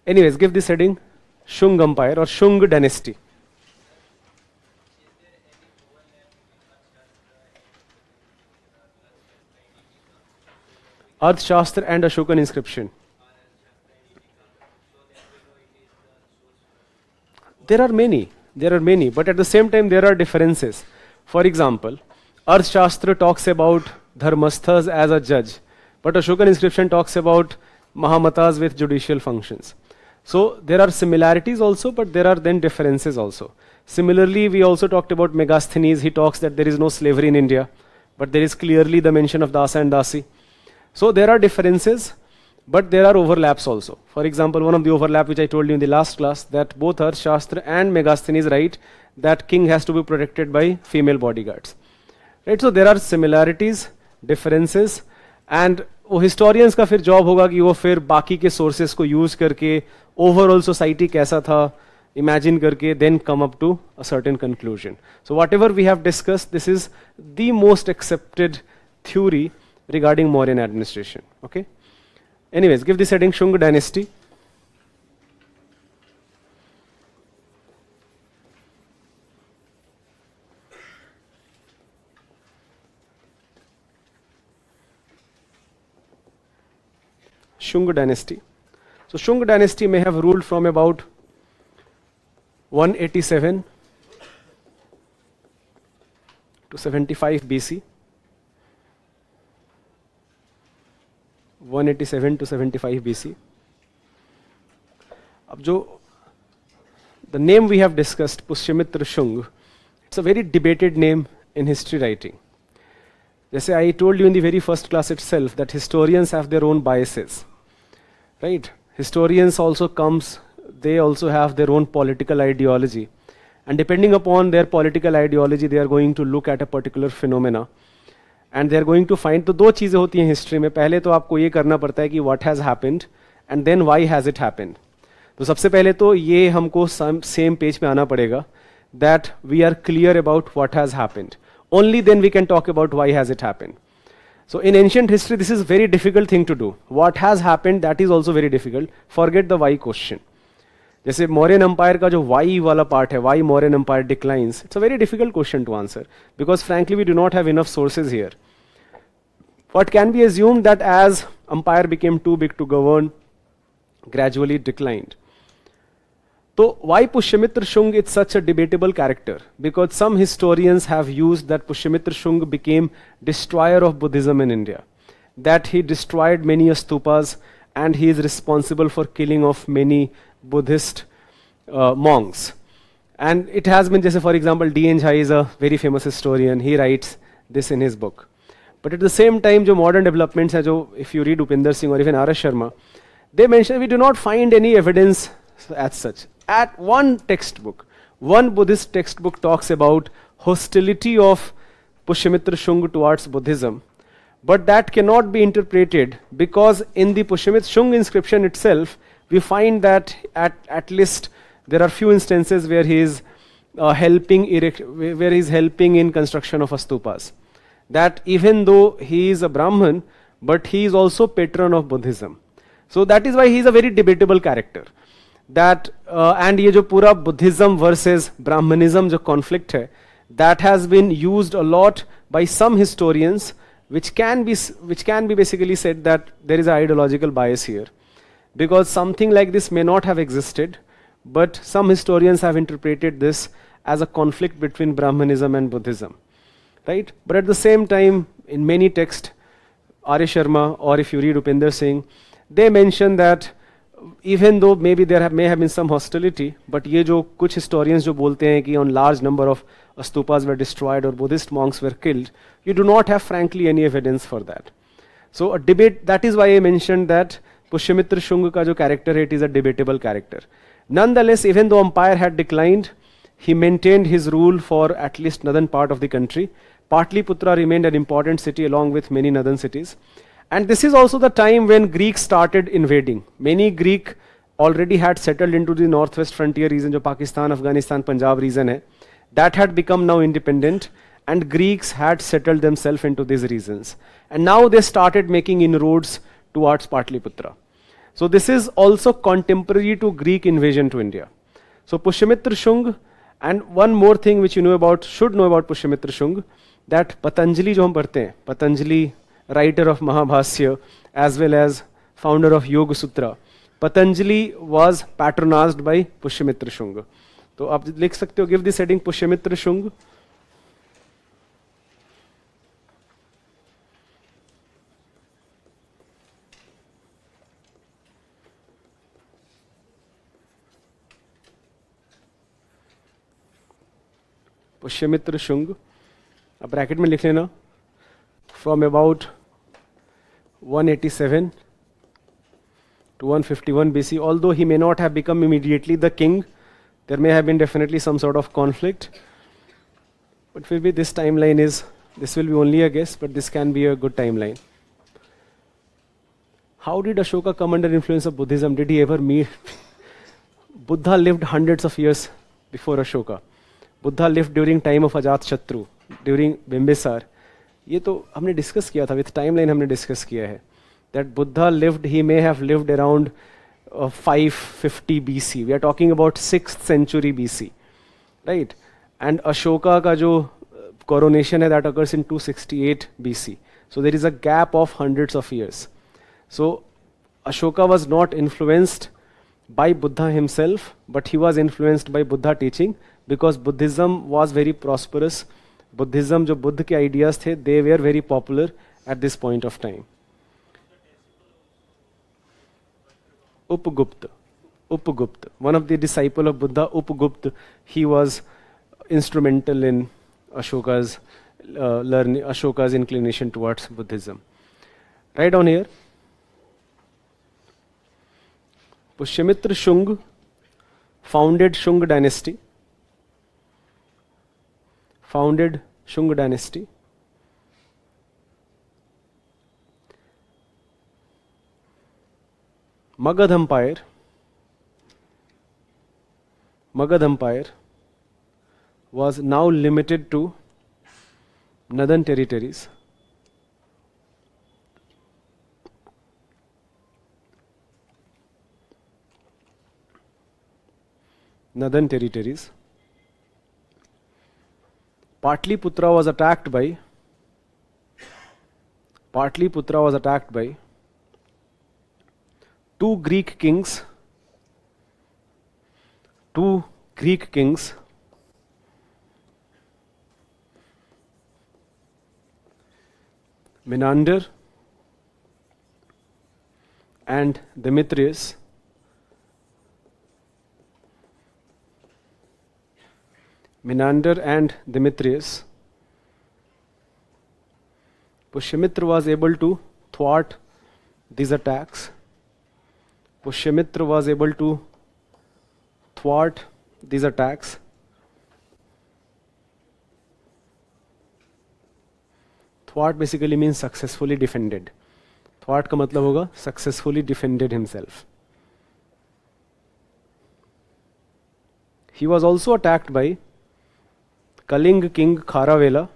Anyways, give this heading, Shung Empire or Shung dynasty. Arthashastra and Ashokan inscription. There are many, but at the same time there are differences. For example, Arthashastra talks about Dharmasthas as a judge, but Ashokan inscription talks about Mahamatas with judicial functions. So there are similarities also, but there are then differences also. Similarly, we also talked about Megasthenes. He talks that there is no slavery in India. but there is clearly the mention of Dasa and Dasi. So there are differences, but there are overlaps also. For example, one of the overlap which I told you in the last class, that both Arthashastra and Megasthenes write that king has to be protected by female bodyguards. Right? So there are similarities, differences, and वो historians का फिर job होगा कि वो फिर बाकी के sources को use करके overall society कैसा था imagine करके then come up to a certain conclusion. So whatever we have discussed, this is the most accepted theory regarding Mauryan administration. Okay. Anyways, give this heading Shunga dynasty. Shunga dynasty. So Shunga dynasty may have ruled from about 187 to 75 BC. 187 to 75 BC. अब जो the name we have discussed, Pushyamitra Shung, it's a very debated name in history writing. जैसे I told you in the very first class itself that historians have their own biases, right? Historians also they also have their own political ideology, and depending upon their political ideology, they are going to look at a particular phenomena. And they are going to find, तो दो चीज़ें होती हैं history में. पहले तो आपको ये करना पड़ता है कि what has happened and then why has it happened. तो सबसे पहले तो ये हमको same page पे आना पड़ेगा that we are clear about what has happened. Only then we can talk about why has it happened. So in ancient history, this is a very difficult thing to do. What has happened, that is also very difficult. Forget the why question. जैसे Mauryan Empire का जो why वाला part है, why Mauryan Empire declines, it's a very difficult question to answer because frankly we do not have enough sources here. What can be assumed that as empire became too big to govern, gradually it declined. So why Pushyamitra Shung is such a debatable character? Because some historians have used that Pushyamitra Shung became destroyer of Buddhism in India, that he destroyed many stupas and he is responsible for killing of many Buddhist monks. And it has been, just for example, D.N. Jha is a very famous historian, he writes this in his book. But at the same time, जो modern developments हैं, जो if you read Upinder Singh or even R.S. Sharma, they mention we do not find any evidence as such. At one textbook, one Buddhist textbook talks about hostility of Pushyamitra Shung towards Buddhism, but that cannot be interpreted because in the Pushyamitra Shung inscription itself, we find that at least there are few instances where he is helping in construction of stupas. That even though he is a Brahmin, but he is also patron of Buddhism. So that is why he is a very debatable character. That and ये जो पूरा Buddhism versus Brahmanism जो conflict है, that has been used a lot by some historians, which can be basically said that there is an ideological bias here, because something like this may not have existed, but some historians have interpreted this as a conflict between Brahmanism and Buddhism, right? But at the same time, in many texts, R.A. Sharma or if you read Upinder Singh, they mention that even though maybe there may have been some hostility, but ये जो कुछ historians जो बोलते हैं कि on large number of stupas were destroyed or Buddhist monks were killed, you do not have frankly any evidence for that. So a debate, that is why I mentioned that Pushyamitra Shung का जो character है, it is a debatable character. Nonetheless, even though empire had declined, he maintained his rule for at least northern part of the country. Patliputra remained an important city along with many northern cities. And this is also the time when Greeks started invading. Many Greek already had settled into the northwest frontier region, जो Pakistan, Afghanistan, Punjab region है. That had become now independent, and Greeks had settled themselves into these regions. And now they started making inroads towards Patliputra. So this is also contemporary to Greek invasion to India. So Pushyamitra Shung, and one more thing which you know about, should know about Pushyamitra Shung, that Patanjali जो हम पढ़ते हैं, Patanjali, writer of Mahabhasya as well as founder of Yoga Sutra, Patanjali was patronized by Pushyamitra Shung. तो आप लिख सकते हो, give this heading Pushyamitra Shung. Pushyamitra Shung, अब ब्रैकेट में लिख लेना. from about 187 to 151 BC. Although he may not have become immediately the king, there may have been definitely some sort of conflict. But maybe this timeline is, this will be only a guess, but this can be a good timeline. How did Ashoka come under influence of Buddhism? Did he ever meet? Buddha lived hundreds of years before Ashoka. Buddha lived during time of Ajatashatru, during Bimbisar. ये तो हमने discuss किया था, with timeline हमने discuss किया है. That Buddha lived, he may have lived around 550 BC. We are talking about 6th century BC, right? And Ashoka का जो coronation है, that occurs in 268 BC. So there is a gap of hundreds of years. So Ashoka was not influenced by Buddha himself, but he was influenced by Buddha teaching, because Buddhism was very prosperous. Buddhism, जो बुद्ध के ideas थे, they were very popular at this point of time. Upagupta, one of the disciples of Buddha, Upagupta, he was instrumental in Ashoka's learning, Ashoka's inclination towards Buddhism. Right down here, Pushyamitra Shung founded Shung dynasty. Magad Empire was now limited to northern territories. Patliputra was attacked by two Greek kings, Menander and Demetrius. Pushyamitra was able to thwart these attacks. Thwart basically means successfully defended. Thwart का मतलब होगा successfully defended himself. He was also attacked by Kaling king Kharavela.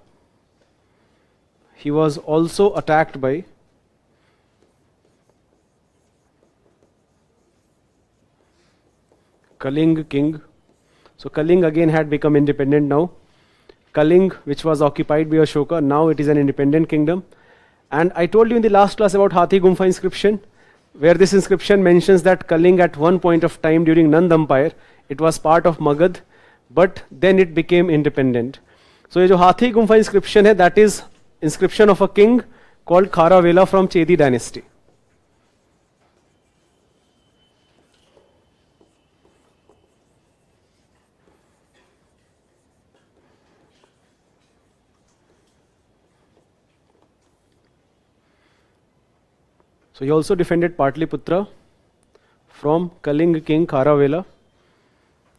Kaling king. So Kaling again had become independent now. Kaling, which was occupied by Ashoka, now it is an independent kingdom. And I told you in the last class about Hathi Gumfa inscription, where this inscription mentions that Kaling at one point of time during Nand Empire, it was part of Magad, but then it became independent. So ये जो हाथी Gumpha inscription है, that is inscription of a king called Kharavela from Chedi dynasty. So he also defended Patliputra from Kaling king Kharavela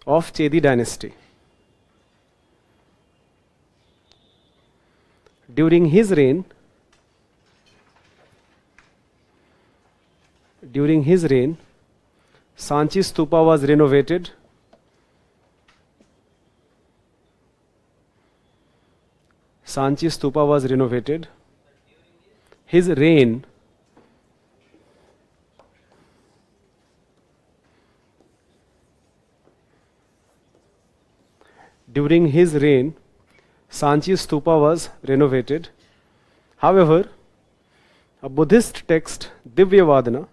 of Chedi dynasty. During his reign, Sanchi Stupa was renovated. His reign, during his reign, Sanchi Stupa was renovated. However, a Buddhist text, Divyavadana,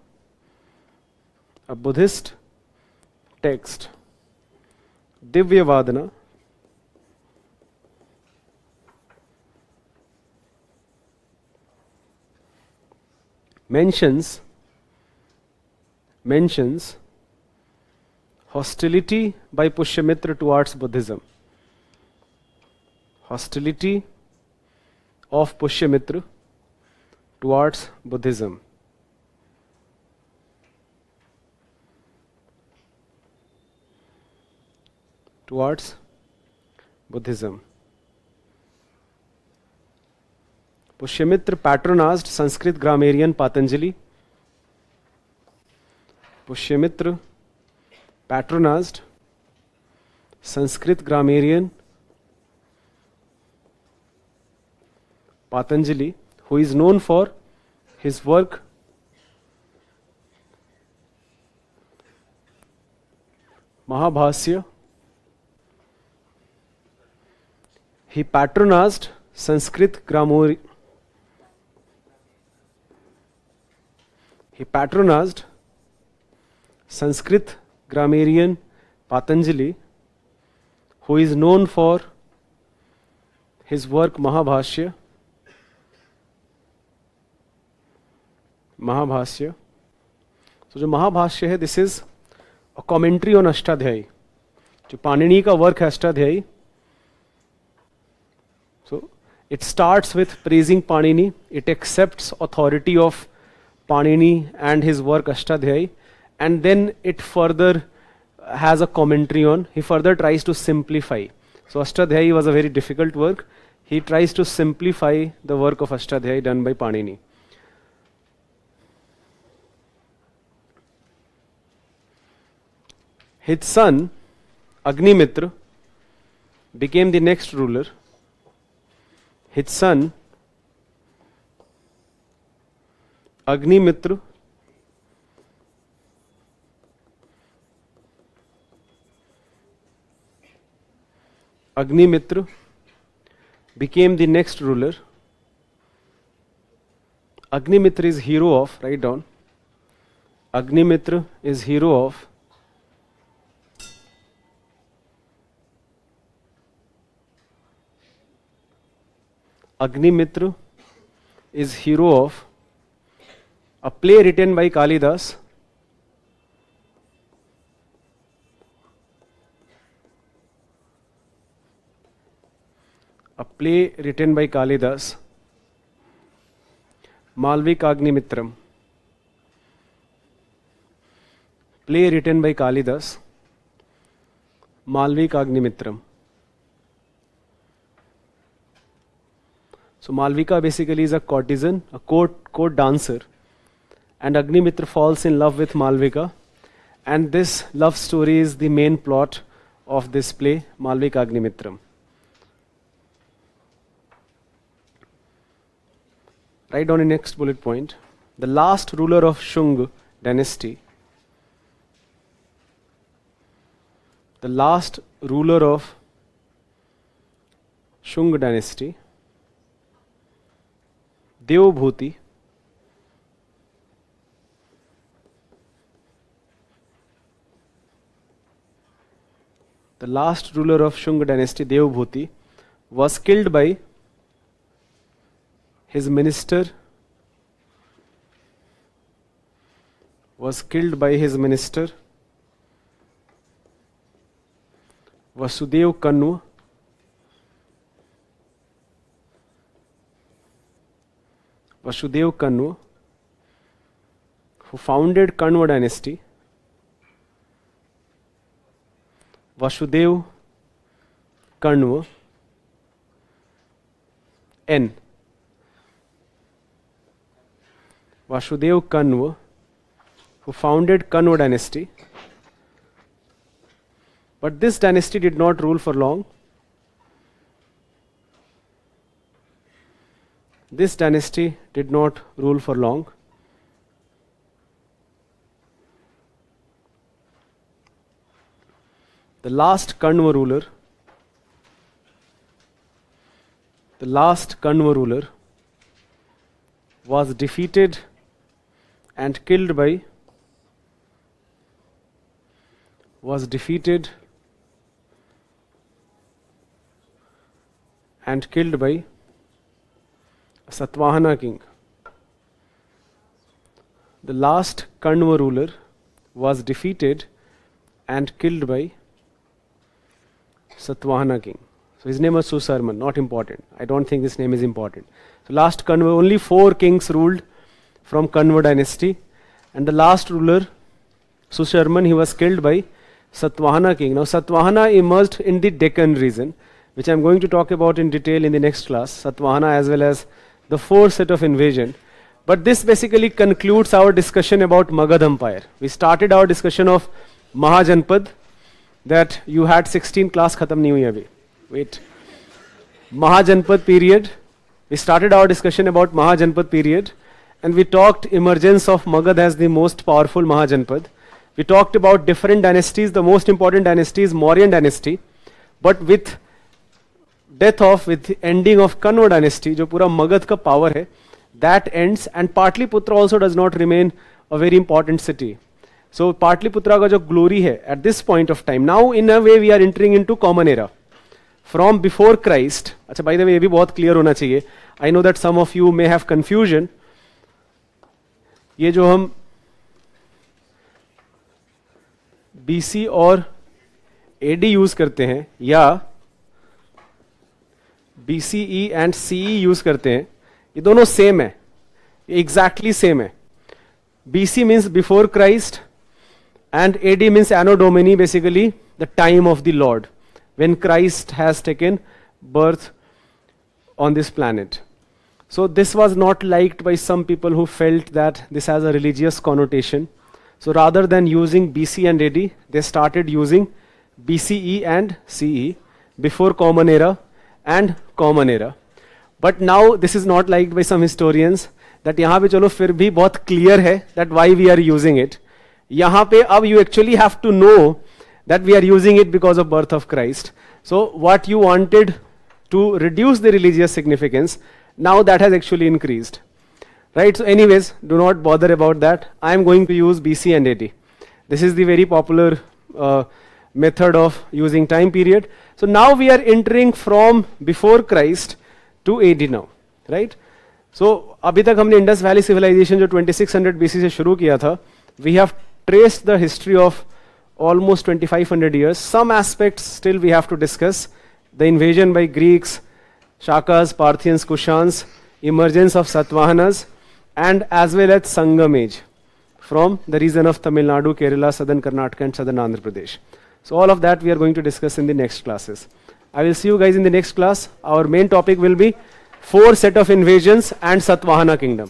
mentions hostility by Pushyamitra towards Buddhism. Hostility of Pushyamitra towards Buddhism. Towards Buddhism. Pushyamitra patronized Sanskrit grammarian Patanjali. Pushyamitra patronized Sanskrit grammarian Patanjali, who is known for his work Mahabhasya. He patronized Sanskrit grammarian. He patronized Sanskrit grammarian Patanjali, who is known for his work Mahabhasya. Mahabhasya. So जो महाभाष्य है, this is a commentary on Ashtadhyayi. जो पाणिनि का work है Ashtadhyayi. So it starts with praising Panini. It accepts authority of Panini and his work Ashtadhyayi, and then it further has a commentary on. He further tries to simplify. So Ashtadhyayi was a very difficult work. He tries to simplify the work of Ashtadhyayi done by Panini. His son Agnimitra became the next ruler. His son Agnimitra became the next ruler. Agnimitra is hero of, write down, Agnimitra is hero of Agnimitra is hero of a play written by Kalidas. A play written by Kalidas, Malvikaagnimitram. Play written by Kalidas, Malvikaagnimitram. So Malvika basically is a courtesan, a court dancer, and Agnimitra falls in love with Malvika, and this love story is the main plot of this play, Malvikaagnimitram. Write down the next bullet point. The last ruler of Shunga dynasty. The last ruler of Shunga dynasty, Devbhuti, the last ruler of Shunga dynasty, Devbhuti, was killed by his minister, Vasudev Kanva, who founded Kanva dynasty. Vasudev Kanva, N. Vasudev Kanva, who founded Kanva dynasty. But this dynasty did not rule for long. This dynasty did not rule for long. The last Kanva ruler was defeated and killed by Satvahana king. The last Kanva ruler was defeated and killed by Satvahana king. So his name was Susarman, not important. I don't think this name is important. So last Kanva, only 4 kings ruled from Kanva dynasty, and the last ruler, Susharman, he was killed by Satvahana king. Now Satvahana emerged in the Deccan region, which I am going to talk about in detail in the next class, Satvahana as well as the 4 set of invasion. But this basically concludes our discussion about Magad Empire. We started our discussion of Mahajanpad, that you had 16 class khatam nahi hui abhi. Wait. Mahajanpad period. We started our discussion about Mahajanpad period, and we talked emergence of Magad as the most powerful Mahajanpad. We talked about different dynasties. The most important dynasty is Mauryan dynasty, but with ending of Kanva dynasty, जो पूरा मगध का power है, that ends, and Patliputra also does not remain a very important city. So Patliputra का जो glory है at this point of time, now in a way we are entering into common era. From before Christ, अच्छा by the way ये भी बहुत clear होना चाहिए. I know that some of you may have confusion. ये जो हम BC और AD यूज करते हैं या BCE एंड CE यूज करते हैं, ये दोनों सेम है, एग्जैक्टली सेम है. BC means before Christ and AD means anno domini, basically the time of the lord when Christ has taken birth on this planet. So this was not liked by some people who felt that this has a religious connotation. So rather than using BC and AD, they started using BCE and CE, before common era and common era. But now this is not liked by some historians, that यहाँ पे चलो फिर भी बहुत clear है that why we are using it. यहाँ पे अब you actually have to know that we are using it because of birth of Christ. So what you wanted to reduce the religious significance, now that has actually increased. Right? So anyways, do not bother about that. I am going to use BC and AD. This is the very popular method of using time period. So now we are entering from before Christ to AD now. Right? So अभी तक हमने Indus Valley Civilization जो 2600 BC से शुरू किया था, we have traced the history of almost 2500 years. Some aspects still we have to discuss. The invasion by Greeks, Shakas, Parthians, Kushans, emergence of Satvahanas, and as well as Sangam age from the region of Tamil Nadu, Kerala, southern Karnataka and southern Andhra Pradesh. So all of that we are going to discuss in the next classes. I will see you guys in the next class. Our main topic will be 4 set of invasions and Satvahana kingdom.